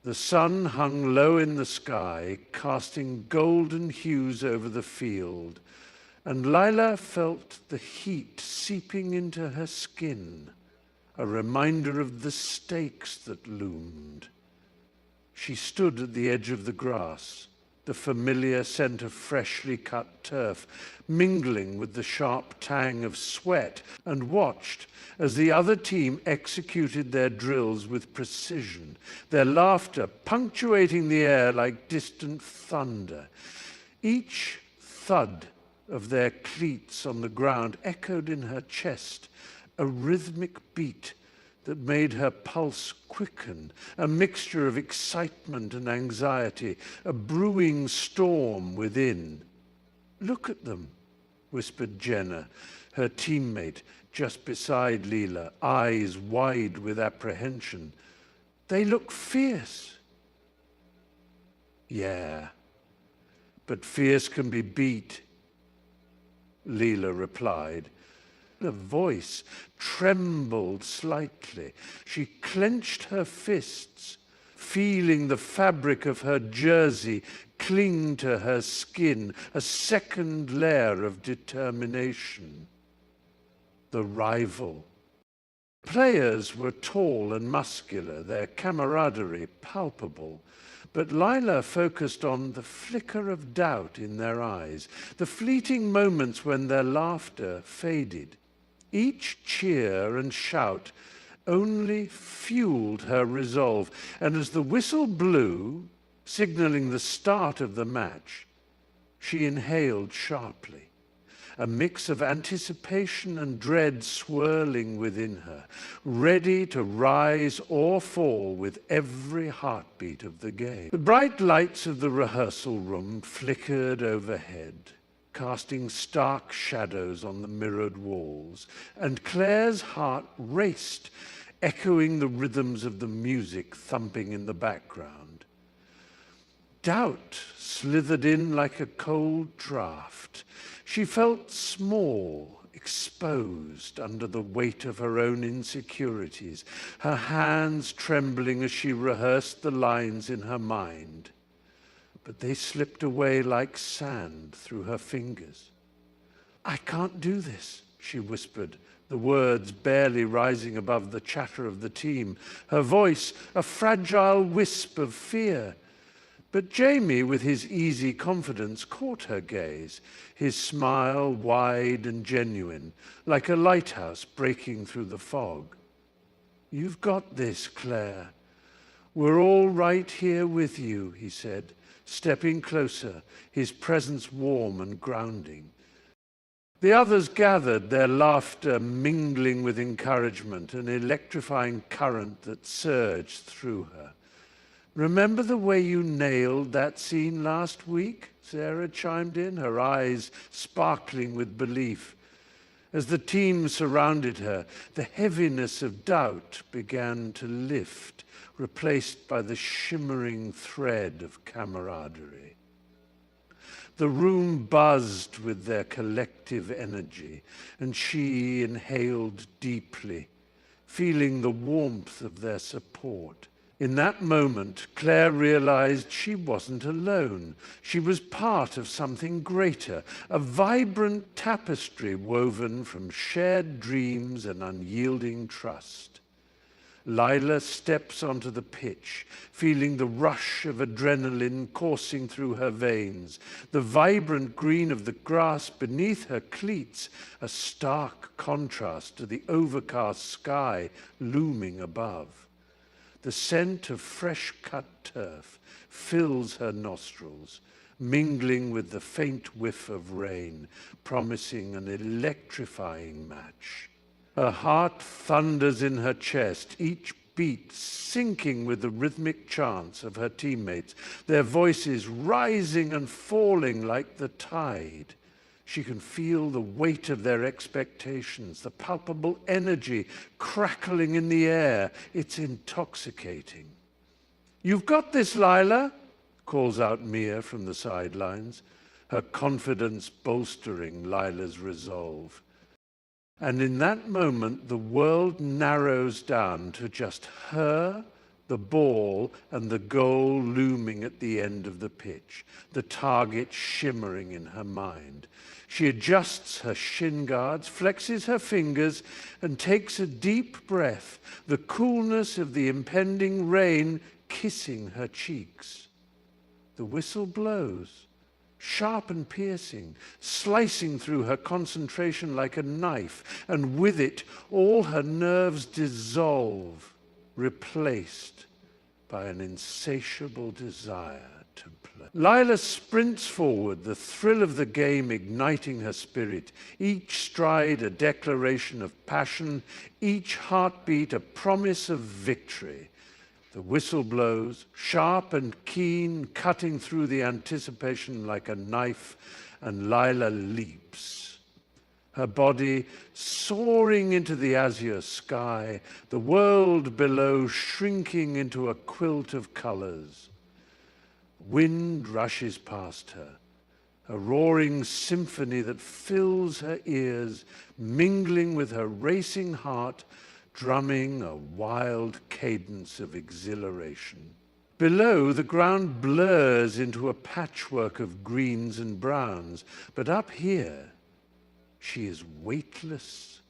The sun hung low in the sky, casting golden hues over the field, and Lila felt the heat seeping into her skin, a reminder of the stakes that loomed. She stood at the edge of the grass, the familiar scent of freshly cut turf mingling with the sharp tang of sweat, and watched as the other team executed their drills with precision, their laughter punctuating the air like distant thunder. Each thud of their cleats on the ground echoed in her chest, a rhythmic beat that made her pulse quicken, a mixture of excitement and anxiety, a brewing storm within. "Look at them," whispered Jenna, her teammate, just beside Leela, eyes wide with apprehension. "They look fierce." "Yeah, but fierce can be beat," Leela replied. Her voice trembled slightly. She clenched her fists, feeling the fabric of her jersey cling to her skin, a second layer of determination. The rival. Players were tall and muscular, their camaraderie palpable. But Lila focused on the flicker of doubt in their eyes, the fleeting moments when their laughter faded. Each cheer and shout only fueled her resolve, and as the whistle blew, signaling the start of the match, she inhaled sharply, a mix of anticipation and dread swirling within her, ready to rise or fall with every heartbeat of the game. The bright lights of the rehearsal room flickered overhead, casting stark shadows on the mirrored walls, and Claire's heart raced, echoing the rhythms of the music thumping in the background. Doubt slithered in like a cold draft. She felt small, exposed under the weight of her own insecurities, her hands trembling as she rehearsed the lines in her mind. But they slipped away like sand through her fingers. "I can't do this," she whispered, the words barely rising above the chatter of the team, her voice a fragile wisp of fear. But Jamie, with his easy confidence, caught her gaze, his smile wide and genuine, like a lighthouse breaking through the fog. "You've got this, Claire. We're all right here with you," he said, stepping closer, his presence warm and grounding. The others gathered, their laughter mingling with encouragement, an electrifying current that surged through her. "Remember the way you nailed that scene last week?" Sarah chimed in, her eyes sparkling with belief. As the team surrounded her, the heaviness of doubt began to lift, replaced by the shimmering thread of camaraderie. The room buzzed with their collective energy, and she inhaled deeply, feeling the warmth of their support. In that moment, Claire realized she wasn't alone. She was part of something greater, a vibrant tapestry woven from shared dreams and unyielding trust. Lila steps onto the pitch, feeling the rush of adrenaline coursing through her veins, the vibrant green of the grass beneath her cleats, a stark contrast to the overcast sky looming above. The scent of fresh-cut turf fills her nostrils, mingling with the faint whiff of rain, promising an electrifying match. Her heart thunders in her chest, each beat syncing with the rhythmic chants of her teammates, their voices rising and falling like the tide. She can feel the weight of their expectations, the palpable energy crackling in the air. It's intoxicating. "You've got this, Lila," calls out Mia from the sidelines, her confidence bolstering Lila's resolve. And in that moment, the world narrows down to just her, the ball and the goal looming at the end of the pitch, the target shimmering in her mind. She adjusts her shin guards, flexes her fingers, and takes a deep breath, the coolness of the impending rain kissing her cheeks. The whistle blows, sharp and piercing, slicing through her concentration like a knife, and with it all her nerves dissolve, replaced by an insatiable desire to play. Lila sprints forward, the thrill of the game igniting her spirit, each stride a declaration of passion, each heartbeat a promise of victory. The whistle blows, sharp and keen, cutting through the anticipation like a knife, and Lila leaps. Her body soaring into the azure sky, the world below shrinking into a quilt of colors. Wind rushes past her, a roaring symphony that fills her ears, mingling with her racing heart, drumming a wild cadence of exhilaration. Below, the ground blurs into a patchwork of greens and browns, but up here, she is weightless,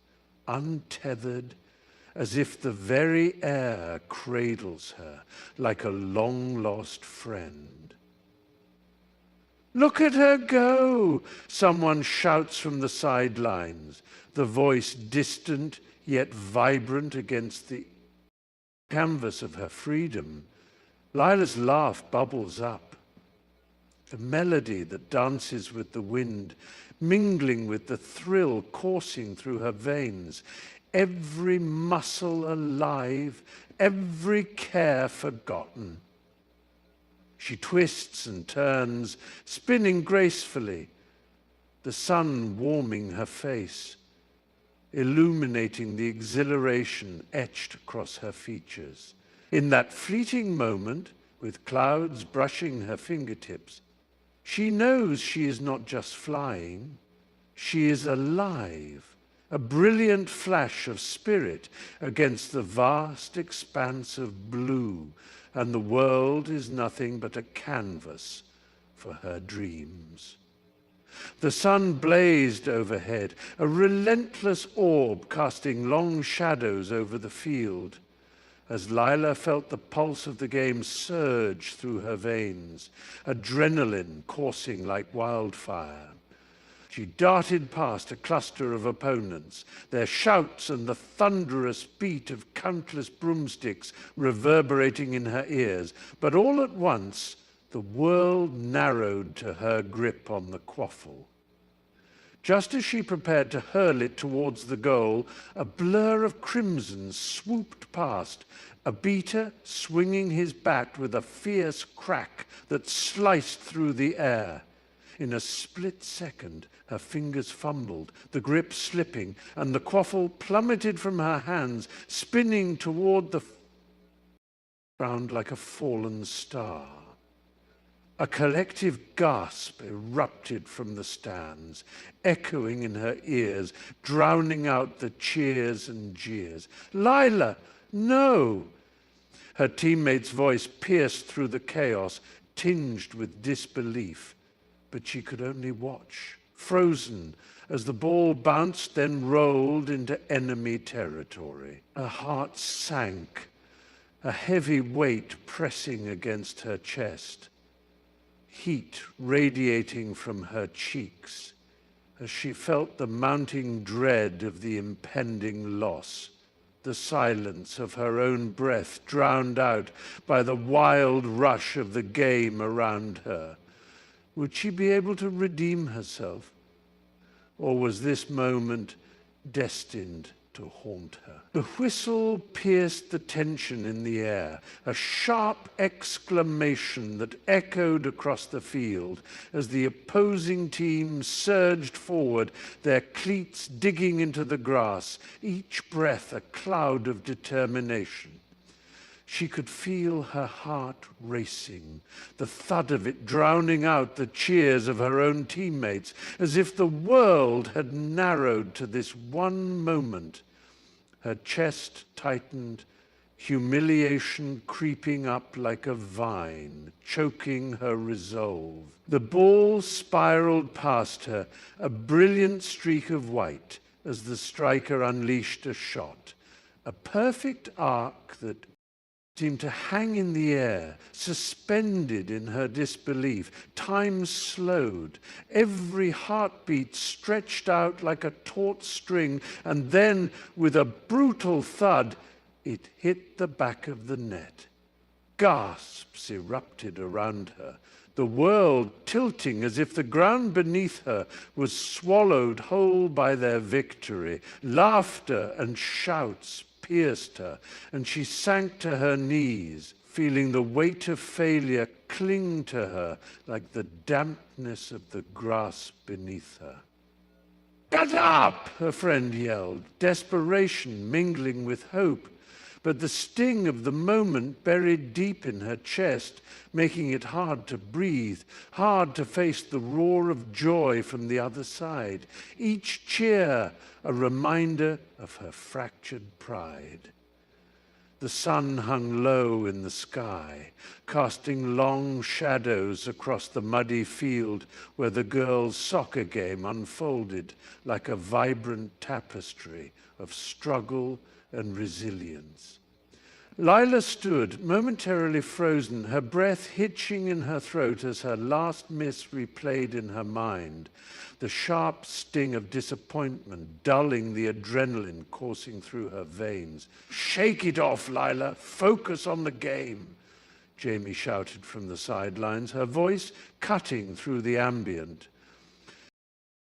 untethered, as if the very air cradles her like a long-lost friend. "Look at her go!" someone shouts from the sidelines, the voice distant yet vibrant against the canvas of her freedom. Lila's laugh bubbles up. The melody that dances with the wind, mingling with the thrill coursing through her veins, every muscle alive, every care forgotten. She twists and turns, spinning gracefully, the sun warming her face, illuminating the exhilaration etched across her features. In that fleeting moment, with clouds brushing her fingertips, she knows she is not just flying, she is alive, a brilliant flash of spirit against the vast expanse of blue, and the world is nothing but a canvas for her dreams. The sun blazed overhead, a relentless orb casting long shadows over the field. As Lila felt the pulse of the game surge through her veins, adrenaline coursing like wildfire, she darted past a cluster of opponents, their shouts and the thunderous beat of countless broomsticks reverberating in her ears. But all at once, the world narrowed to her grip on the quaffle. Just as she prepared to hurl it towards the goal, a blur of crimson swooped past, a beater swinging his bat with a fierce crack that sliced through the air. In a split second, her fingers fumbled, the grip slipping, and the quaffle plummeted from her hands, spinning toward the ground like a fallen star. A collective gasp erupted from the stands, echoing in her ears, drowning out the cheers and jeers. "Lila, no!" Her teammate's voice pierced through the chaos, tinged with disbelief. But she could only watch, frozen, as the ball bounced, then rolled into enemy territory. Her heart sank, a heavy weight pressing against her chest. Heat radiating from her cheeks as she felt the mounting dread of the impending loss, the silence of her own breath drowned out by the wild rush of the game around her. Would she be able to redeem herself? Or was this moment destined to haunt her? The whistle pierced the tension in the air, a sharp exclamation that echoed across the field as the opposing team surged forward, their cleats digging into the grass, each breath a cloud of determination. She could feel her heart racing, the thud of it drowning out the cheers of her own teammates, as if the world had narrowed to this one moment. Her chest tightened, humiliation creeping up like a vine, choking her resolve. The ball spiraled past her, a brilliant streak of white, as the striker unleashed a shot. A perfect arc that seemed to hang in the air, suspended in her disbelief. Time slowed, every heartbeat stretched out like a taut string, and then, with a brutal thud, it hit the back of the net. Gasps erupted around her, the world tilting as if the ground beneath her was swallowed whole by their victory. Laughter and shouts pierced her, and she sank to her knees, feeling the weight of failure cling to her like the dampness of the grass beneath her. "Get up!" her friend yelled, desperation mingling with hope. But the sting of the moment buried deep in her chest, making it hard to breathe, hard to face the roar of joy from the other side. Each cheer a reminder of her fractured pride. The sun hung low in the sky, casting long shadows across the muddy field where the girls' soccer game unfolded like a vibrant tapestry of struggle and resilience. Lila stood, momentarily frozen, her breath hitching in her throat as her last miss replayed in her mind, the sharp sting of disappointment dulling the adrenaline coursing through her veins. "Shake it off, Lila. Focus on the game," Jamie shouted from the sidelines, her voice cutting through the ambient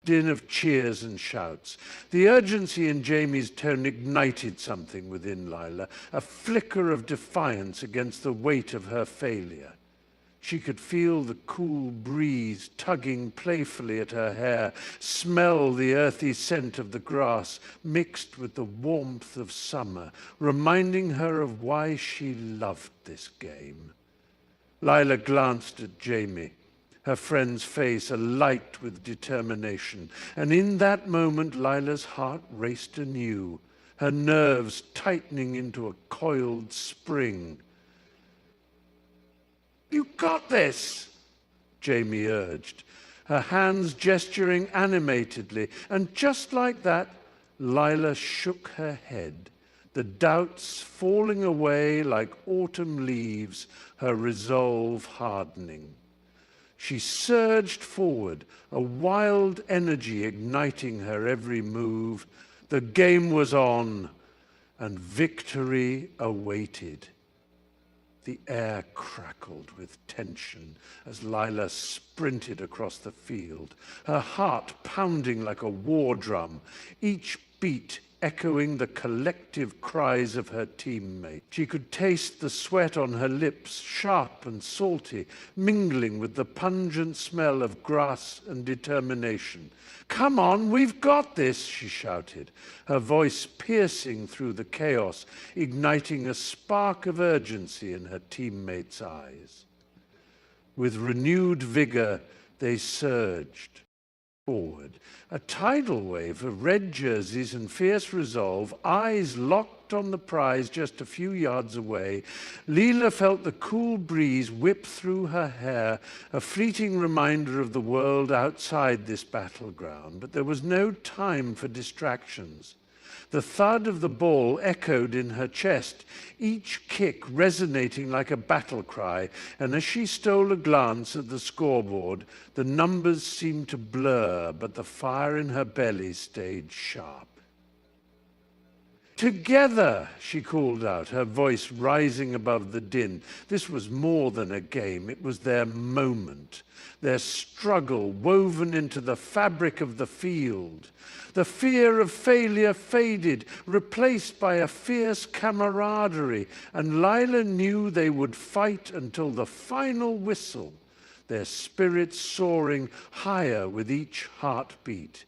din of cheers and shouts. The urgency in Jamie's tone ignited something within Lila, a flicker of defiance against the weight of her failure. She could feel the cool breeze tugging playfully at her hair, smell the earthy scent of the grass mixed with the warmth of summer, reminding her of why she loved this game. Lila glanced at Jamie, her friend's face alight with determination. And in that moment, Lila's heart raced anew, her nerves tightening into a coiled spring. "You got this," Jamie urged, her hands gesturing animatedly. And just like that, Lila shook her head, the doubts falling away like autumn leaves, her resolve hardening. She surged forward, a wild energy igniting her every move. The game was on, and victory awaited. The air crackled with tension as Lila sprinted across the field, her heart pounding like a war drum, each beat echoing the collective cries of her teammates. She could taste the sweat on her lips, sharp and salty, mingling with the pungent smell of grass and determination. "Come on, we've got this," she shouted, her voice piercing through the chaos, igniting a spark of urgency in her teammates' eyes. With renewed vigor, they surged forward, a tidal wave of red jerseys and fierce resolve, eyes locked on the prize just a few yards away. Lila felt the cool breeze whip through her hair, a fleeting reminder of the world outside this battleground. But there was no time for distractions. The thud of the ball echoed in her chest, each kick resonating like a battle cry, and as she stole a glance at the scoreboard, the numbers seemed to blur, but the fire in her belly stayed sharp. "Together," she called out, her voice rising above the din. This was more than a game. It was their moment, their struggle woven into the fabric of the field. The fear of failure faded, replaced by a fierce camaraderie, and Lila knew they would fight until the final whistle, their spirits soaring higher with each heartbeat.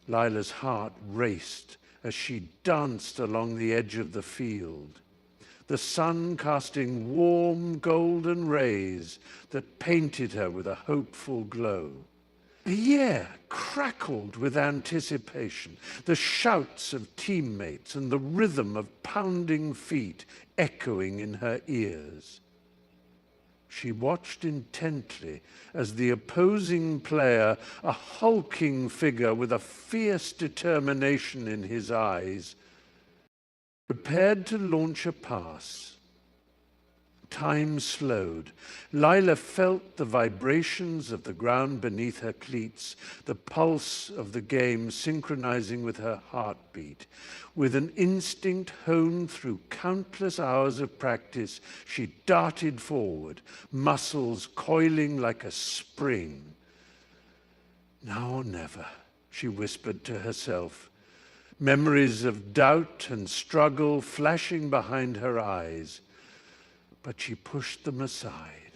Lila's heart raced as she danced along the edge of the field, the sun casting warm golden rays that painted her with a hopeful glow. The air crackled with anticipation, the shouts of teammates and the rhythm of pounding feet echoing in her ears. She watched intently as the opposing player, a hulking figure with a fierce determination in his eyes, prepared to launch a pass. Time slowed. Lila felt the vibrations of the ground beneath her cleats, the pulse of the game synchronizing with her heartbeat. With an instinct honed through countless hours of practice, she darted forward, muscles coiling like a spring. Now or never, she whispered to herself, memories of doubt and struggle flashing behind her eyes. But she pushed them aside.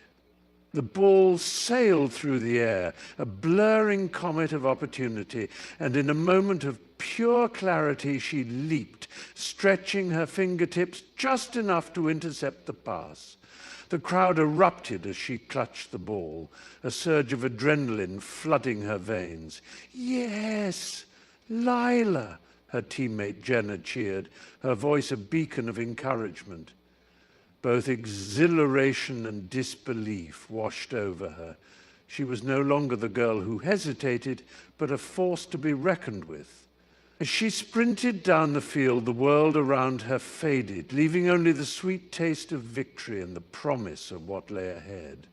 The ball sailed through the air, a blurring comet of opportunity, and in a moment of pure clarity she leaped, stretching her fingertips just enough to intercept the pass. The crowd erupted as she clutched the ball, a surge of adrenaline flooding her veins. "Yes, Lila," her teammate Jenna cheered, her voice a beacon of encouragement. Both exhilaration and disbelief washed over her. She was no longer the girl who hesitated, but a force to be reckoned with. As she sprinted down the field, the world around her faded, leaving only the sweet taste of victory and the promise of what lay ahead.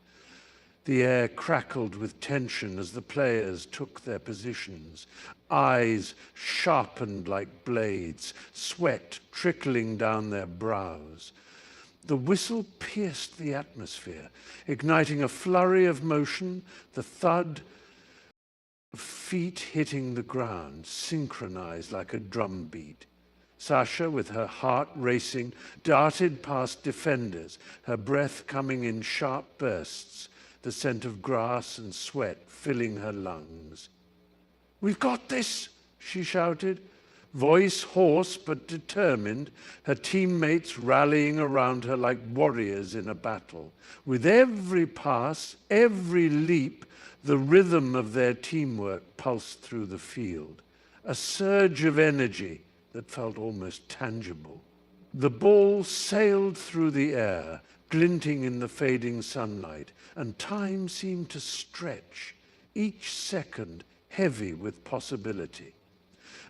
The air crackled with tension as the players took their positions, eyes sharpened like blades, sweat trickling down their brows. The whistle pierced the atmosphere, igniting a flurry of motion, the thud of feet hitting the ground, synchronized like a drum beat. Sasha, with her heart racing, darted past defenders, her breath coming in sharp bursts, the scent of grass and sweat filling her lungs. "We've got this," she shouted. Voice hoarse but determined, her teammates rallying around her like warriors in a battle. With every pass, every leap, the rhythm of their teamwork pulsed through the field, a surge of energy that felt almost tangible. The ball sailed through the air, glinting in the fading sunlight, and time seemed to stretch, each second heavy with possibility.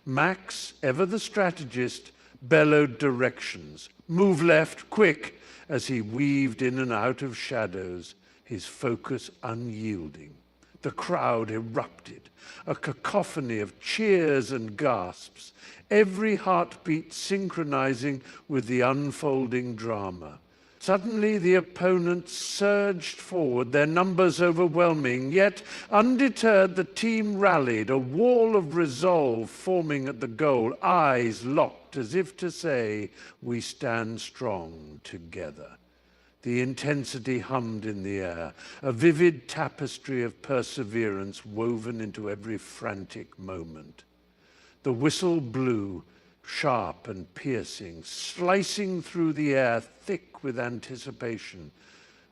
Max, ever the strategist, bellowed directions. "Move left, quick," as he weaved in and out of shadows, his focus unyielding. The crowd erupted, a cacophony of cheers and gasps, every heartbeat synchronizing with the unfolding drama. Suddenly the opponents surged forward, their numbers overwhelming, yet undeterred the team rallied, a wall of resolve forming at the goal, eyes locked as if to say, "We stand strong together." The intensity hummed in the air, a vivid tapestry of perseverance woven into every frantic moment. The whistle blew, sharp and piercing, slicing through the air thick with anticipation.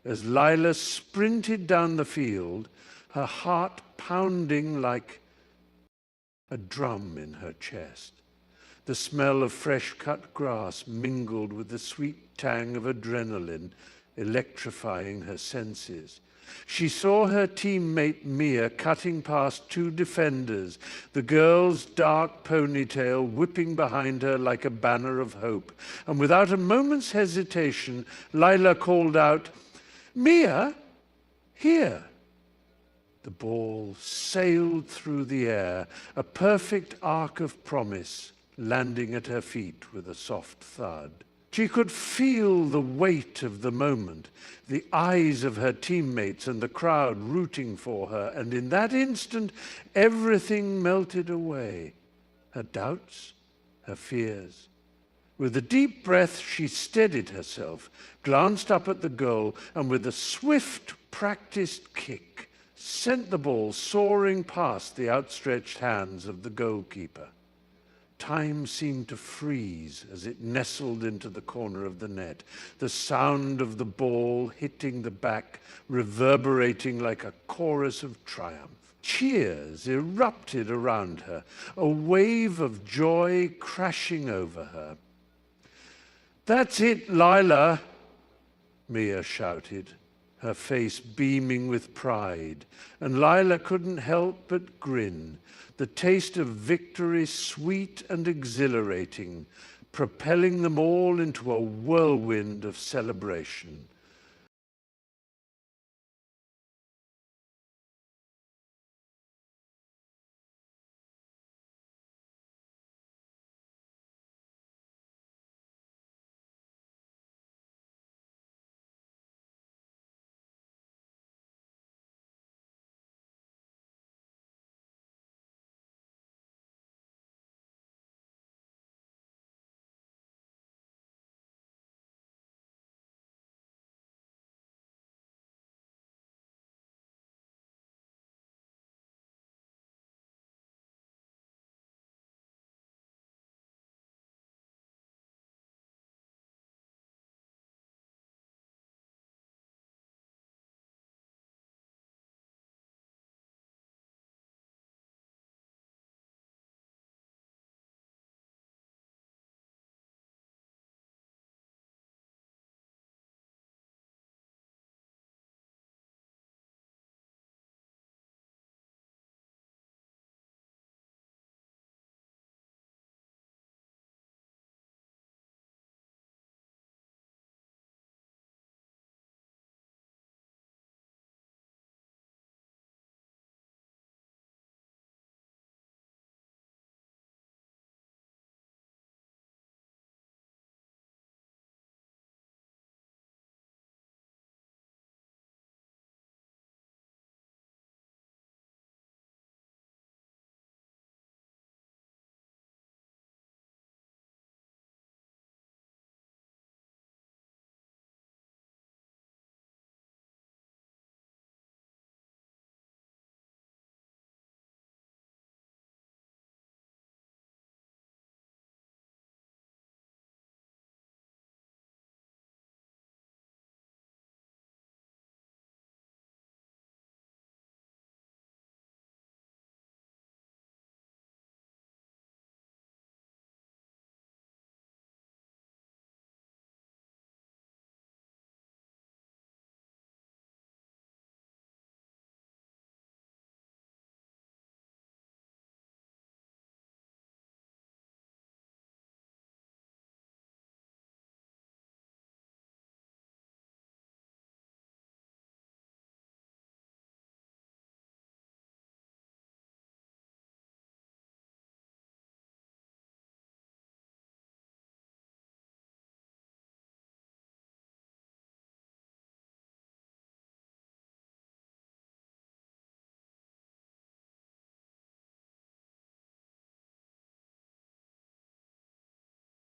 As Lila sprinted down the field, her heart pounding like a drum in her chest. The smell of fresh-cut grass mingled with the sweet tang of adrenaline, electrifying her senses. She saw her teammate Mia cutting past two defenders, the girl's dark ponytail whipping behind her like a banner of hope. And without a moment's hesitation, Lila called out, "Mia, here!" The ball sailed through the air, a perfect arc of promise, landing at her feet with a soft thud. She could feel the weight of the moment, the eyes of her teammates and the crowd rooting for her, and in that instant, everything melted away. Her doubts, her fears. With a deep breath, she steadied herself, glanced up at the goal, and with a swift, practiced kick, sent the ball soaring past the outstretched hands of the goalkeeper. Time seemed to freeze as it nestled into the corner of the net, the sound of the ball hitting the back reverberating like a chorus of triumph. Cheers erupted around her, a wave of joy crashing over her. "That's it, Lila," Mia shouted, her face beaming with pride, and Lila couldn't help but grin, the taste of victory sweet and exhilarating, propelling them all into a whirlwind of celebration.